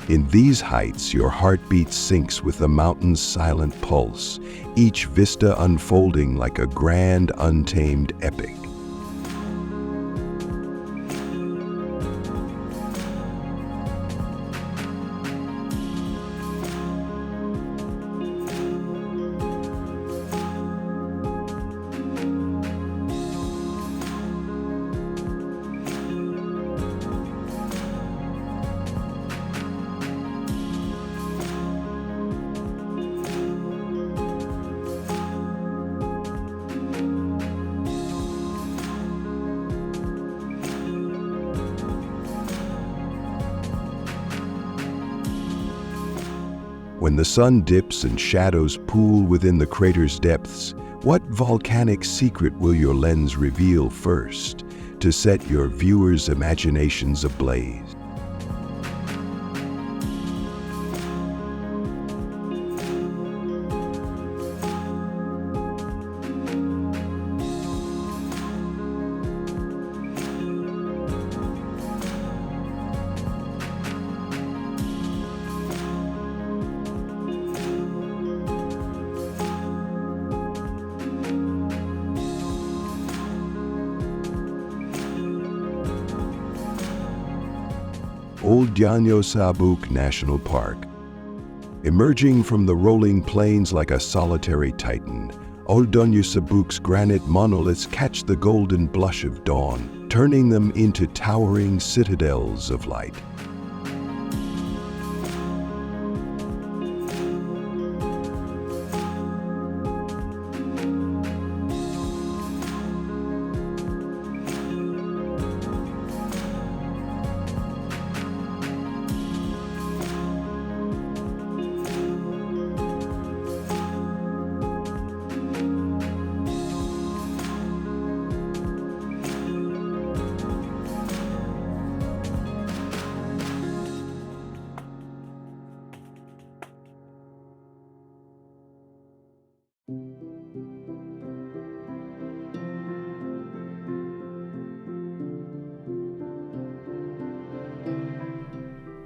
In these heights, your heartbeat syncs with the mountain's silent pulse, each vista unfolding like a grand, untamed epic. When the sun dips and shadows pool within the crater's depths, what volcanic secret will your lens reveal first to set your viewers' imaginations ablaze? Ol Pejeta National Park. Emerging from the rolling plains like a solitary titan, Ol Pejeta's granite monoliths catch the golden blush of dawn, turning them into towering citadels of light.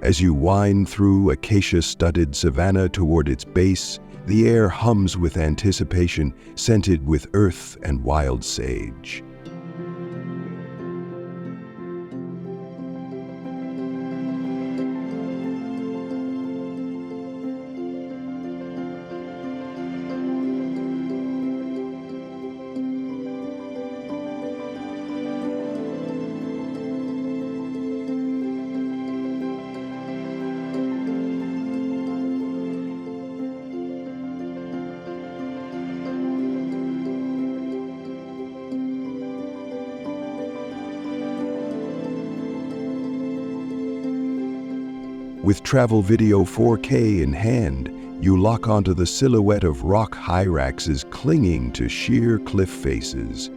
As you wind through acacia-studded savanna toward its base, the air hums with anticipation, scented with earth and wild sage. With travel video 4K in hand, you lock onto the silhouette of rock hyraxes clinging to sheer cliff faces.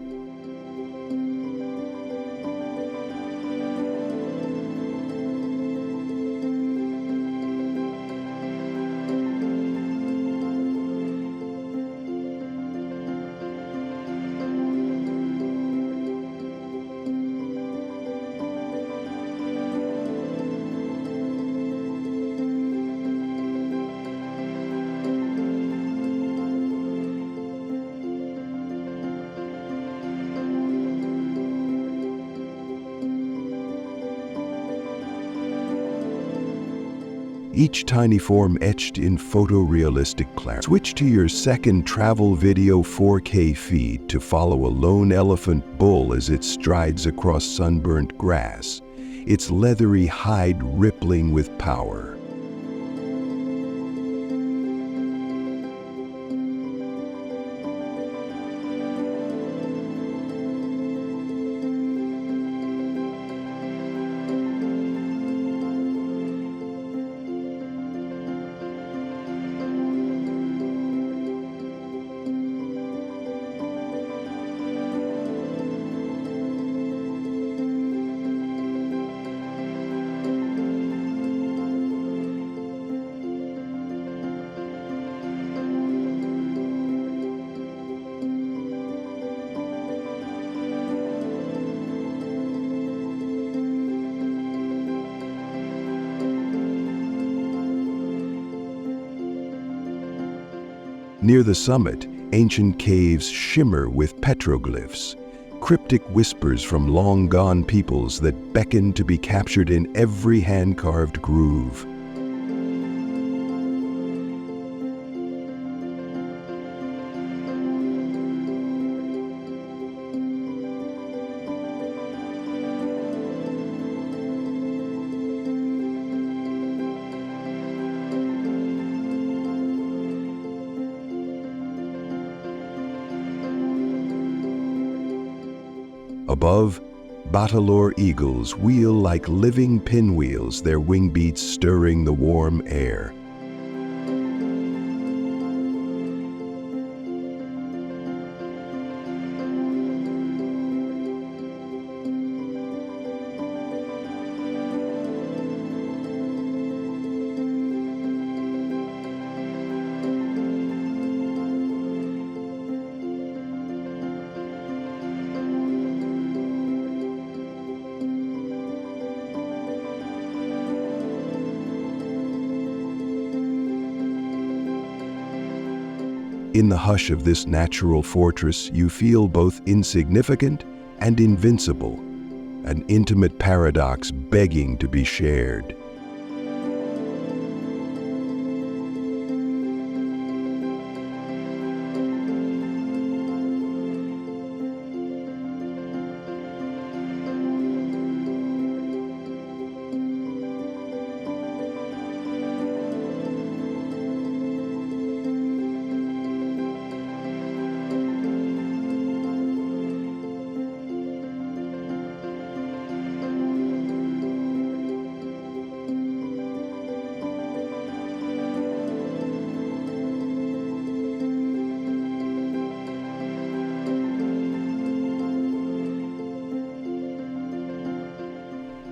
Each tiny form etched in photorealistic clarity. Switch to your second travel video 4K feed to follow a lone elephant bull as it strides across sunburnt grass, its leathery hide rippling with power. Near the summit, ancient caves shimmer with petroglyphs, cryptic whispers from long-gone peoples that beckon to be captured in every hand-carved groove. Above, Batalor eagles wheel like living pinwheels, their wing beats stirring the warm air. In the hush of this natural fortress, you feel both insignificant and invincible, an intimate paradox begging to be shared.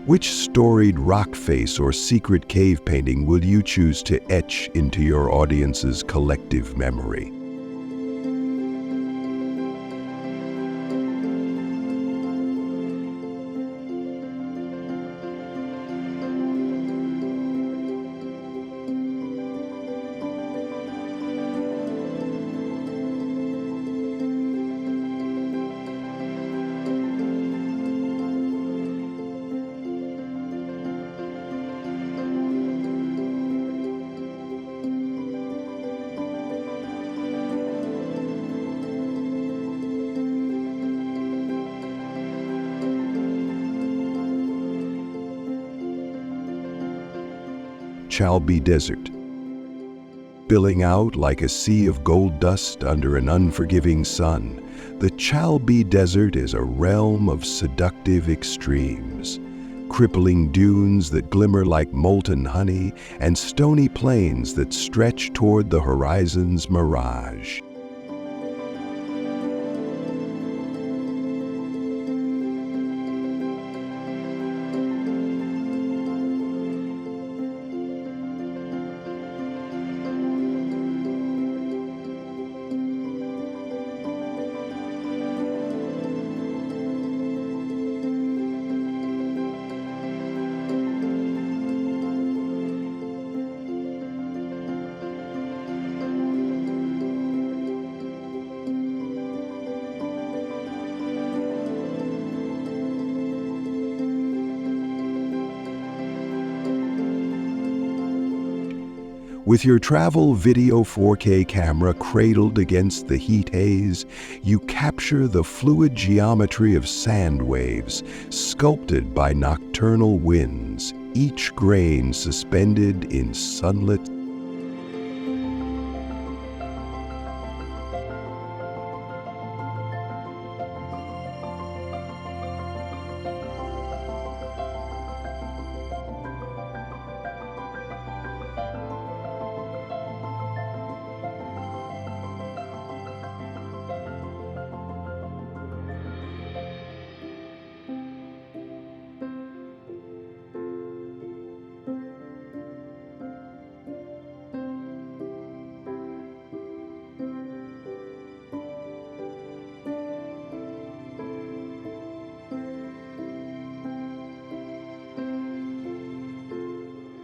Which storied rock face or secret cave painting will you choose to etch into your audience's collective memory? Chalbi Desert. Billing out like a sea of gold dust under an unforgiving sun, the Chalbi Desert is a realm of seductive extremes. crippling dunes that glimmer like molten honey, and stony plains that stretch toward the horizon's mirage. With your travel video 4K camera cradled against the heat haze, you capture the fluid geometry of sand waves sculpted by nocturnal winds, each grain suspended in sunlit.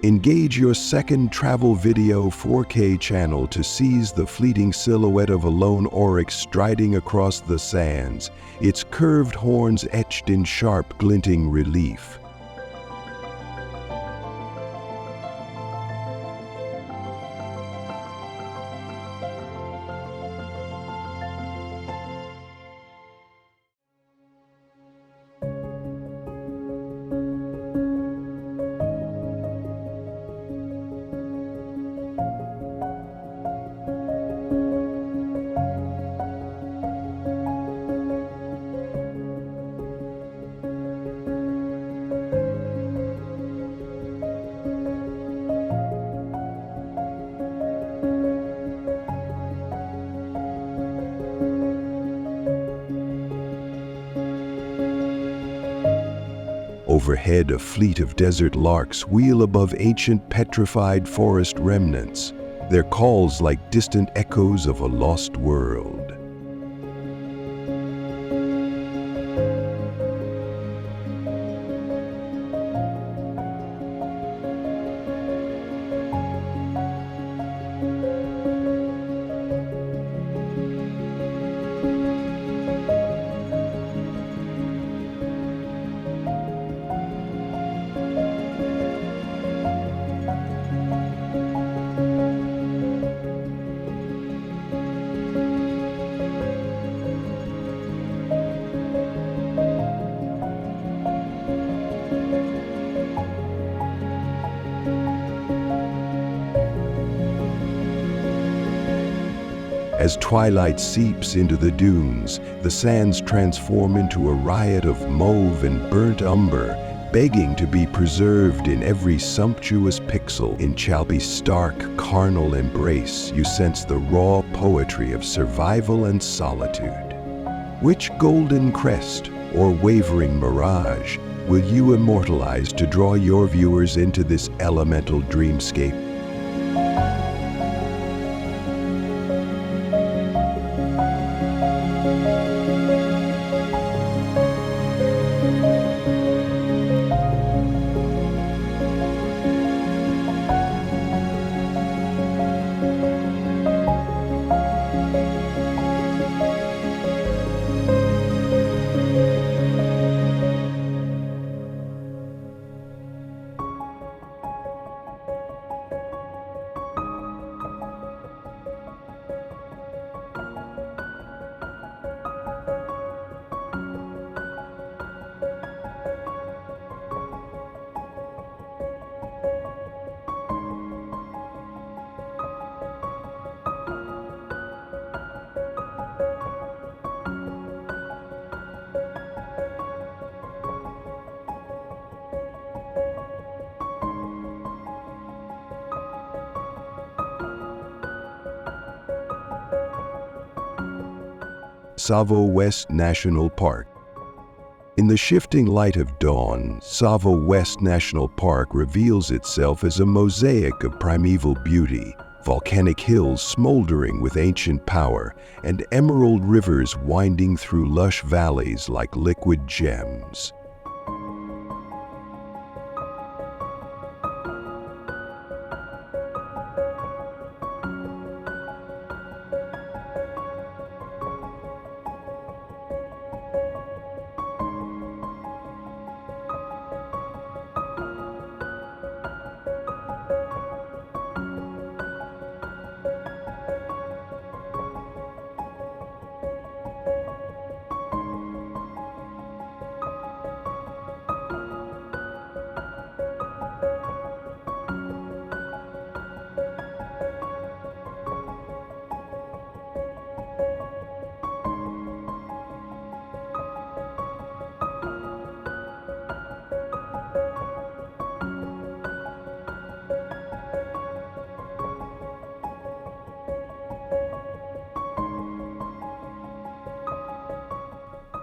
Engage your second travel video 4K channel to seize the fleeting silhouette of a lone oryx striding across the sands, its curved horns etched in sharp, glinting relief. Overhead, a fleet of desert larks wheel above ancient petrified forest remnants, their calls like distant echoes of a lost world. As twilight seeps into the dunes, the sands transform into a riot of mauve and burnt umber, begging to be preserved in every sumptuous pixel. In Chalbi's stark, carnal embrace, you sense the raw poetry of survival and solitude. Which golden crest or wavering mirage will you immortalize to draw your viewers into this elemental dreamscape? Tsavo West National Park. In the shifting light of dawn, Tsavo West National Park reveals itself as a mosaic of primeval beauty, volcanic hills smoldering with ancient power, and emerald rivers winding through lush valleys like liquid gems.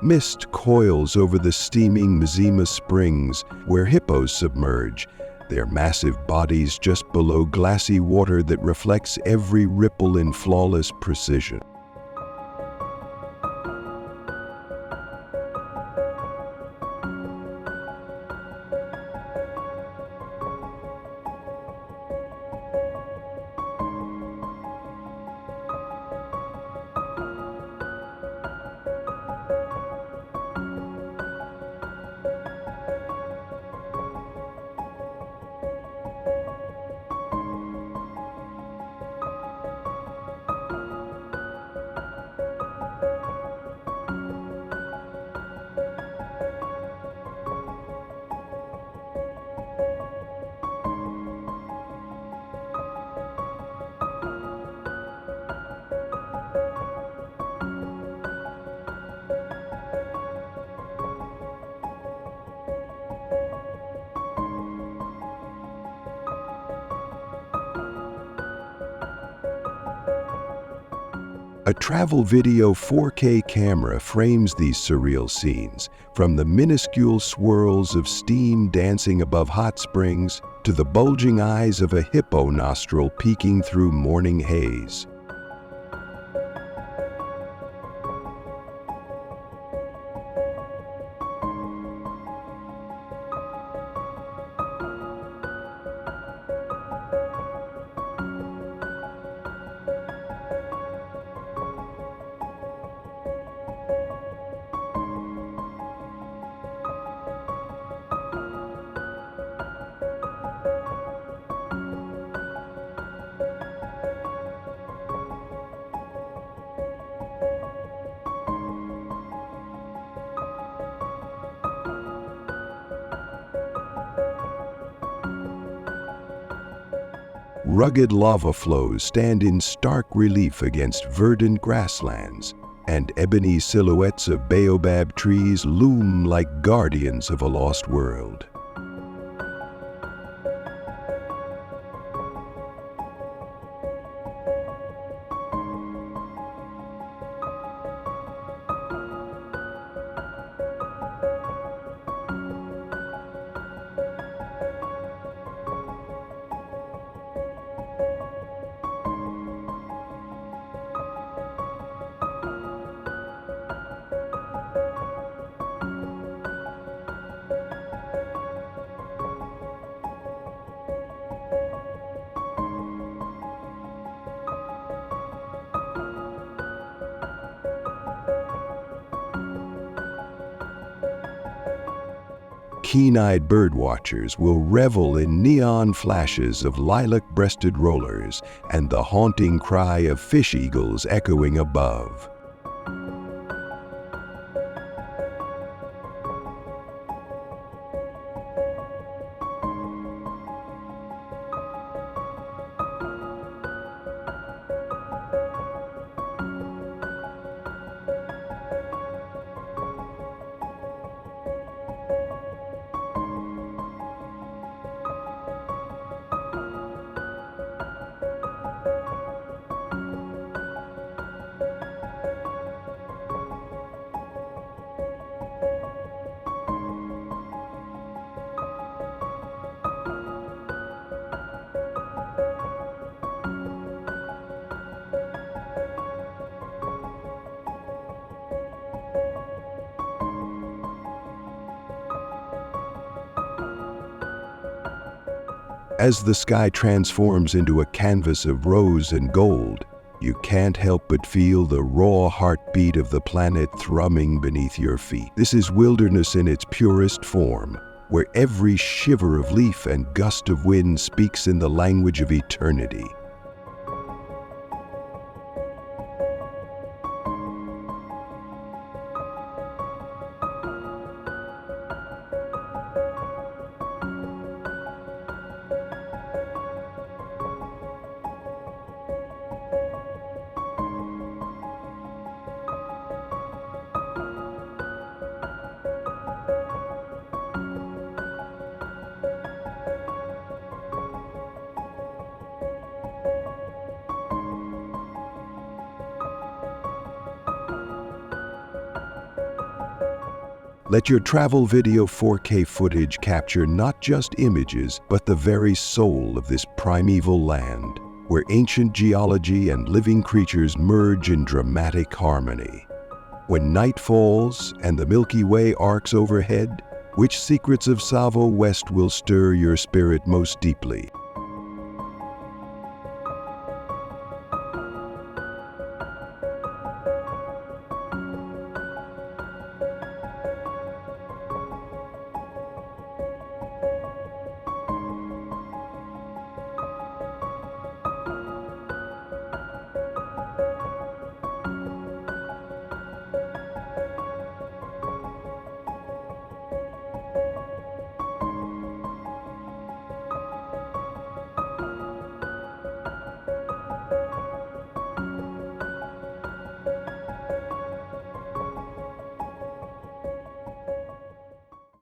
Mist coils over the steaming Mzima Springs, where hippos submerge, their massive bodies just below glassy water that reflects every ripple in flawless precision. A travel video 4K camera frames these surreal scenes, from the minuscule swirls of steam dancing above hot springs to the bulging eyes of a hippo nostril peeking through morning haze. Rugged lava flows stand in stark relief against verdant grasslands, and ebony silhouettes of baobab trees loom like guardians of a lost world. Keen-eyed birdwatchers will revel in neon flashes of lilac-breasted rollers and the haunting cry of fish eagles echoing above. As the sky transforms into a canvas of rose and gold, you can't help but feel the raw heartbeat of the planet thrumming beneath your feet. This is wilderness in its purest form, where every shiver of leaf and gust of wind speaks in the language of eternity. Let your travel video 4K footage capture not just images, but the very soul of this primeval land, where ancient geology and living creatures merge in dramatic harmony. When night falls and the Milky Way arcs overhead, which secrets of Tsavo West will stir your spirit most deeply?